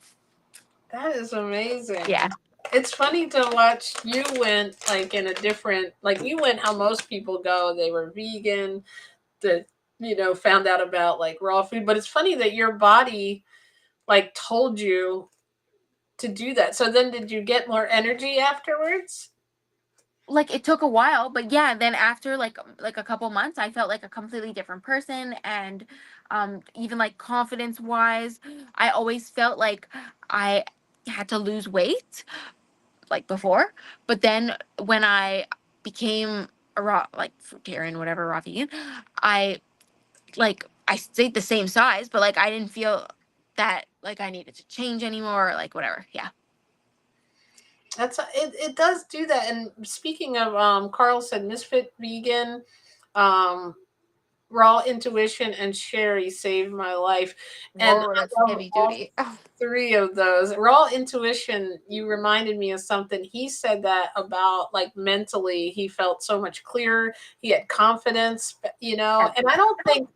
That is amazing. Yeah. It's funny to watch. You went like in a different, like you went how most people go. They were vegan, that found out about like raw food. But it's funny that your body like told you to do that. So then did you get more energy afterwards? Like it took a while, but yeah, then after like a couple months I felt like a completely different person. And even like confidence wise, I always felt like I had to lose weight like before, but then when I became a raw like fruitarian, whatever, raw vegan, I I stayed the same size, but like I didn't feel that like I needed to change anymore, or like whatever. Yeah. It does do that. And speaking of Carl said Misfit Vegan, um Raw Intuition and Sherry saved my life. And Whoa, that's I love heavy all duty. three of those. Raw Intuition, you reminded me of something. He said that about like mentally, he felt so much clearer. He had confidence, Yeah. and I don't think,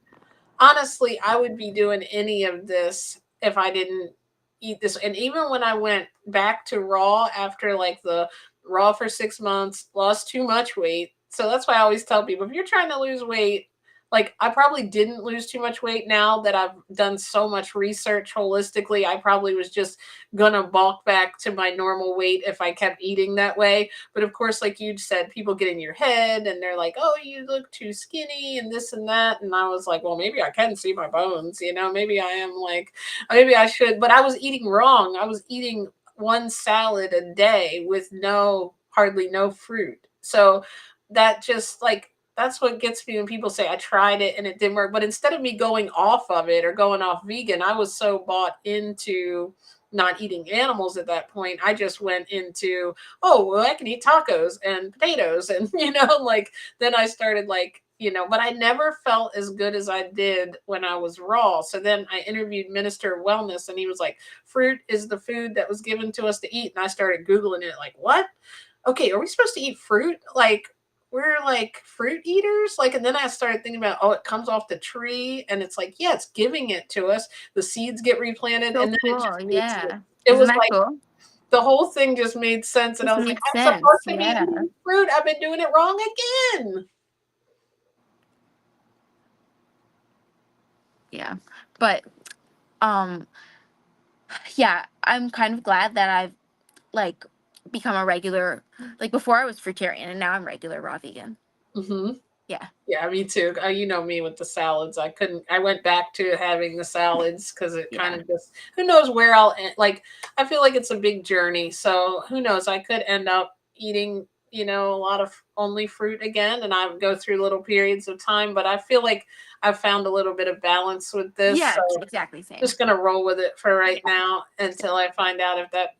honestly, I would be doing any of this if I didn't eat this. And even when I went back to Raw after like the Raw for 6 months, lost too much weight. So that's why I always tell people, if you're trying to lose weight, like I probably didn't lose too much weight. Now that I've done so much research holistically, I probably was just gonna bulk back to my normal weight if I kept eating that way. But of course, like you said, people get in your head and they're like, oh, you look too skinny and this and that. And I was like, well, maybe I can see my bones, maybe I am like, maybe I should. But I was eating wrong. I was eating one salad a day with hardly no fruit. So that just like, that's what gets me when people say I tried it and it didn't work. But instead of me going off of it or going off vegan, I was so bought into not eating animals at that point. I just went into, oh, well, I can eat tacos and potatoes. And, like, then I started like, but I never felt as good as I did when I was raw. So then I interviewed Minister of Wellness and he was like, fruit is the food that was given to us to eat. And I started Googling it like, what? Okay, are we supposed to eat fruit? Like, we're like fruit eaters, like, and then I started thinking about, oh, it comes off the tree and it's like, yeah, it's giving it to us, the seeds get replanted So and then it cool. just makes it Yeah. It Isn't was that like cool? the whole thing just made sense, and I Just was like, makes I'm sense. supposed to be Yeah. eating fruit. I've been doing it wrong again. Yeah. But um yeah, I'm kind of glad that I've like become a regular, like before I was fruitarian and now I'm regular raw vegan. Hmm. Yeah. Yeah, me too. You know me with the salads. I couldn't. I went back to having the salads because it kind Yeah. of just. Who knows where I'll end? Like, I feel like it's a big journey. So who knows? I could end up eating, a lot of only fruit again, and I would go through little periods of time. But I feel like I've found a little bit of balance with this. Yeah, So exactly same. just gonna roll with it for right Yeah. now until I find out if that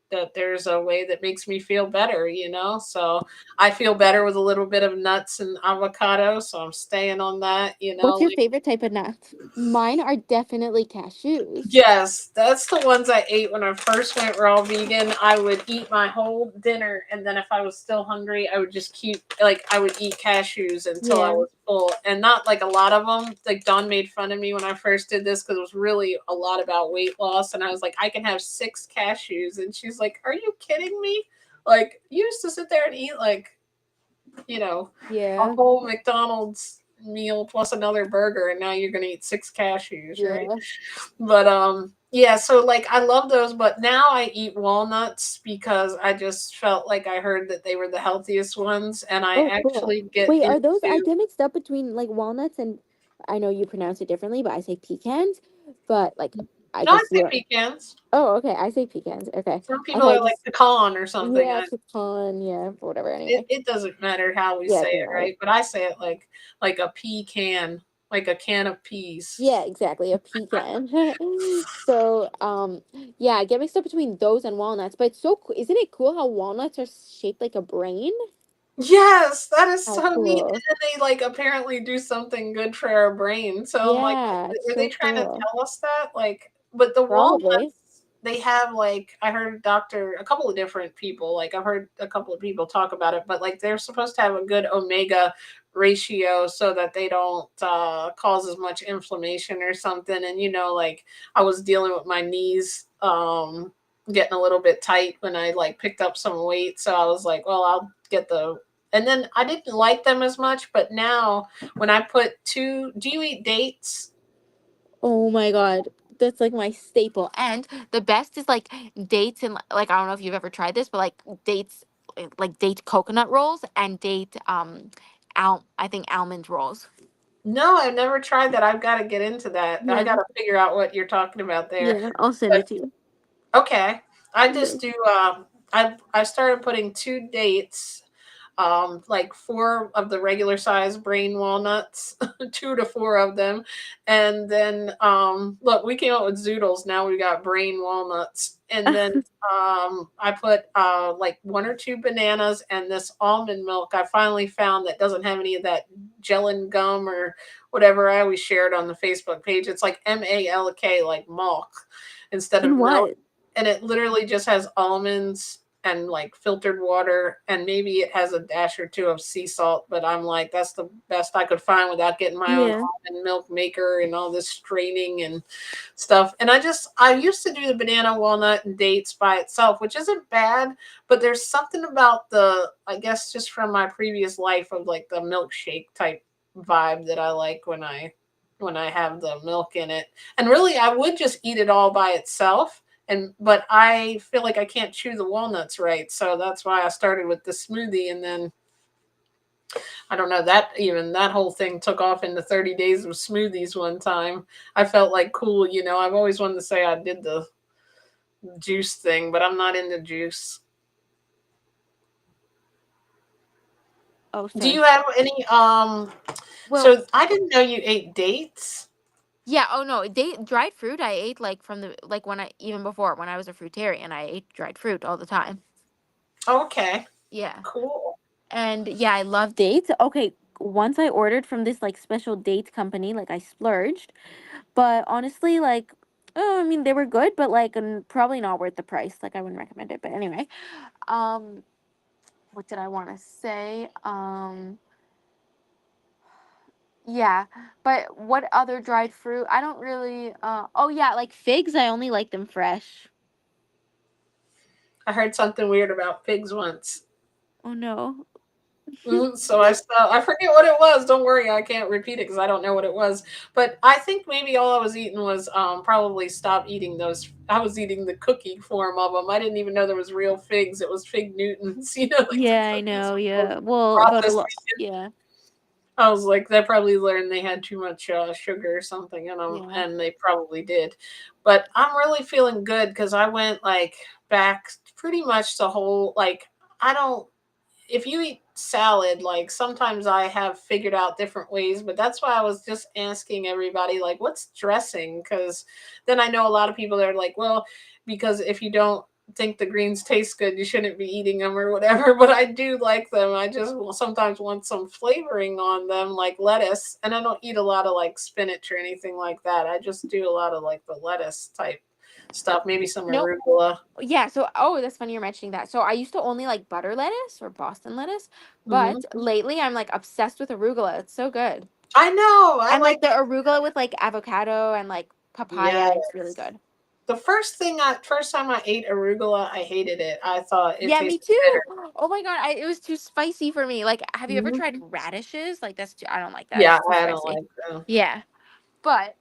that there's a way that makes me feel better. So I feel better with a little bit of nuts and avocado, so I'm staying on that. What's your Like, favorite type of nuts? Mine are definitely cashews. yes, that's the ones I ate when I first went raw vegan. I would eat my whole dinner, and then if I was still hungry, I would just keep, like, I would eat cashews until I Yeah. was full. And not like a lot of them. Like, Dawn made fun of me when I first did this because it was really a lot about weight loss. And I was like, I can have 6 cashews. And she's like, are you kidding me? Like, you used to sit there and eat, like, a Yeah. whole McDonald's meal plus another burger, and now you're gonna eat 6 cashews, right? Yeah. But yeah, so like I love those, but now I eat walnuts because I just felt like I heard that they were the healthiest ones, and I Oh, cool. actually get Wait, are those, I into. get mixed up between like walnuts and, I know you pronounce it differently, but I say pecans, but like I No, I guess say you're, pecans. oh, okay, I say pecans. Okay. Some I people thought are you, like pecan or something. yeah, pecan, yeah, whatever. It, Anyway. it doesn't matter how we Yeah, it say doesn't it, matter. right? But I say it like a pecan, like a can of peas. Yeah, exactly, a pecan. So, yeah, I get mixed up between those and walnuts, but it's so isn't it cool how walnuts are shaped like a brain? Yes, that is How so neat. And cool. then they like apparently do something good for our brain. So I'm like, Yeah, it's were they so trying to cool. tell us that? Like, but the Probably. walnuts, they have like, I heard a couple of different people, like I've heard a couple of people talk about it, but like they're supposed to have a good omega ratio so that they don't cause as much inflammation or something. And like I was dealing with my knees getting a little bit tight when I like picked up some weight. So I was like, well, I'll get the and then I didn't like them as much, but now when I put do you eat dates? Oh my God. That's like my staple. And the best is like dates and like I don't know if you've ever tried this, but like dates, like date coconut rolls and date I think almond rolls. No, I've never tried that. I've got to get into that. I Yeah. got to figure out what you're talking about there. Yeah. I'll send But it to you. okay, I Yeah. just do. I started putting 2 dates, like 4 of the regular size brain walnuts, 2 to 4 of them, and then look, we came up with zoodles. Now we got brain walnuts, and then I put like 1 or 2 bananas and this almond milk. I finally found that doesn't have any of that gelin gum or whatever. I always share it on the Facebook page. It's like MALK, like milk instead of And milk, what? and it literally just has almonds and like filtered water, and maybe it has a dash or 2 of sea salt, but I'm like, that's the best I could find without getting my own Yeah. almond milk maker and all this straining and stuff. And I used to do the banana, walnut, and dates by itself, which isn't bad, but there's something about I guess just from my previous life of like the milkshake type vibe that I like when I have the milk in it. And really I would just eat it all by itself, but I feel like I can't chew the walnuts right, so that's why I started with the smoothie. And then I don't know, that whole thing took off into 30 days of smoothies one time. I felt like cool. I've always wanted to say I did the juice thing, but I'm not into juice. Oh, Do sorry. you have any Well, so I didn't know you ate dates. yeah, oh no, dried fruit I ate like from the like when I even before when I was a fruitarian, I ate dried fruit all the time. Okay, Yeah. cool. And Yeah, I love dates. Okay, once I ordered from this like special date company, like I splurged, but honestly, like, oh, I mean, they were good, but like, probably not worth the price. Like, I wouldn't recommend it. But anyway, um, what did I want to say? Yeah, but what other dried fruit? I don't really. Oh yeah, like figs. I only like them fresh. I heard something weird about figs once. Oh no. So I forget what it was. Don't worry, I can't repeat it because I don't know what it was. But I think maybe all I was eating was probably stop eating those. I was eating the cookie form of them. I didn't even know there was real figs. It was fig Newtons, like the Yeah, I cookies know. from Yeah. Well, but a processed lot. vegan. Yeah. I was like, they probably learned they had too much sugar or something in them, Yeah. and they probably did. But I'm really feeling good because I went like back pretty much the whole like I don't if you eat salad, like sometimes I have figured out different ways, but that's why I was just asking everybody, like, what's dressing? Because then I know a lot of people that are like, well, because if you don't think the greens taste good, you shouldn't be eating them or whatever. But I do like them. I just sometimes want some flavoring on them, like lettuce. And I don't eat a lot of like spinach or anything like that. I just do a lot of like the lettuce type stuff, maybe some Nope. arugula. Yeah. So, oh, that's funny you're mentioning that. So, I used to only like butter lettuce or Boston lettuce, Hmm. but lately I'm like obsessed with arugula. It's so good. I know. I And like like the arugula with like avocado and like yeah. papaya, it's really good. The first time I ate arugula, I hated it. I thought it Yeah, me tasted too. bitter. Oh my god, it was too spicy for me. Like, have you ever Mhm. tried radishes? Like, that's too, I don't like that. Yeah, It's too I don't spicy. like them. Yeah, but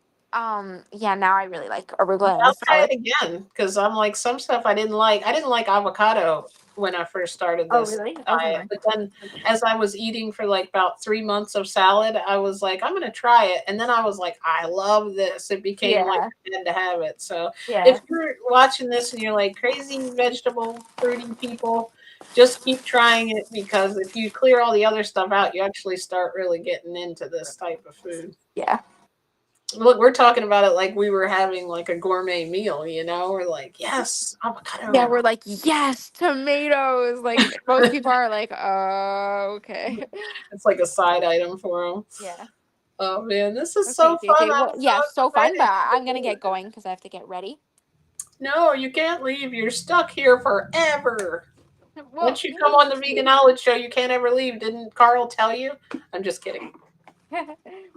yeah, now I really like arugula in a I'll try salad. it again because I'm like some stuff I didn't like. I didn't like avocado when I first started Oh this really? diet, Okay. but then as I was eating for like about 3 months of salad, I was like, I'm gonna try it, and then I was like, I love this. It became like Yeah, I had to have it. So if yeah, you're watching this and you're like crazy vegetable fruity people, just keep trying it because if you clear all the other stuff out, you actually start really getting into this type of food. yeah. Look, we're talking about it like we were having like a gourmet meal, We're like, yes, Yeah, avocado. we're like, yes, tomatoes. Like most people are like, oh, okay. It's like a side item for them. Yeah. Oh man, this is Okay, so fun. JJ. I'm Well, so yeah, so fun, but excited. I'm gonna get going because I have to get ready. No, you can't leave. You're stuck here forever. Well, Once you come on the Vegan Knowledge Show, you can't ever leave. Didn't Carl tell you? I'm just kidding.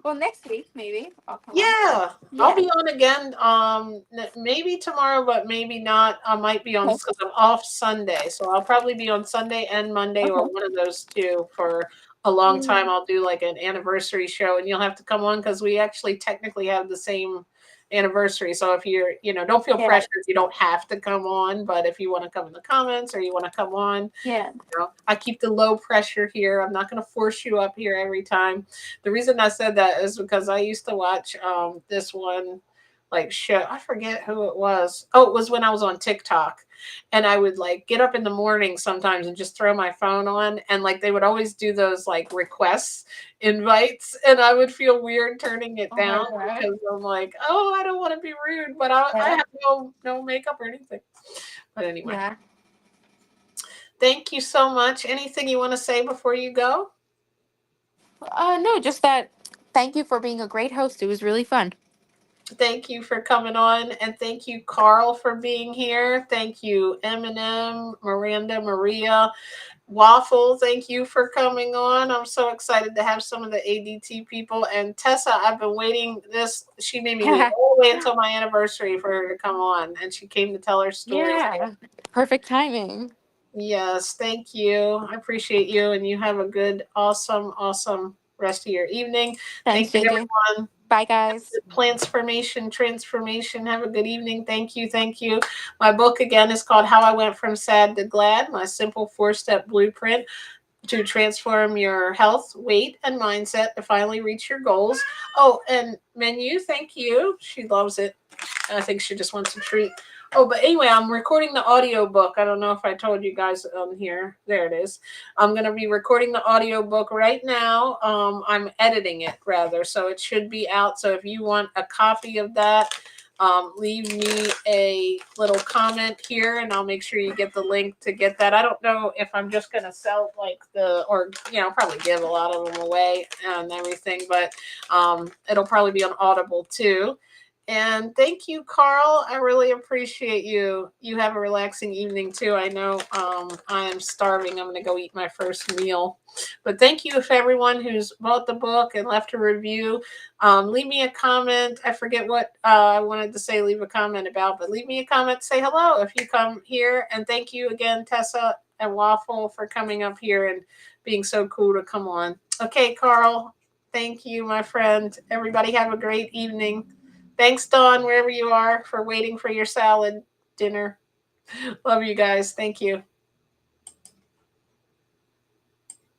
well, next week maybe I'll come on. Yeah, I'll Yeah. be on again. Maybe tomorrow, but maybe not. I might be on Okay. because I'm off Sunday, so I'll probably be on Sunday and Monday, or Okay. one of those two for a long time. Mm, I'll do like an anniversary show, and you'll have to come on because we actually technically have the same anniversary. So if you're, don't feel yeah. pressure if you don't have to come on, but if you want to come in the comments or you want to come on, Yeah. I keep the low pressure here. I'm not going to force you up here every time. The reason I said that is because I used to watch this one like show. I forget who it was. Oh, it was when I was on TikTok. And I would like get up in the morning sometimes and just throw my phone on. And like they would always do those like requests, invites. And I would feel weird turning it Oh down my god. because I'm like, oh, I don't want to be rude, but I Yeah. have no makeup or anything. But anyway. Yeah. Thank you so much. Anything you want to say before you go? No, just that. Thank you for being a great host. It was really fun. Thank you for coming on, and thank you, Carl, for being here. Thank you, Eminem, Miranda, Maria, Waffle. Thank you for coming on. I'm so excited to have some of the ADT people. And Tessa, I've been waiting. She made me wait all the way until my anniversary for her to come on, and she came to tell her story. Yeah. Perfect timing. Yes, thank you. I appreciate you, and you have a good, awesome, awesome rest of your evening. Thanks, Thank you, JJ. everyone. Bye, guys. Transformation. Have a good evening. Thank you. Thank you. My book again is called How I Went from Sad to Glad, my simple 4-step blueprint to transform your health, weight, and mindset to finally reach your goals. Oh, and Menu, thank you. She loves it. I think she just wants a treat. Oh, but anyway, I'm recording the audio book. I don't know if I told you guys on here. There it is. I'm going to be recording the audio book right now. I'm editing it rather, so it should be out. So if you want a copy of that, leave me a little comment here and I'll make sure you get the link to get that. I don't know if I'm just going to sell probably give a lot of them away and everything, but it'll probably be on Audible too. And thank you, Carl. I really appreciate you. You have a relaxing evening too. I know I am starving. I'm going to go eat my first meal. But thank you for everyone who's bought the book and left a review. Leave me a comment. I forget what I wanted to say, leave a comment about, but leave me a comment. Say hello if you come here. And thank you again, Tessa and Waffle, for coming up here and being so cool to come on. Okay, Carl. Thank you, my friend. Everybody have a great evening. Thanks, Dawn, wherever you are, for waiting for your salad dinner. Love you guys. Thank you.